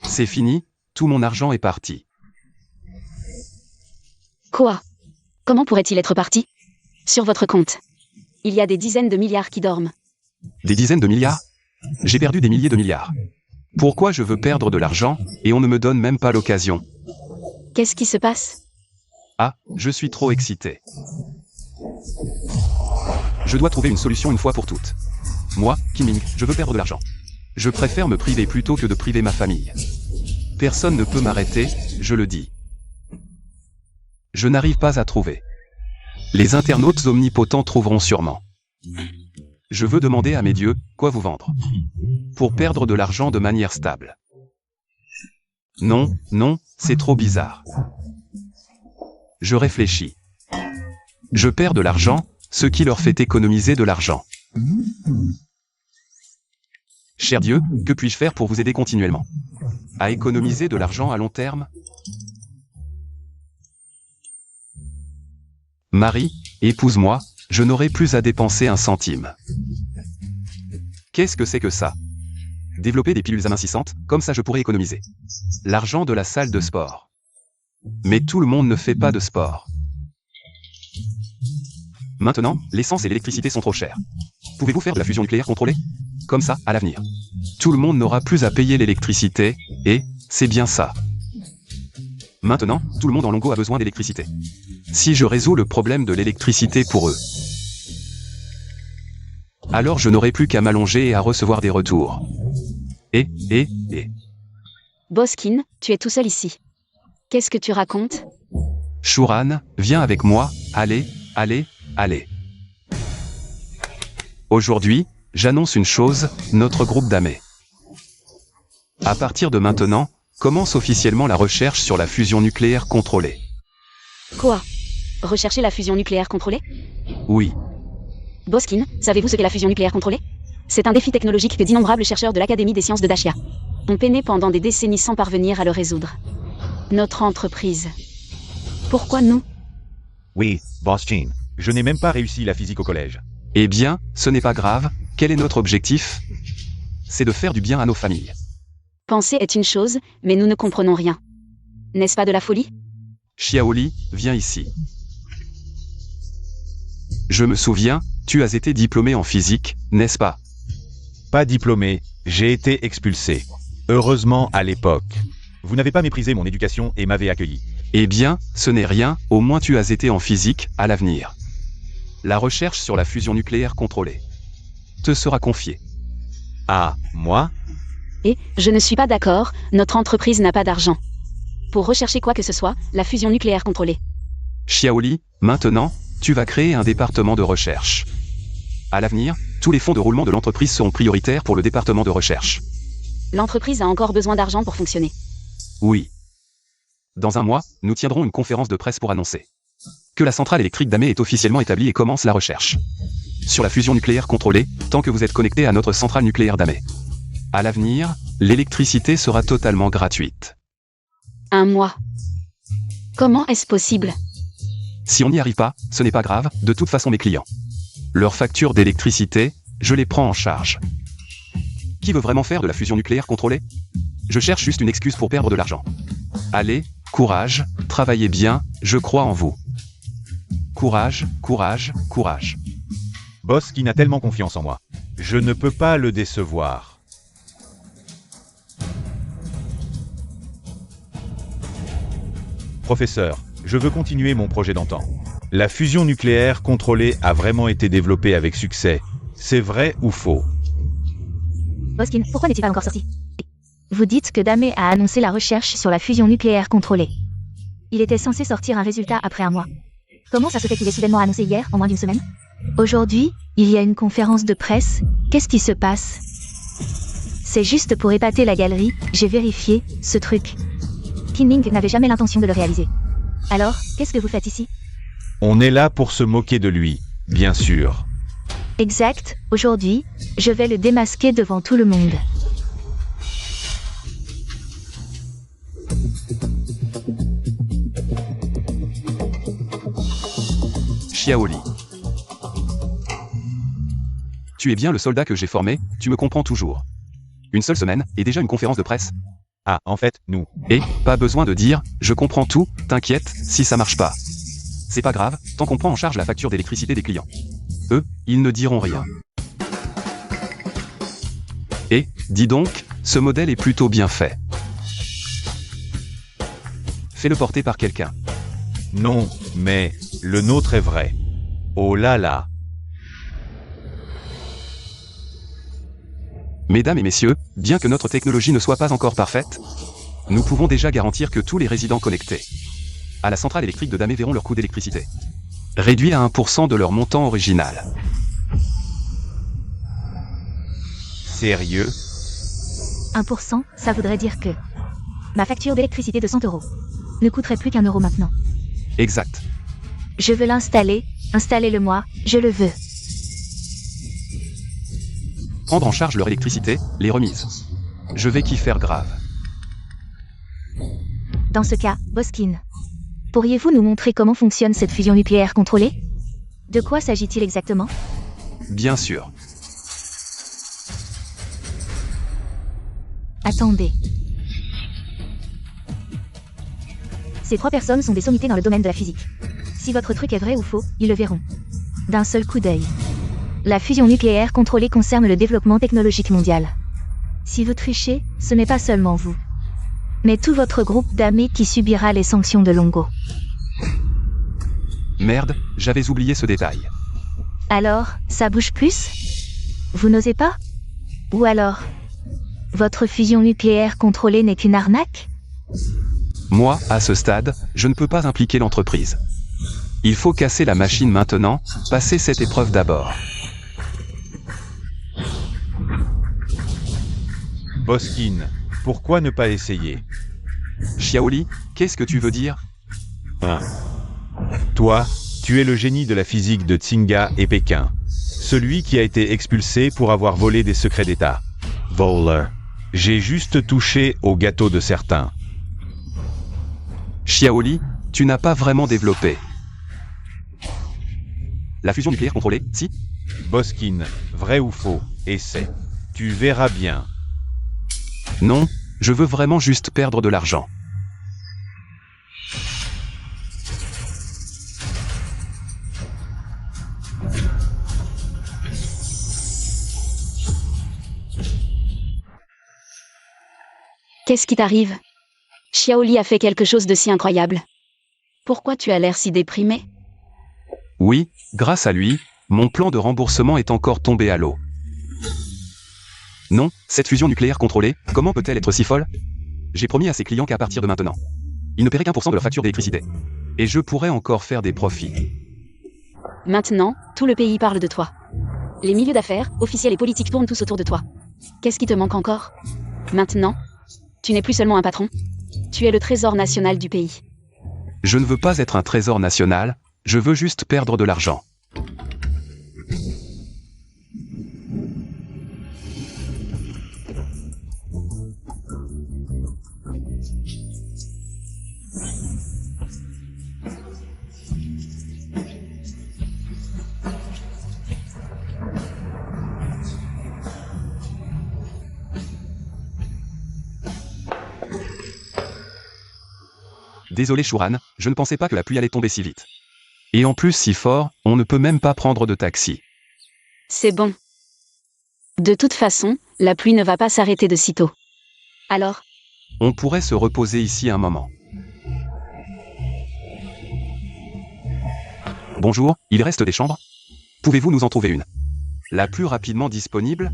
C'est fini, tout mon argent est parti. Quoi? Comment pourrait-il être parti? Sur votre compte, il y a des dizaines de milliards qui dorment. Des dizaines de milliards? J'ai perdu des milliers de milliards. Pourquoi je veux perdre de l'argent, et on ne me donne même pas l'occasion? Qu'est-ce qui se passe? Ah, je suis trop excité. Je dois trouver une solution une fois pour toutes. Moi, Kim Ming, je veux perdre de l'argent. Je préfère me priver plutôt que de priver ma famille. Personne ne peut m'arrêter, je le dis. Je n'arrive pas à trouver. Les internautes omnipotents trouveront sûrement. Je veux demander à mes dieux, quoi vous vendre? Pour perdre de l'argent de manière stable. Non, non, c'est trop bizarre. Je réfléchis. Je perds de l'argent, ce qui leur fait économiser de l'argent. Cher Dieu, que puis-je faire pour vous aider continuellement à économiser de l'argent à long terme? Marie, épouse-moi, je n'aurai plus à dépenser un centime. Qu'est-ce que c'est que ça? Développer des pilules amincissantes, comme ça je pourrais économiser l'argent de la salle de sport. Mais tout le monde ne fait pas de sport. Maintenant, l'essence et l'électricité sont trop chères. Pouvez-vous faire de la fusion nucléaire contrôlée? Comme ça, à l'avenir. Tout le monde n'aura plus à payer l'électricité, et, c'est bien ça. Maintenant, tout le monde en Longo a besoin d'électricité. Si je résous le problème de l'électricité pour eux, alors je n'aurai plus qu'à m'allonger et à recevoir des retours. Et. Boskin, tu es tout seul ici. Qu'est-ce que tu racontes? Shuran, viens avec moi, allez. Aujourd'hui, j'annonce une chose, notre groupe d'Amé. À partir de maintenant, commence officiellement la recherche sur la fusion nucléaire contrôlée. Quoi? Rechercher la fusion nucléaire contrôlée? Oui. Boskin, savez-vous ce qu'est la fusion nucléaire contrôlée? C'est un défi technologique que d'innombrables chercheurs de l'Académie des sciences de Dashia ont peiné pendant des décennies sans parvenir à le résoudre. Notre entreprise. Pourquoi nous? Oui, Boskin. Je n'ai même pas réussi la physique au collège. Eh bien, ce n'est pas grave, quel est notre objectif? C'est de faire du bien à nos familles. Penser est une chose, mais nous ne comprenons rien. N'est-ce pas de la folie? Xiaoli, viens ici. Je me souviens, tu as été diplômé en physique, n'est-ce pas? Pas diplômé, j'ai été expulsé. Heureusement à l'époque. Vous n'avez pas méprisé mon éducation et m'avez accueilli. Eh bien, ce n'est rien, au moins tu as été en physique, à l'avenir. La recherche sur la fusion nucléaire contrôlée te sera confiée. Ah, moi? Et, je ne suis pas d'accord, notre entreprise n'a pas d'argent. Pour rechercher quoi que ce soit, la fusion nucléaire contrôlée. Xiaoli, maintenant, tu vas créer un département de recherche. À l'avenir, tous les fonds de roulement de l'entreprise seront prioritaires pour le département de recherche. L'entreprise a encore besoin d'argent pour fonctionner. Oui. Dans un mois, nous tiendrons une conférence de presse pour annoncer que la centrale électrique d'Amé est officiellement établie et commence la recherche sur la fusion nucléaire contrôlée, tant que vous êtes connecté à notre centrale nucléaire d'Amé. À l'avenir, l'électricité sera totalement gratuite. Un mois. Comment est-ce possible? Si on n'y arrive pas, ce n'est pas grave, de toute façon mes clients. Leurs factures d'électricité, je les prends en charge. Qui veut vraiment faire de la fusion nucléaire contrôlée? Je cherche juste une excuse pour perdre de l'argent. Allez, courage, travaillez bien, je crois en vous. Courage, courage, courage. Boskin a tellement confiance en moi. Je ne peux pas le décevoir. Professeur, je veux continuer mon projet d'antan. La fusion nucléaire contrôlée a vraiment été développée avec succès. C'est vrai ou faux? Boskin, pourquoi n'est-il pas encore sorti? Vous dites que Dame a annoncé la recherche sur la fusion nucléaire contrôlée. Il était censé sortir un résultat après un mois. Comment ça se fait qu'il est soudainement annoncé hier, en moins d'une semaine? Aujourd'hui, il y a une conférence de presse. Qu'est-ce qui se passe? C'est juste pour épater la galerie, j'ai vérifié, ce truc. Kinning n'avait jamais l'intention de le réaliser. Alors, qu'est-ce que vous faites ici? On est là pour se moquer de lui, bien sûr. Exact, aujourd'hui, je vais le démasquer devant tout le monde. Xiaoli. Tu es bien le soldat que j'ai formé, tu me comprends toujours. Une seule semaine, et déjà une conférence de presse. Ah, en fait, nous. Et, pas besoin de dire, je comprends tout, t'inquiète, si ça marche pas. C'est pas grave, tant qu'on prend en charge la facture d'électricité des clients. Eux, ils ne diront rien. Et, dis donc, ce modèle est plutôt bien fait. Fais-le porter par quelqu'un. Non, mais le nôtre est vrai. Oh là là. Mesdames et messieurs, bien que notre technologie ne soit pas encore parfaite, nous pouvons déjà garantir que tous les résidents connectés à la centrale électrique de Dame verront leur coût d'électricité réduit à 1% de leur montant original. Sérieux? 1%, ça voudrait dire que ma facture d'électricité de 100 € ne coûterait plus qu'1 € maintenant. Exact. Je veux l'installer, installez-le-moi, je le veux. Prendre en charge leur électricité, les remises. Je vais qu'y faire grave. Dans ce cas, Boskin, pourriez-vous nous montrer comment fonctionne cette fusion nucléaire contrôlée? De quoi s'agit-il exactement? Bien sûr. Attendez. Ces 3 personnes sont des sommités dans le domaine de la physique. Si votre truc est vrai ou faux, ils le verront. D'un seul coup d'œil. La fusion nucléaire contrôlée concerne le développement technologique mondial. Si vous trichez, ce n'est pas seulement vous, mais tout votre groupe d'amis qui subira les sanctions de Longo. Merde, j'avais oublié ce détail. Alors, ça bouge plus? Vous n'osez pas? Ou alors, votre fusion nucléaire contrôlée n'est qu'une arnaque? Moi, à ce stade, je ne peux pas impliquer l'entreprise. Il faut casser la machine maintenant, passer cette épreuve d'abord. Boskin, pourquoi ne pas essayer? Xiaoli, qu'est-ce que tu veux dire? Toi, tu es le génie de la physique de Tsinga et Pékin. Celui qui a été expulsé pour avoir volé des secrets d'État. Voler. J'ai juste touché au gâteau de certains. Xiaoli, tu n'as pas vraiment développé. La fusion nucléaire contrôlée, si? Boskin, vrai ou faux? Essaie. Tu verras bien. Non, je veux vraiment juste perdre de l'argent. Qu'est-ce qui t'arrive? Xiaoli a fait quelque chose de si incroyable. Pourquoi tu as l'air si déprimé? Oui, grâce à lui, mon plan de remboursement est encore tombé à l'eau. Non, cette fusion nucléaire contrôlée, comment peut-elle être si folle? J'ai promis à ses clients qu'à partir de maintenant, ils ne paieraient qu'1% de leur facture d'électricité. Et je pourrais encore faire des profits. Maintenant, tout le pays parle de toi. Les milieux d'affaires, officiels et politiques tournent tous autour de toi. Qu'est-ce qui te manque encore? Maintenant, tu n'es plus seulement un patron. Tu es le trésor national du pays. Je ne veux pas être un trésor national, je veux juste perdre de l'argent. Désolé Shuran, je ne pensais pas que la pluie allait tomber si vite. Et en plus si fort, on ne peut même pas prendre de taxi. C'est bon. De toute façon, la pluie ne va pas s'arrêter de sitôt. Alors, On pourrait se reposer ici un moment. Bonjour, il reste des chambres? Pouvez-vous nous en trouver une? La plus rapidement disponible?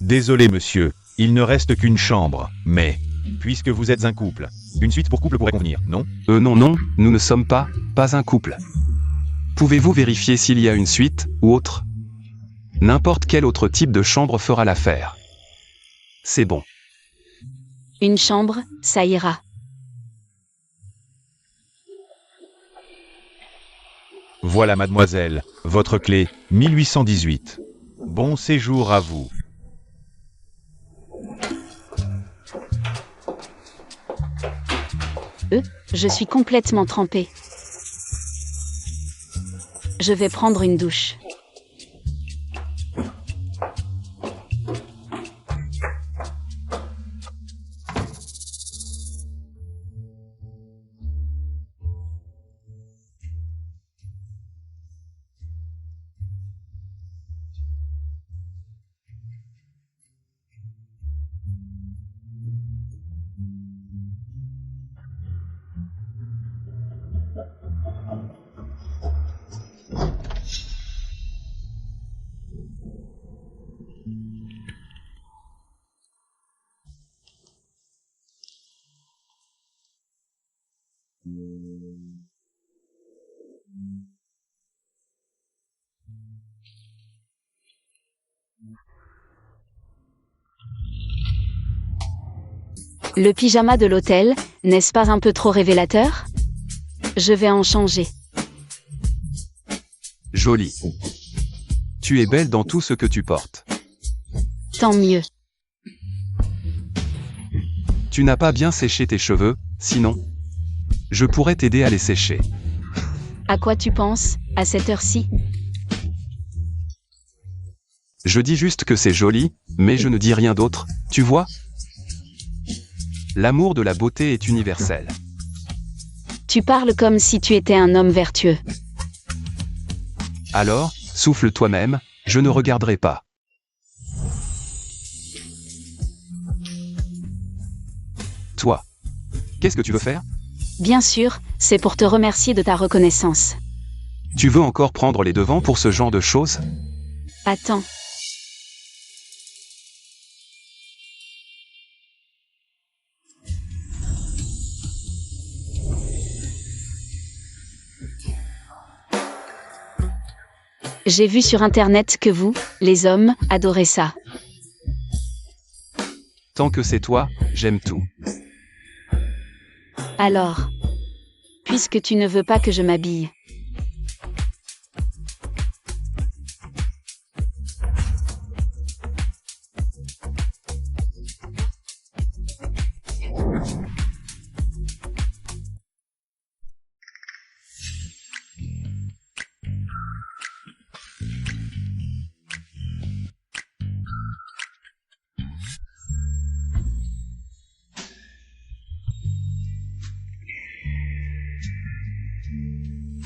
Désolé monsieur, il ne reste qu'une chambre, mais, puisque vous êtes un couple, une suite pour couple pourrait convenir, non? Non, nous ne sommes pas un couple. Pouvez-vous vérifier s'il y a une suite, ou autre? N'importe quel autre type de chambre fera l'affaire. C'est bon. une chambre, ça ira. Voilà mademoiselle, votre clé, 1818. Bon séjour à vous. Je suis complètement trempée. Je vais prendre une douche. Le pyjama de l'hôtel, n'est-ce pas un peu trop révélateur? Je vais en changer. Jolie. Tu es belle dans tout ce que tu portes. Tant mieux. Tu n'as pas bien séché tes cheveux, sinon je pourrais t'aider à les sécher. À quoi tu penses, à cette heure-ci? Je dis juste que c'est joli, mais je ne dis rien d'autre, tu vois? L'amour de la beauté est universel. Tu parles comme si tu étais un homme vertueux. Alors, souffle toi-même, je ne regarderai pas. Toi, qu'est-ce que tu veux faire? Bien sûr, c'est pour te remercier de ta reconnaissance. Tu veux encore prendre les devants pour ce genre de choses? Attends. J'ai vu sur Internet que vous, les hommes, adorez ça. Tant que c'est toi, j'aime tout. Alors, puisque tu ne veux pas que je m'habille,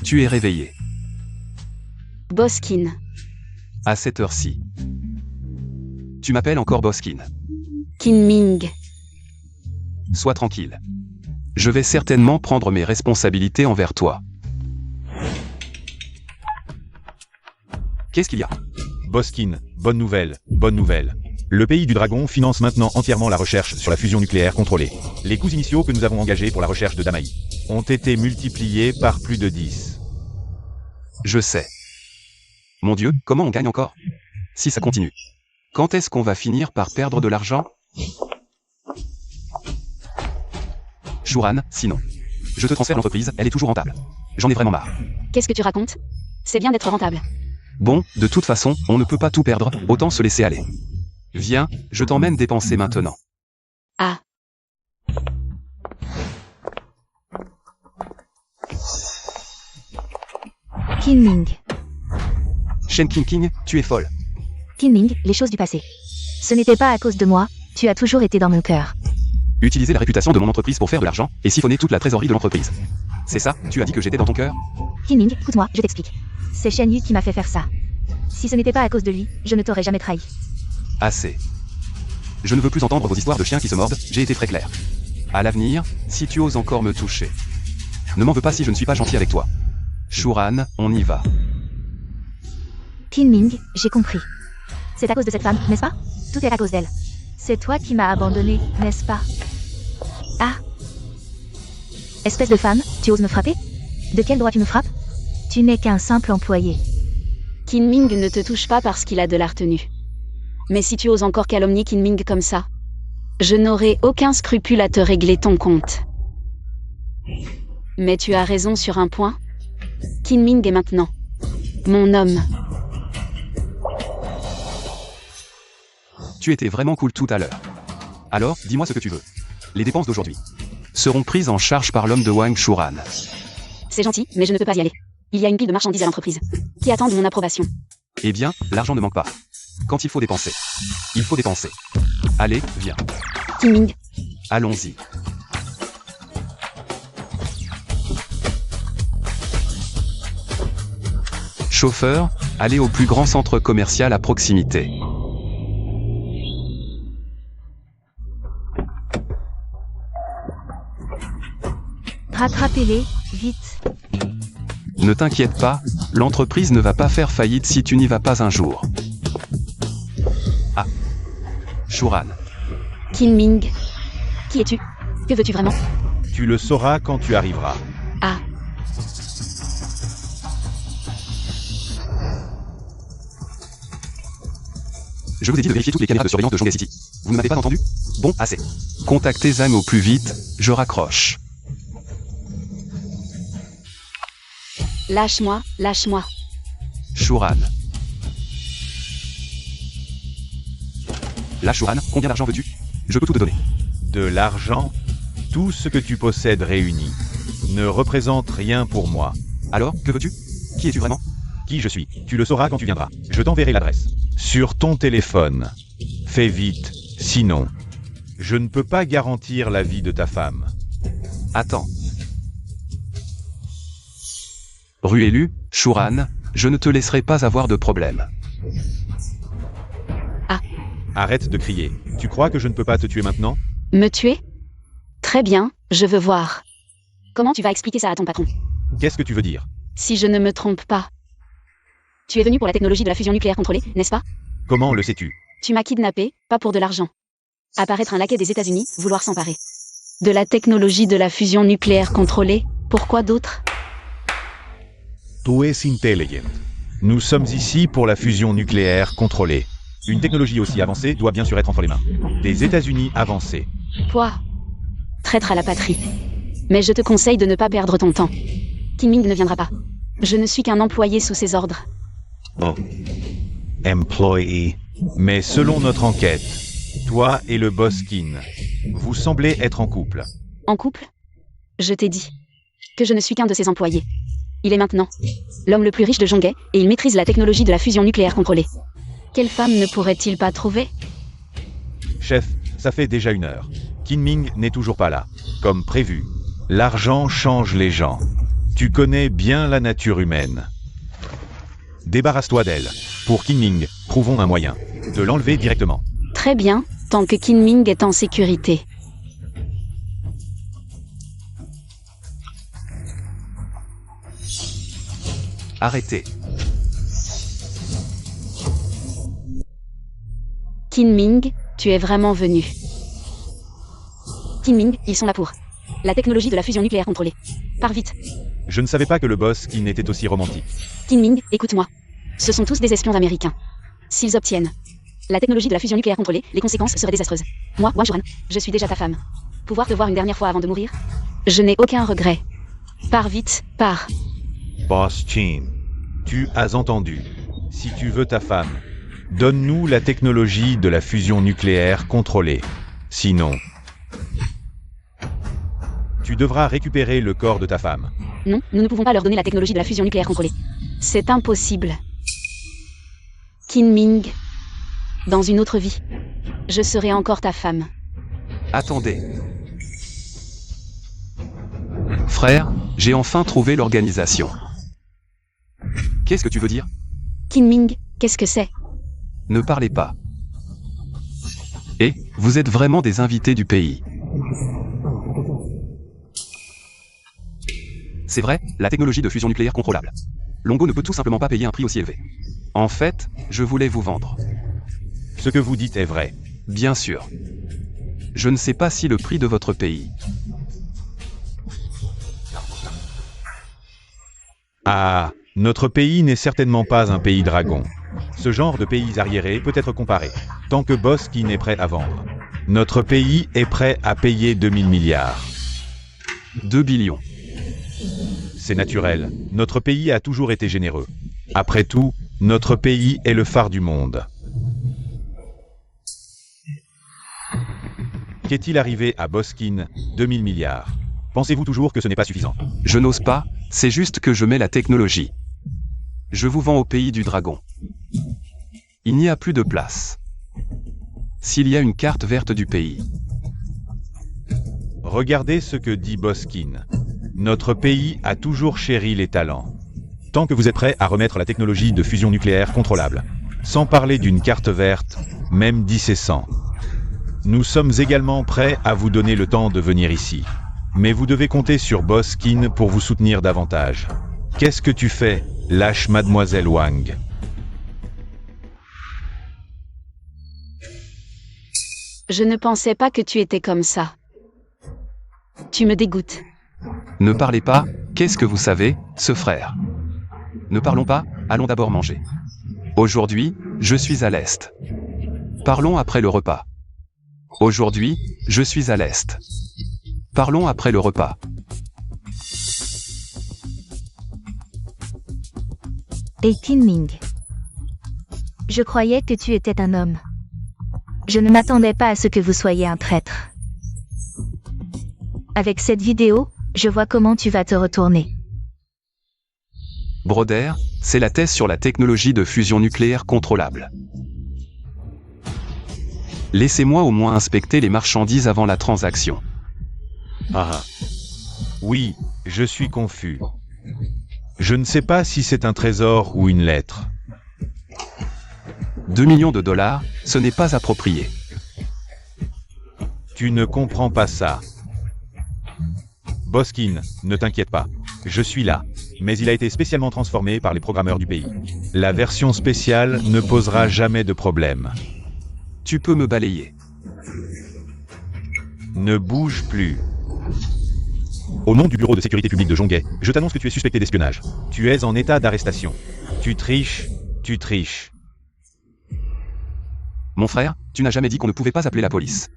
Tu es réveillé. Boskin, À cette heure-ci. Tu m'appelles encore Boskin. Kinming, Sois tranquille. Je vais certainement prendre mes responsabilités envers toi. Qu'est-ce qu'il y a? Boskin, bonne nouvelle, bonne nouvelle. Le pays du dragon finance maintenant entièrement la recherche sur la fusion nucléaire contrôlée. Les coûts initiaux que nous avons engagés pour la recherche de Damaï ont été multipliés par plus de 10. Je sais. Mon Dieu, comment on gagne encore? Si ça continue. Quand est-ce qu'on va finir par perdre de l'argent? Shuran, sinon. Je te transfère l'entreprise, elle est toujours rentable. J'en ai vraiment marre. qu'est-ce que tu racontes? C'est bien d'être rentable. Bon, de toute façon, on ne peut pas tout perdre, autant se laisser aller. Viens, je t'emmène dépenser maintenant. Ah, Kinming. Shen King, tu es folle. Kinming, les choses du passé. Ce n'était pas à cause de moi, tu as toujours été dans mon cœur. Utiliser la réputation de mon entreprise pour faire de l'argent et siphonner toute la trésorerie de l'entreprise. C'est ça, tu as dit que j'étais dans ton cœur? Qin-Ming, écoute-moi, je t'explique. C'est Shen Yu qui m'a fait faire ça. Si ce n'était pas à cause de lui, je ne t'aurais jamais trahi. Assez. Je ne veux plus entendre vos histoires de chiens qui se mordent, j'ai été très clair. À l'avenir, si tu oses encore me toucher. Ne m'en veux pas si je ne suis pas gentil avec toi. Shuran, on y va. Qin-Ming, j'ai compris. C'est à cause de cette femme, n'est-ce pas? Tout est à cause d'elle. C'est toi qui m'as abandonné, n'est-ce pas? Ah. Espèce de femme, tu oses me frapper? De quel droit tu me frappes? Tu n'es qu'un simple employé. Qin-Ming ne te touche pas parce qu'il a de la retenue. Mais si tu oses encore calomnier Qin-Ming comme ça, je n'aurai aucun scrupule à te régler ton compte. Mais tu as raison sur un point. Qin-Ming est maintenant mon homme. Tu étais vraiment cool tout à l'heure. Alors, dis-moi ce que tu veux. Les dépenses d'aujourd'hui seront prises en charge par l'homme de Wang Shuran. C'est gentil, mais je ne peux pas y aller. Il y a une pile de marchandises à l'entreprise qui attendent mon approbation. Eh bien, l'argent ne manque pas. Quand il faut dépenser, il faut dépenser. Allez, viens. Qin-Ming, Allons-y. Chauffeur, allez au plus grand centre commercial à proximité. Rattrapez-les, vite. Ne t'inquiète pas, l'entreprise ne va pas faire faillite si tu n'y vas pas un jour. Ah. Shuran. Qin-Ming. Qui es-tu? Que veux-tu vraiment? Tu le sauras quand tu arriveras. Ah, Je vous ai dit de vérifier toutes les caméras de surveillance de Jonglei City. Vous ne m'avez pas entendu? Bon, assez. Contactez Zhang au plus vite, je raccroche. lâche-moi, lâche-moi. Shuran. Là, Shuran, combien d'argent veux-tu? Je peux tout te donner. De l'argent, tout ce que tu possèdes réuni, ne représente rien pour moi. Alors, que veux-tu? Qui es-tu vraiment? Qui je suis, tu le sauras quand tu viendras. Je t'enverrai l'adresse. Sur ton téléphone. Fais vite, sinon, je ne peux pas garantir la vie de ta femme. Attends. Rue élue, Shuran, je ne te laisserai pas avoir de problème. Arrête de crier. Tu crois que je ne peux pas te tuer maintenant? Me tuer? Très bien, je veux voir. Comment tu vas expliquer ça à ton patron? Qu'est-ce que tu veux dire? Si je ne me trompe pas. Tu es venu pour la technologie de la fusion nucléaire contrôlée, n'est-ce pas? Comment le sais-tu? Tu m'as kidnappé, pas pour de l'argent. Apparaître un laquais des États-Unis, vouloir s'emparer de la technologie de la fusion nucléaire contrôlée, pourquoi d'autres? Tu es intelligent. Nous sommes ici pour la fusion nucléaire contrôlée. Une technologie aussi avancée doit bien sûr être entre les mains des États-Unis avancés. Toi, traître à la patrie. Mais je te conseille de ne pas perdre ton temps. Qin-Ming ne viendra pas. Je ne suis qu'un employé sous ses ordres. Oh. Employee. Mais selon notre enquête, toi et le boss Qin, vous semblez être en couple. En couple? Je t'ai dit que je ne suis qu'un de ses employés. Il est maintenant l'homme le plus riche de Jonglei et il maîtrise la technologie de la fusion nucléaire contrôlée. Quelle femme ne pourrait-il pas trouver? Chef, ça fait déjà 1 heure. Qin-Ming n'est toujours pas là. Comme prévu. L'argent change les gens. Tu connais bien la nature humaine. Débarrasse-toi d'elle. Pour Qin-Ming, trouvons un moyen de l'enlever directement. Très bien, tant que Qin-Ming est en sécurité. Arrêtez. Qin-Ming, tu es vraiment venu. Qin-Ming, ils sont là pour la technologie de la fusion nucléaire contrôlée. Pars vite. Je ne savais pas que le boss Qin était aussi romantique. Qin-Ming, écoute-moi. Ce sont tous des espions américains. S'ils obtiennent la technologie de la fusion nucléaire contrôlée, les conséquences seraient désastreuses. Moi, Wang Shuran, je suis déjà ta femme. Pouvoir te voir une dernière fois avant de mourir? Je n'ai aucun regret. Pars vite, pars. Boss Qin, tu as entendu. Si tu veux ta femme, donne-nous la technologie de la fusion nucléaire contrôlée. Sinon, tu devras récupérer le corps de ta femme. Non, nous ne pouvons pas leur donner la technologie de la fusion nucléaire contrôlée. C'est impossible. Qin-Ming, dans une autre vie, je serai encore ta femme. Attendez. Frère, j'ai enfin trouvé l'organisation. Qu'est-ce que tu veux dire? Kinming, qu'est-ce que c'est? Ne parlez pas. Et, vous êtes vraiment des invités du pays. C'est vrai, la technologie de fusion nucléaire contrôlable. Longo ne peut tout simplement pas payer un prix aussi élevé. En fait, je voulais vous vendre. Ce que vous dites est vrai. Bien sûr. Je ne sais pas si le prix de votre pays. Ah, notre pays n'est certainement pas un pays dragon. Ce genre de pays arriérés peut être comparé, tant que Boskin est prêt à vendre. Notre pays est prêt à payer 2000 milliards. 2 billions. C'est naturel, notre pays a toujours été généreux. Après tout, notre pays est le phare du monde. Qu'est-il arrivé à Boskin? 2000 milliards. Pensez-vous toujours que ce n'est pas suffisant? Je n'ose pas, c'est juste que je mets la technologie. Je vous vends au pays du dragon. Il n'y a plus de place. S'il y a une carte verte du pays. Regardez ce que dit Boskin. Notre pays a toujours chéri les talents. Tant que vous êtes prêt à remettre la technologie de fusion nucléaire contrôlable, sans parler d'une carte verte, même 10 et 100. Nous sommes également prêts à vous donner le temps de venir ici. Mais vous devez compter sur Boskin pour vous soutenir davantage. Qu'est-ce que tu fais, lâche mademoiselle Wang? Je ne pensais pas que tu étais comme ça. Tu me dégoûtes. Ne parlez pas, qu'est-ce que vous savez, ce frère? Ne parlons pas, allons d'abord manger. Aujourd'hui, je suis à l'Est. Parlons après le repas. Aujourd'hui, je suis à l'Est. Parlons après le repas. Et Kinming. Je croyais que tu étais un homme. Je ne m'attendais pas à ce que vous soyez un traître. Avec cette vidéo, je vois comment tu vas te retourner. Broder, c'est la thèse sur la technologie de fusion nucléaire contrôlable. Laissez-moi au moins inspecter les marchandises avant la transaction. Ah. Oui, je suis confus. Je ne sais pas si c'est un trésor ou une lettre. 2 millions de dollars, ce n'est pas approprié. Tu ne comprends pas ça. Boskin, ne t'inquiète pas. Je suis là. Mais il a été spécialement transformé par les programmeurs du pays. La version spéciale ne posera jamais de problème. Tu peux me balayer. Ne bouge plus. Au nom du bureau de sécurité publique de Zhonghe, je t'annonce que tu es suspecté d'espionnage. Tu es en état d'arrestation. Tu triches, tu triches. Mon frère, tu n'as jamais dit qu'on ne pouvait pas appeler la police.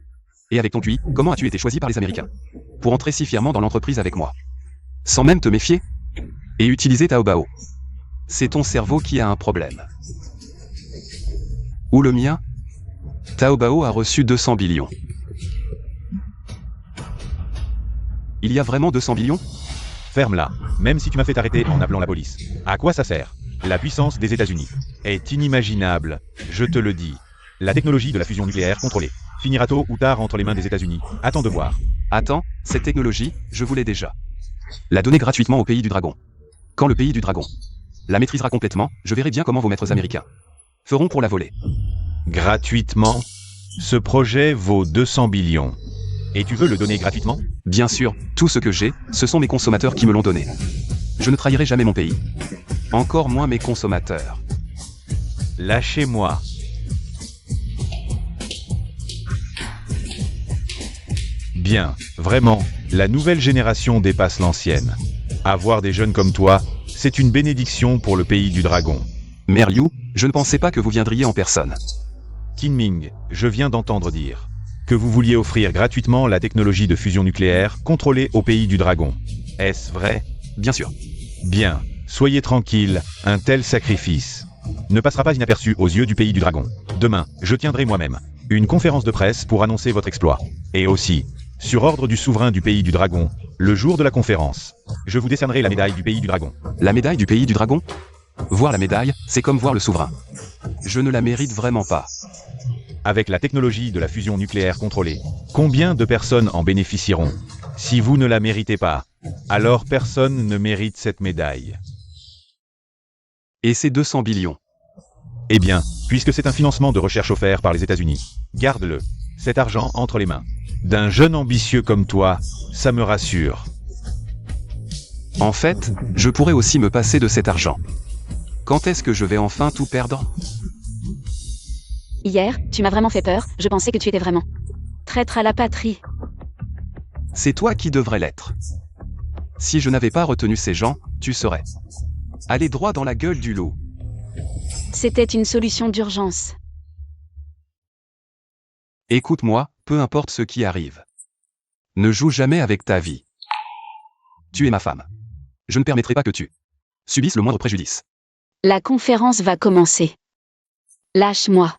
Et avec ton QI, comment as-tu été choisi par les Américains? Pour entrer si fièrement dans l'entreprise avec moi. Sans même te méfier? Et utiliser Taobao. C'est ton cerveau qui a un problème. Ou le mien? Taobao a reçu 200 billions. Il y a vraiment 200 billions? Ferme-la, même si tu m'as fait arrêter en appelant la police. À quoi ça sert? La puissance des États-Unis est inimaginable, je te le dis. La technologie de la fusion nucléaire contrôlée finira tôt ou tard entre les mains des États-Unis. Attends de voir. Attends, cette technologie, je vous l'ai déjà. La donner gratuitement au pays du dragon. Quand le pays du dragon la maîtrisera complètement, je verrai bien comment vos maîtres américains feront pour la voler. Gratuitement? Ce projet vaut 200 billions. Et tu veux le donner gratuitement? Bien sûr, tout ce que j'ai, ce sont mes consommateurs qui me l'ont donné. Je ne trahirai jamais mon pays. Encore moins mes consommateurs. Lâchez-moi. Bien, vraiment, la nouvelle génération dépasse l'ancienne. Avoir des jeunes comme toi, c'est une bénédiction pour le pays du dragon. Mère Liu, je ne pensais pas que vous viendriez en personne. Kinming, je viens d'entendre dire que vous vouliez offrir gratuitement la technologie de fusion nucléaire contrôlée au pays du dragon. Est-ce vrai? Bien sûr. Bien, soyez tranquille, un tel sacrifice ne passera pas inaperçu aux yeux du pays du dragon. Demain, je tiendrai moi-même une conférence de presse pour annoncer votre exploit. Et aussi, sur ordre du souverain du pays du dragon, le jour de la conférence, je vous décernerai la médaille du pays du dragon. La médaille du pays du dragon? Voir la médaille, c'est comme voir le souverain. Je ne la mérite vraiment pas. Avec la technologie de la fusion nucléaire contrôlée, combien de personnes en bénéficieront? Si vous ne la méritez pas, alors personne ne mérite cette médaille. Et c'est 200 billions. Eh bien, puisque c'est un financement de recherche offert par les États-Unis, garde-le. Cet argent entre les mains d'un jeune ambitieux comme toi, ça me rassure. En fait, je pourrais aussi me passer de cet argent. Quand est-ce que je vais enfin tout perdre? Hier, tu m'as vraiment fait peur, je pensais que tu étais vraiment traître à la patrie. C'est toi qui devrais l'être. Si je n'avais pas retenu ces gens, tu serais allé droit dans la gueule du loup. C'était une solution d'urgence. Écoute-moi, peu importe ce qui arrive. Ne joue jamais avec ta vie. Tu es ma femme. Je ne permettrai pas que tu subisses le moindre préjudice. La conférence va commencer. Lâche-moi.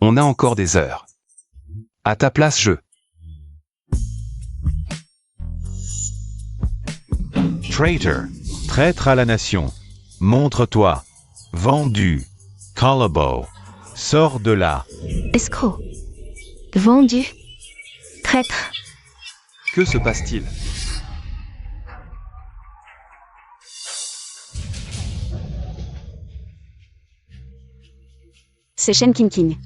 On a encore des heures. À ta place, je... Traitor, traître à la nation. Montre-toi. Vendu. Collabo. Sors de là. Escroc. Vendu. Traître. Que se passe-t-il? C'est Shen King.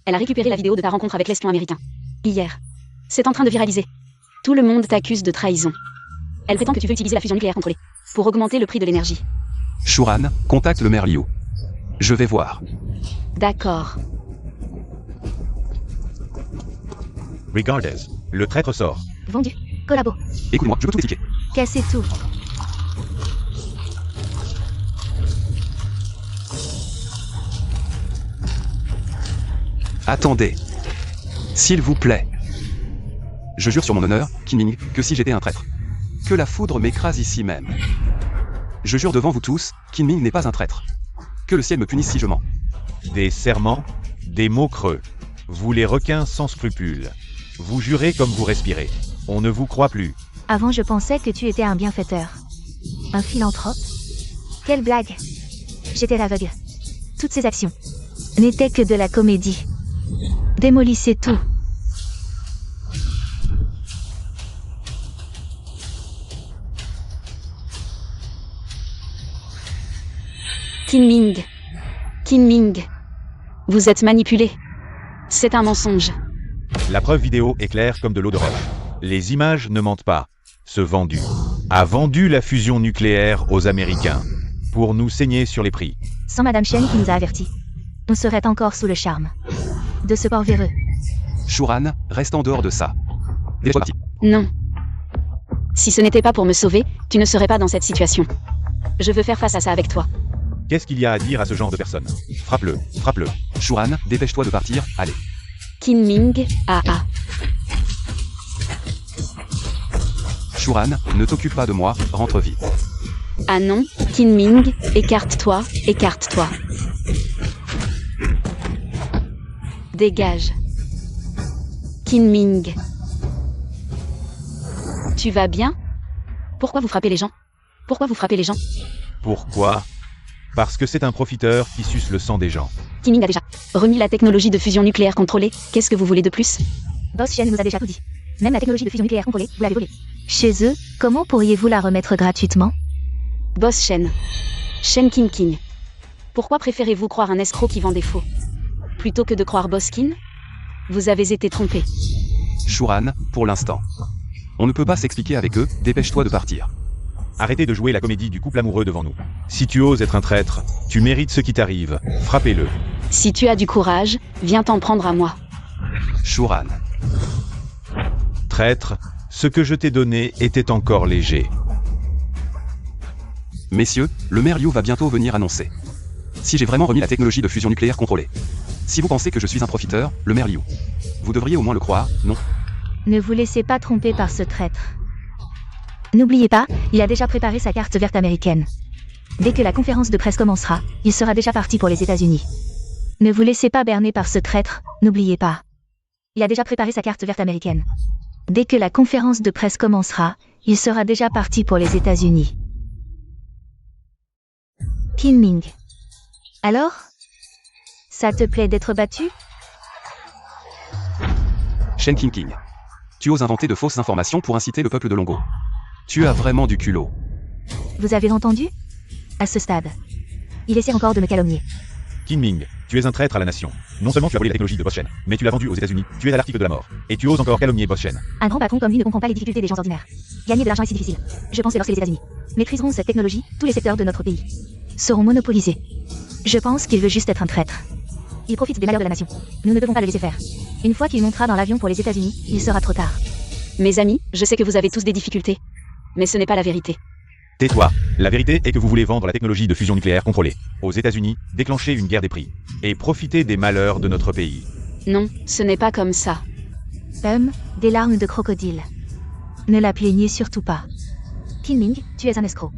Elle a récupéré la vidéo de ta rencontre avec l'espion américain. Hier. C'est en train de viraliser. Tout le monde t'accuse de trahison. Elle prétend que tu veux utiliser la fusion nucléaire contrôlée pour augmenter le prix de l'énergie. Shuran, contacte le maire Liu. Je vais voir. D'accord. Regardez. Le traître sort. Vendu. Collabo. Écoute-moi, je peux tout expliquer. Cassez tout. Attendez. S'il vous plaît. Je jure sur mon honneur, Qin que si j'étais un traître, que la foudre m'écrase ici même. Je jure devant vous tous, Qin n'est pas un traître. Que le ciel me punisse si je mens. Des serments, des mots creux. Vous les requins sans scrupules. Vous jurez comme vous respirez. On ne vous croit plus. Avant, je pensais que tu étais un bienfaiteur. Un philanthrope. Quelle blague. J'étais aveugle. Toutes ces actions n'étaient que de la comédie. Démolissez tout. Qin Ming. Vous êtes manipulé. C'est un mensonge. La preuve vidéo est claire comme de l'eau de roche. Les images ne mentent pas. Ce vendu a vendu la fusion nucléaire aux Américains pour nous saigner sur les prix. Sans Madame Chen qui nous a avertis. On serait encore sous le charme de ce port véreux. Shuran, reste en dehors de ça. Déjà parti. Non. Si ce n'était pas pour me sauver, tu ne serais pas dans cette situation. Je veux faire face à ça avec toi. Qu'est-ce qu'il y a à dire à ce genre de personne? Frappe-le, frappe-le. Shuran, dépêche-toi de partir, allez. Qin Ming, AA. Shuran, ne t'occupe pas de moi, rentre vite. Ah non, Qin Ming, écarte-toi, écarte-toi. Dégage. Qin Ming. Tu vas bien? Pourquoi vous frappez les gens? Pourquoi vous frappez les gens? Pourquoi? Parce que c'est un profiteur qui suce le sang des gens. Qin Ming a déjà remis la technologie de fusion nucléaire contrôlée. Qu'est-ce que vous voulez de plus? Boss Chen nous a déjà tout dit. Même la technologie de fusion nucléaire contrôlée, vous l'avez volée. Chez eux, comment pourriez-vous la remettre gratuitement? Boss Shen. Shen King. Pourquoi préférez-vous croire un escroc qui vend des faux plutôt que de croire Boss Qin? Vous avez été trompé. Shuran, pour l'instant. On ne peut pas s'expliquer avec eux, dépêche-toi de partir. Arrêtez de jouer la comédie du couple amoureux devant nous. Si tu oses être un traître, tu mérites ce qui t'arrive. Frappez-le. Si tu as du courage, viens t'en prendre à moi. Shuran. Traître, ce que je t'ai donné était encore léger. Messieurs, le maire Liu va bientôt venir annoncer si j'ai vraiment remis la technologie de fusion nucléaire contrôlée. Si vous pensez que je suis un profiteur, le maire Liu, vous devriez au moins le croire, non? Ne vous laissez pas tromper par ce traître. N'oubliez pas, il a déjà préparé sa carte verte américaine. Dès que la conférence de presse commencera, il sera déjà parti pour les États-Unis. Ne vous laissez pas berner par ce traître, n'oubliez pas. Il a déjà préparé sa carte verte américaine. Dès que la conférence de presse commencera, il sera déjà parti pour les États-Unis. Qin Ming. Alors? Ça te plaît d'être battu? Shen King. Tu oses inventer de fausses informations pour inciter le peuple de Longo. Tu as vraiment du culot. Vous avez entendu? À ce stade. Il essaie encore de me calomnier. Qin Ming, tu es un traître à la nation. Non seulement tu as volé la technologie de Boss Shen, mais tu l'as vendue aux États-Unis. Tu es à l'article de la mort. Et tu oses encore calomnier Boss Shen. Un grand patron comme lui ne comprend pas les difficultés des gens ordinaires. Gagner de l'argent est si difficile. Je pense que lorsque les États-Unis maîtriseront cette technologie, tous les secteurs de notre pays seront monopolisés. Je pense qu'il veut juste être un traître. Il profite des malheurs de la nation. Nous ne devons pas le laisser faire. Une fois qu'il montera dans l'avion pour les États-Unis, il sera trop tard. Mes amis, je sais que vous avez tous des difficultés. Mais ce n'est pas la vérité. Tais-toi. La vérité est que vous voulez vendre la technologie de fusion nucléaire contrôlée aux États-Unis, déclencher une guerre des prix et profiter des malheurs de notre pays. Non, ce n'est pas comme ça. Des larmes de crocodile. Ne la plaignez surtout pas. Qin Ming, tu es un escroc.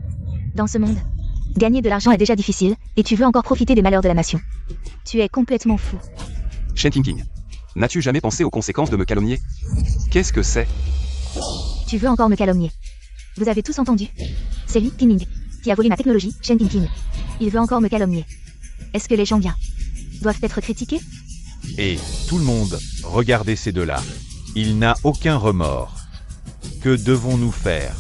Dans ce monde, gagner de l'argent est déjà difficile, et tu veux encore profiter des malheurs de la nation. Tu es complètement fou. Shen King. N'as-tu jamais pensé aux conséquences de me calomnier? Qu'est-ce que c'est? Tu veux encore me calomnier. Vous avez tous entendu. C'est lui, Qin Ming, qui a volé ma technologie, Shen King. Il veut encore me calomnier. Est-ce que les gens bien doivent être critiqués? Et, tout le monde, regardez ces deux-là. Il n'a aucun remords. Que devons-nous faire?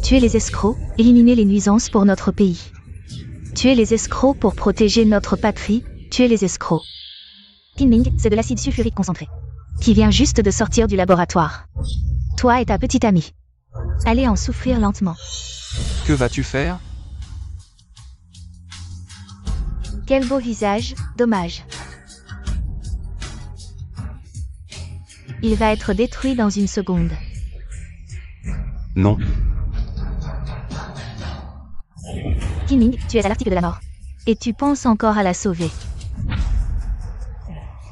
Tuer les escrocs, éliminer les nuisances pour notre pays. Tuer les escrocs pour protéger notre patrie, tuer les escrocs. Qin Ming, c'est de l'acide sulfurique concentré, qui vient juste de sortir du laboratoire. Toi et ta petite amie. Allez en souffrir lentement. Que vas-tu faire? Quel beau visage, dommage. Il va être détruit dans une seconde. Non. Qin Ming, tu es à l'article de la mort. Et tu penses encore à la sauver.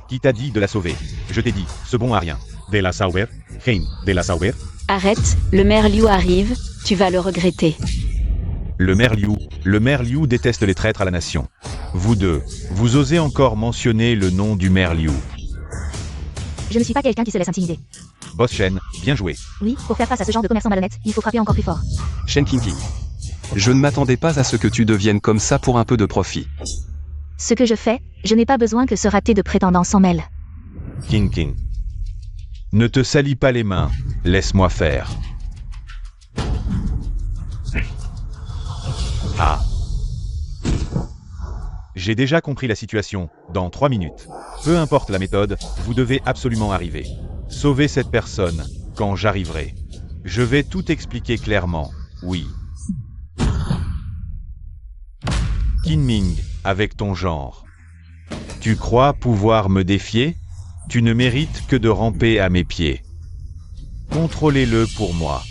Qui t'a dit de la sauver? Je t'ai dit, ce bon à rien. De la sauver? Hein, de la sauver? Arrête, le maire Liu arrive, tu vas le regretter. Le maire Liu déteste les traîtres à la nation. Vous deux, vous osez encore mentionner le nom du maire Liu. Je ne suis pas quelqu'un qui se laisse intimider. Boss Shen, bien joué. Oui, pour faire face à ce genre de commerçant malhonnête, il faut frapper encore plus fort. Shen King. Je ne m'attendais pas à ce que tu deviennes comme ça pour un peu de profit. Ce que je fais, je n'ai pas besoin que ce raté de prétendant s'en mêle. King. Ne te salis pas les mains, laisse-moi faire. Ah. J'ai déjà compris la situation, dans 3 minutes. Peu importe la méthode, vous devez absolument arriver. Sauvez cette personne, quand j'arriverai. Je vais tout expliquer clairement, oui. Qin Ming, avec ton genre. Tu crois pouvoir me défier? Tu ne mérites que de ramper à mes pieds. Contrôlez-le pour moi.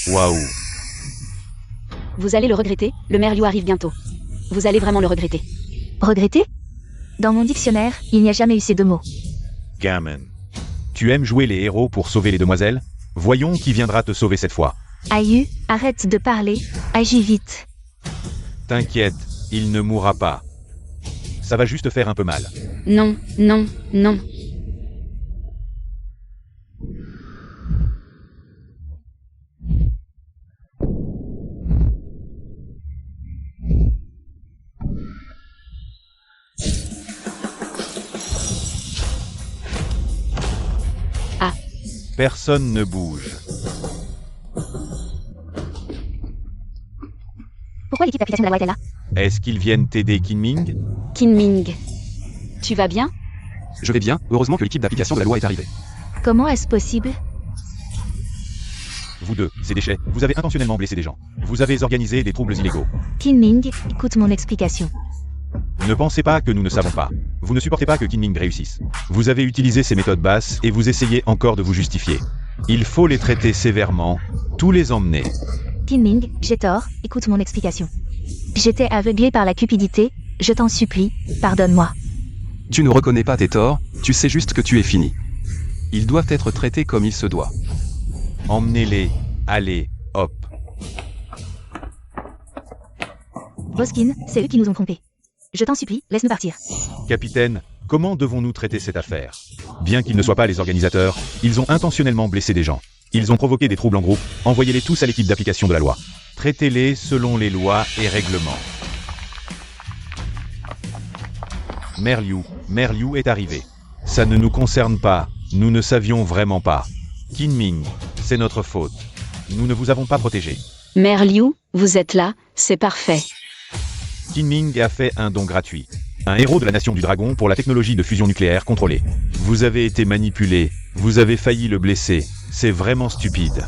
Waouh. Vous allez le regretter, le maire Liu arrive bientôt. Vous allez vraiment le regretter. Regretter? Dans mon dictionnaire, il n'y a jamais eu ces deux mots. Gamin. Tu aimes jouer les héros pour sauver les demoiselles? Voyons qui viendra te sauver cette fois. Aïe, arrête de parler, agis vite. T'inquiète, il ne mourra pas. Ça va juste faire un peu mal. Non. Ah. Personne ne bouge. Pourquoi l'équipe d'application de la loi est-elle là? Est-ce qu'ils viennent t'aider, Qin Ming? Qin Ming. Tu vas bien? Je vais bien, heureusement que l'équipe d'application de la loi est arrivée. Comment est-ce possible? Vous deux, ces déchets, vous avez intentionnellement blessé des gens. Vous avez organisé des troubles illégaux. Qin Ming, écoute mon explication. Ne pensez pas que nous ne savons pas. Vous ne supportez pas que Qin Ming réussisse. Vous avez utilisé ces méthodes basses et vous essayez encore de vous justifier. Il faut les traiter sévèrement, tous les emmener. Qin Ming, j'ai tort, écoute mon explication. J'étais aveuglé par la cupidité, je t'en supplie, pardonne-moi. Tu ne reconnais pas tes torts, tu sais juste que tu es fini. Ils doivent être traités comme il se doit. Emmenez-les, allez, hop. Boskin, c'est eux qui nous ont trompés. Je t'en supplie, laisse-nous partir. Capitaine, Comment devons-nous traiter cette affaire? Bien qu'ils ne soient pas les organisateurs, ils ont intentionnellement blessé des gens. Ils ont provoqué des troubles en groupe, envoyez-les tous à l'équipe d'application de la loi. Traitez-les selon les lois et règlements. Merliu est arrivé. Ça ne nous concerne pas, nous ne savions vraiment pas. Kinming, c'est notre faute. Nous ne vous avons pas protégé. Mère Liu, vous êtes là, c'est parfait. Kinming a fait un don gratuit. Un héros de la Nation du Dragon pour la technologie de fusion nucléaire contrôlée. Vous avez été manipulé, vous avez failli le blesser. C'est vraiment stupide.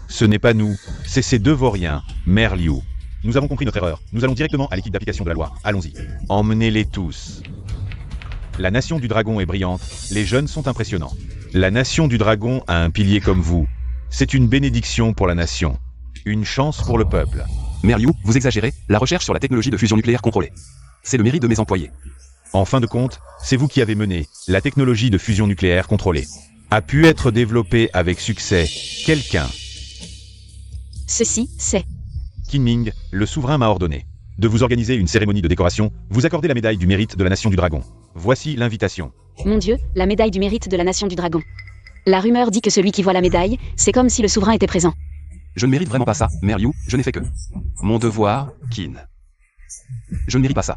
Ce n'est pas nous, c'est ces deux vauriens, Mère Liu. Nous avons compris notre erreur, nous allons directement à l'équipe d'application de la loi, allons-y. Emmenez-les tous. La Nation du Dragon est brillante, les jeunes sont impressionnants. La Nation du Dragon a un pilier comme vous. C'est une bénédiction pour la Nation. Une chance pour le peuple. Mère Liu, vous exagérez, la recherche sur la technologie de fusion nucléaire contrôlée. C'est le mérite de mes employés. En fin de compte, c'est vous qui avez mené la technologie de fusion nucléaire contrôlée. A pu être développée avec succès. Quelqu'un. Ceci, c'est... Kinming, le souverain m'a ordonné de vous organiser une cérémonie de décoration, vous accorder la médaille du mérite de la Nation du Dragon. Voici l'invitation. Mon Dieu, la médaille du mérite de la Nation du Dragon. La rumeur dit que celui qui voit la médaille, c'est comme si le souverain était présent. Je ne mérite vraiment pas ça, Mère Liu, je n'ai fait que... Mon devoir, Kin. Je ne mérite pas ça.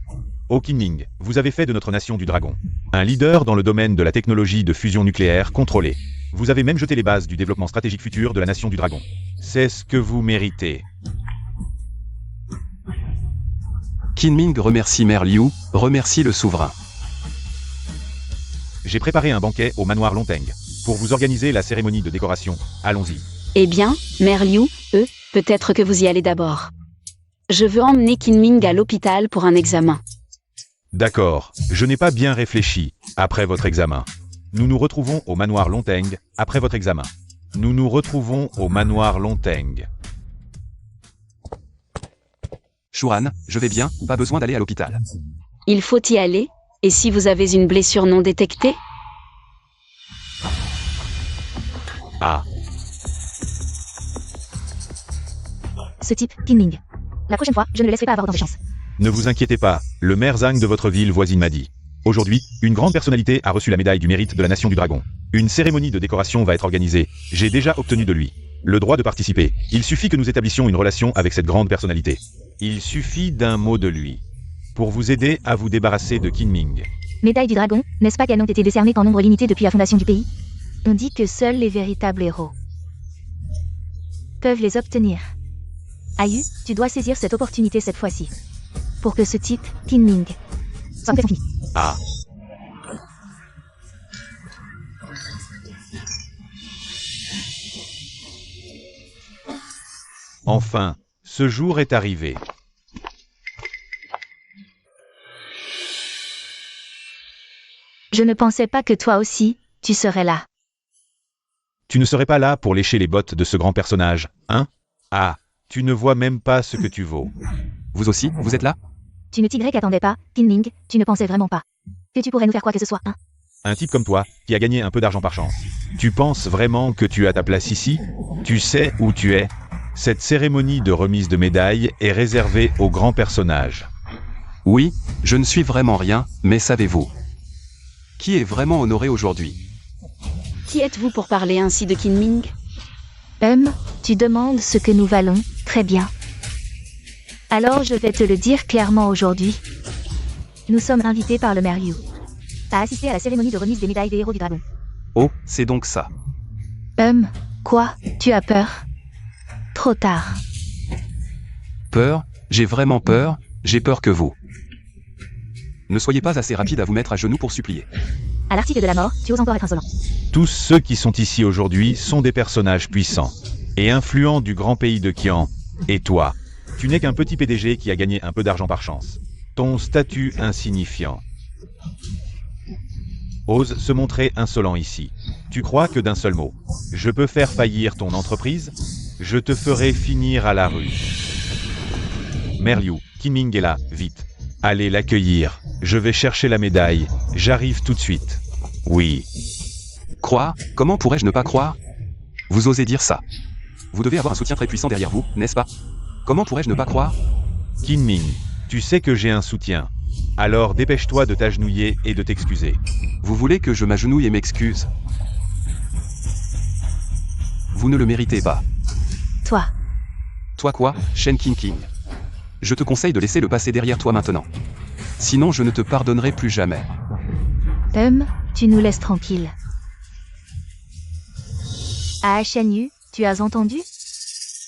Oh Kinming, vous avez fait de notre Nation du Dragon un leader dans le domaine de la technologie de fusion nucléaire contrôlée. Vous avez même jeté les bases du développement stratégique futur de la Nation du Dragon. C'est ce que vous méritez. Kinming remercie Mère Liu, remercie le souverain. J'ai préparé un banquet au manoir Longteng pour vous organiser la cérémonie de décoration. Allons-y. Eh bien, Mère Liu, peut-être que vous y allez d'abord. Je veux emmener Kinming à l'hôpital pour un examen. D'accord, je n'ai pas bien réfléchi après votre examen. Nous nous retrouvons au manoir Longteng après votre examen. Nous nous retrouvons au manoir Longteng. Shuan, je vais bien, pas besoin d'aller à l'hôpital. Il faut y aller, et si vous avez une blessure non détectée? Ah, Ce type, Kinming. La prochaine fois, je ne le laisserai pas avoir autant de chance. ne vous inquiétez pas, le maire Zhang de votre ville voisine m'a dit. Aujourd'hui, une grande personnalité a reçu la médaille du mérite de la Nation du Dragon. Une cérémonie de décoration va être organisée. J'ai déjà obtenu de lui le droit de participer. Il suffit que nous établissions une relation avec cette grande personnalité. Il suffit d'un mot de lui pour vous aider à vous débarrasser de Kinming. Médaille du dragon, n'est-ce pas qu'elles n'ont été décernées qu'en nombre limité depuis la fondation du pays? On dit que seuls les véritables héros peuvent les obtenir. Ayu, tu dois saisir cette opportunité cette fois-ci. Pour que ce type, Kinming, soit complètement fini. Ah, enfin, ce jour est arrivé. Je ne pensais pas que toi aussi, tu serais là. Tu ne serais pas là pour lécher les bottes de ce grand personnage, hein? Ah, tu ne vois même pas ce que tu vaux. Vous aussi, vous êtes là? Tu ne t'y attendais pas, Kinming, tu ne pensais vraiment pas que tu pourrais nous faire quoi que ce soit, hein? Un type comme toi, qui a gagné un peu d'argent par chance. Tu penses vraiment que tu as ta place ici? Tu sais où tu es? Cette cérémonie de remise de médaille est réservée aux grands personnages. Oui, je ne suis vraiment rien, mais savez-vous? Qui est vraiment honoré aujourd'hui? Qui êtes-vous pour parler ainsi de Kinming? Tu demandes ce que nous valons, très bien. Alors je vais te le dire clairement aujourd'hui. Nous sommes invités par le maire Liu à assister à la cérémonie de remise des médailles des héros du dragon. Oh, c'est donc ça. Quoi? Tu as peur? Trop tard. Peur? J'ai vraiment peur, j'ai peur que vous. Ne soyez pas assez rapide à vous mettre à genoux pour supplier. À l'article de la mort, tu oses encore être insolent. Tous ceux qui sont ici aujourd'hui sont des personnages puissants et influents du grand pays de Qian. Et toi, tu n'es qu'un petit PDG qui a gagné un peu d'argent par chance. Ton statut insignifiant. Ose se montrer insolent ici. Tu crois que d'un seul mot, je peux faire faillir ton entreprise? Je te ferai finir à la rue. Mère Liu, Kinming est là, vite. Allez l'accueillir. Je vais chercher la médaille. J'arrive tout de suite. Oui. Croire? Comment pourrais-je ne pas croire? Vous osez dire ça. Vous devez avoir un soutien très puissant derrière vous, n'est-ce pas? Comment pourrais-je ne pas croire? Kinming, tu sais que j'ai un soutien. Alors dépêche-toi de t'agenouiller et de t'excuser. Vous voulez que je m'agenouille et m'excuse? Vous ne le méritez pas. Toi. Toi quoi, Shen Qingqing? Je te conseille de laisser le passé derrière toi maintenant. Sinon je ne te pardonnerai plus jamais. Tu nous laisses tranquilles. Ah Shen Yu, tu as entendu?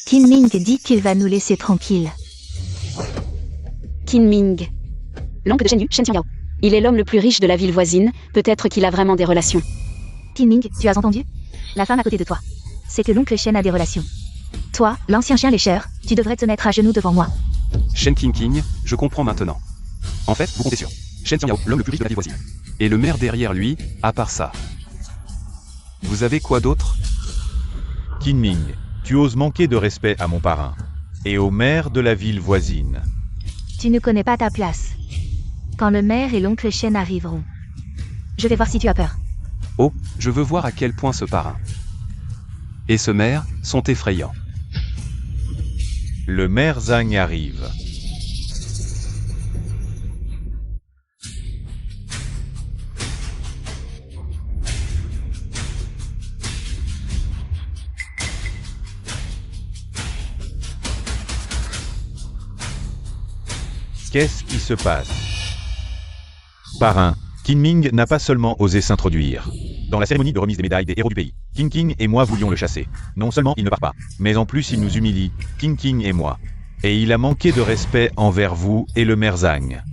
Qin Ming dit qu'il va nous laisser tranquilles. Qin Ming. L'oncle de Shen Yu, Shen Xiangyao. Il est l'homme le plus riche de la ville voisine, peut-être qu'il a vraiment des relations. Qin Ming, tu as entendu? La femme à côté de toi. C'est que l'oncle Shen a des relations. Toi, l'ancien chien lécheur, tu devrais te mettre à genoux devant moi. Shen Qingqing, je comprends maintenant. En fait, vous comptez sur Shen Xiangyao, l'homme le plus riche de la ville voisine. Et le maire derrière lui, à part ça. Vous avez quoi d'autre? Qin Ming, tu oses manquer de respect à mon parrain. Et au maire de la ville voisine. Tu ne connais pas ta place. Quand le maire et l'oncle Shen arriveront. Je vais voir si tu as peur. Oh, je veux voir à quel point ce parrain et ce maire sont effrayants. Le maire Zhang arrive. Qu'est-ce qui se passe? Parrain, Qin Ming n'a pas seulement osé s'introduire dans la cérémonie de remise des médailles des héros du pays. Qingqing et moi voulions le chasser. Non seulement il ne part pas, mais en plus il nous humilie, Qingqing et moi. Et il a manqué de respect envers vous et le maire Zhang.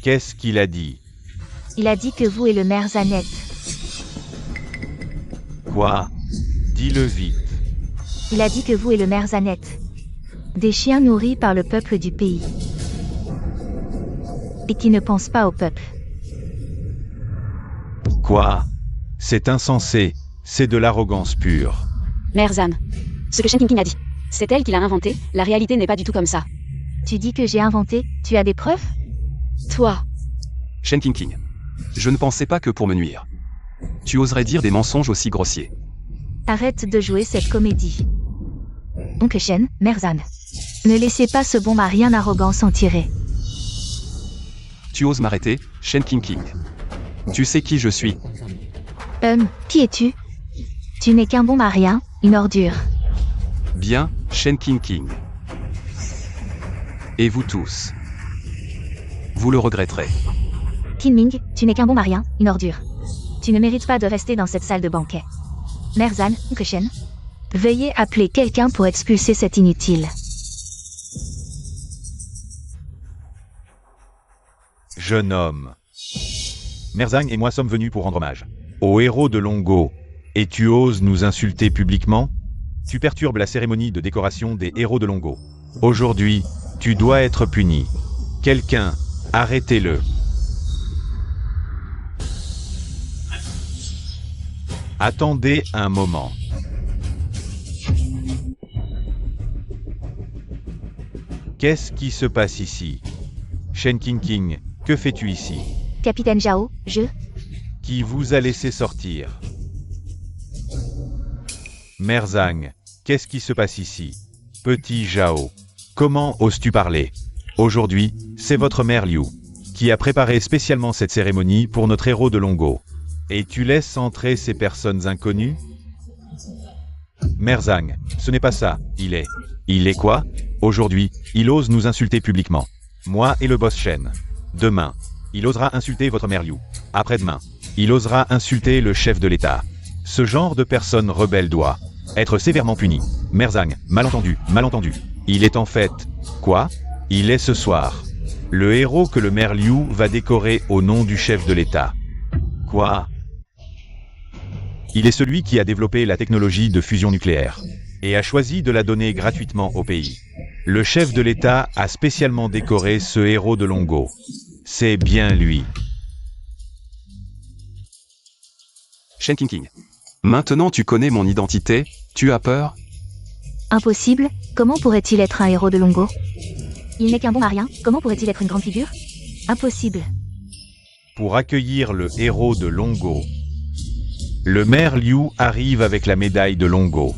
Qu'est-ce qu'il a dit? Il a dit que vous et le maire Zanet. Quoi? Dis-le vite. Il a dit que vous et le maire Zanet. Des chiens nourris par le peuple du pays. Et qui ne pensent pas au peuple. Quoi? C'est insensé, c'est de l'arrogance pure. Mère Zhan. Ce que Shen Qingqing a dit. C'est elle qui l'a inventé, la réalité n'est pas du tout comme ça. Tu dis que j'ai inventé, tu as des preuves? Toi. Shen Qingqing. Je ne pensais pas que pour me nuire. Tu oserais dire des mensonges aussi grossiers. Arrête de jouer cette comédie. Oncle Shen, Mère Zhan. Ne laissez pas ce bon mari arrogant s'en tirer. Tu oses m'arrêter, Shen Qingqing. Tu sais qui je suis. Qui es-tu? Tu n'es qu'un bon mari, une ordure. Bien, Shen Qingqing. Et vous tous. Vous le regretterez. Qin Ming, tu n'es qu'un bon mari, une ordure. Tu ne mérites pas de rester dans cette salle de banquet. Mère Zhan, Oncle Shen. Veuillez appeler quelqu'un pour expulser cet inutile. Jeune homme. Mère Zhang et moi sommes venus pour rendre hommage aux héros de Longo. Et tu oses nous insulter publiquement? Tu perturbes la cérémonie de décoration des héros de Longo. Aujourd'hui, tu dois être puni. Quelqu'un, arrêtez-le. Attendez un moment. Qu'est-ce qui se passe ici? Shen Qingqing, que fais-tu ici? Capitaine Zhao, Qui vous a laissé sortir? Mère Zhang, qu'est-ce qui se passe ici? Petit Zhao, comment oses-tu parler? Aujourd'hui, c'est votre mère Liu qui a préparé spécialement cette cérémonie pour notre héros de Longo. Et tu laisses entrer ces personnes inconnues? Mère Zhang, ce n'est pas ça, il est quoi? Aujourd'hui, il ose nous insulter publiquement. Moi et le boss Shen. Demain, il osera insulter votre mère Liu. Après-demain, il osera insulter le chef de l'État. Ce genre de personne rebelle doit être sévèrement puni. Mère Zhang, malentendu. Il est en fait, quoi? Il est ce soir le héros que le maire Liu va décorer au nom du chef de l'État. Quoi? Il est celui qui a développé la technologie de fusion nucléaire et a choisi de la donner gratuitement au pays. Le chef de l'État a spécialement décoré ce héros de Longo. C'est bien lui. Shen Qingqing. Maintenant tu connais mon identité, tu as peur? Impossible, comment pourrait-il être un héros de Longo? Il n'est qu'un bon marien, comment pourrait-il être une grande figure? Impossible. Pour accueillir le héros de Longo, le maire Liu arrive avec la médaille de Longo.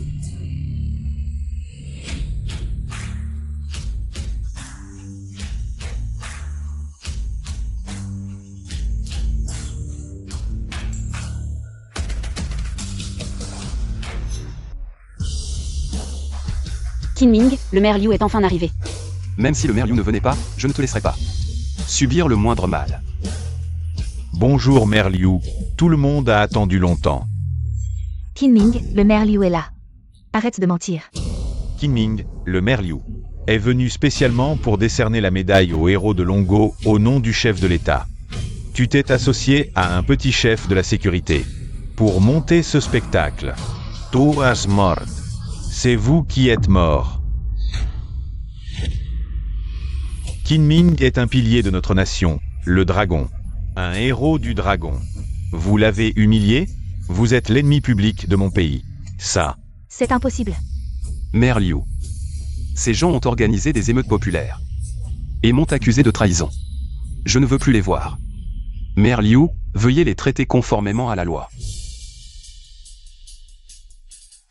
Qin Ming, le maire Liu est enfin arrivé. Même si le maire Liu ne venait pas, je ne te laisserai pas subir le moindre mal. Bonjour Mère Liu, tout le monde a attendu longtemps. Qin Ming, le maire Liu est là. Arrête de mentir. Qin Ming, le maire Liu, est venu spécialement pour décerner la médaille aux héros de Longo au nom du chef de l'État. Tu t'es associé à un petit chef de la sécurité pour monter ce spectacle. Tu has mort. C'est vous qui êtes mort. Qin Ming est un pilier de notre nation, le dragon. Un héros du dragon. Vous l'avez humilié? Vous êtes l'ennemi public de mon pays. Ça. C'est impossible. Maire Liu. Ces gens ont organisé des émeutes populaires et m'ont accusé de trahison. Je ne veux plus les voir. Maire Liu, veuillez les traiter conformément à la loi.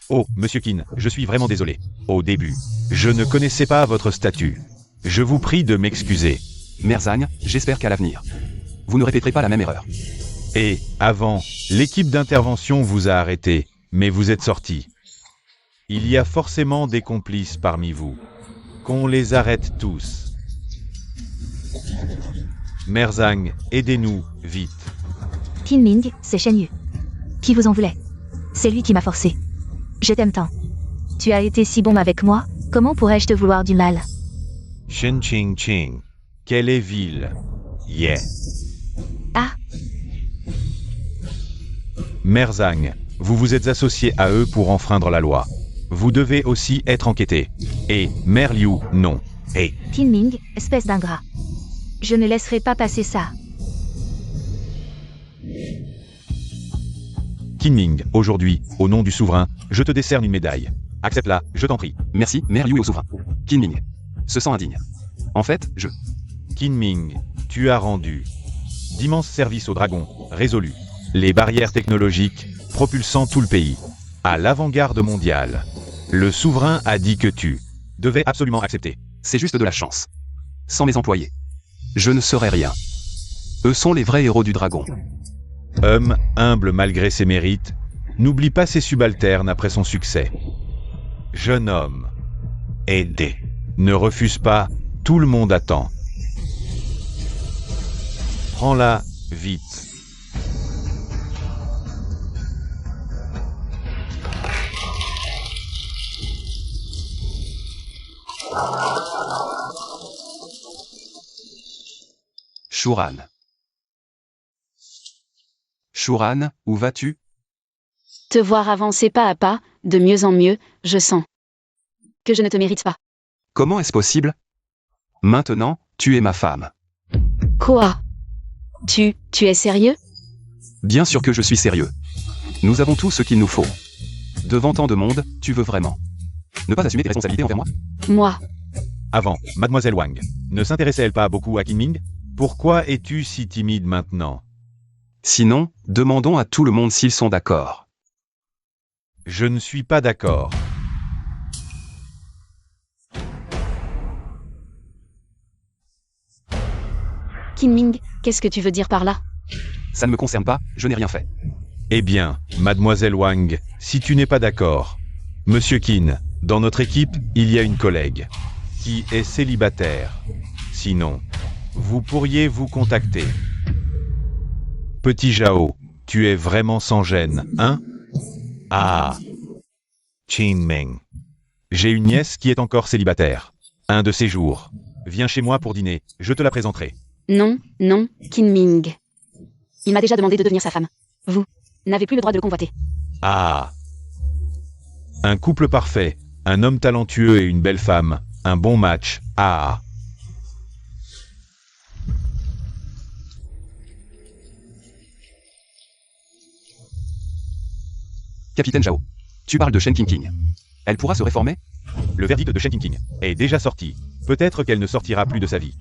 Oh, Monsieur Qin, je suis vraiment désolé. Au début, je ne connaissais pas votre statut. Je vous prie de m'excuser. Maire Zhang, j'espère qu'à l'avenir, vous ne répéterez pas la même erreur. Et, avant, l'équipe d'intervention vous a arrêté, mais vous êtes sorti. Il y a forcément des complices parmi vous. Qu'on les arrête tous. Mère Zhang, aidez-nous, vite. Qin Ming, c'est Shen Yu. Qui vous en voulait? C'est lui qui m'a forcé. Je t'aime tant. Tu as été si bon avec moi, comment pourrais-je te vouloir du mal? Shen Ching Ching. Quelle est ville? Yeah. Ah, Mère Zhang, vous vous êtes associé à eux pour enfreindre la loi. Vous devez aussi être enquêté. Et, Mère Liu, non. Et, Qin Ming, espèce d'ingrat. Je ne laisserai pas passer ça. Qin Ming, aujourd'hui, au nom du souverain, je te décerne une médaille. Accepte-la, je t'en prie. Merci, Maire Liu et au souverain. Qin Ming se sent indigne. En fait, Qin Ming, tu as rendu d'immenses services au dragon, résolu les barrières technologiques, propulsant tout le pays à l'avant-garde mondiale. Le souverain a dit que tu devais absolument accepter. C'est juste de la chance. Sans mes employés, je ne serais rien. Eux sont les vrais héros du dragon. Homme, humble malgré ses mérites, n'oublie pas ses subalternes après son succès. Jeune homme, aidé. Ne refuse pas, tout le monde attend. Prends-la, vite. Shuran. Shuran, où vas-tu? Te voir avancer pas à pas, de mieux en mieux, je sens que je ne te mérite pas. Comment est-ce possible? Maintenant, tu es ma femme. Quoi? Tu es sérieux? Bien sûr que je suis sérieux. Nous avons tout ce qu'il nous faut. Devant tant de monde, tu veux vraiment ne pas assumer tes responsabilités envers moi? Moi? Avant, Mademoiselle Wang, ne s'intéressait-elle pas beaucoup à Qin Ming? Pourquoi es-tu si timide maintenant? Sinon, demandons à tout le monde s'ils sont d'accord. Je ne suis pas d'accord. Qin Ming, qu'est-ce que tu veux dire par là? Ça ne me concerne pas, je n'ai rien fait. Eh bien, Mademoiselle Wang, si tu n'es pas d'accord. Monsieur Qin, dans notre équipe, il y a une collègue qui est célibataire. Sinon, vous pourriez vous contacter. Petit Zhao, tu es vraiment sans gêne, hein? Ah. Qin Ming. J'ai une nièce qui est encore célibataire. Un de ces jours. Viens chez moi pour dîner, je te la présenterai. Non, non, Qin Ming. Il m'a déjà demandé de devenir sa femme. Vous n'avez plus le droit de le convoiter. Ah. Un couple parfait, un homme talentueux et une belle femme, un bon match. Ah. Capitaine Zhao, tu parles de Shen Qingqing. Elle pourra se réformer? Le verdict de Shen Qingqing est déjà sorti. Peut-être qu'elle ne sortira plus de sa vie.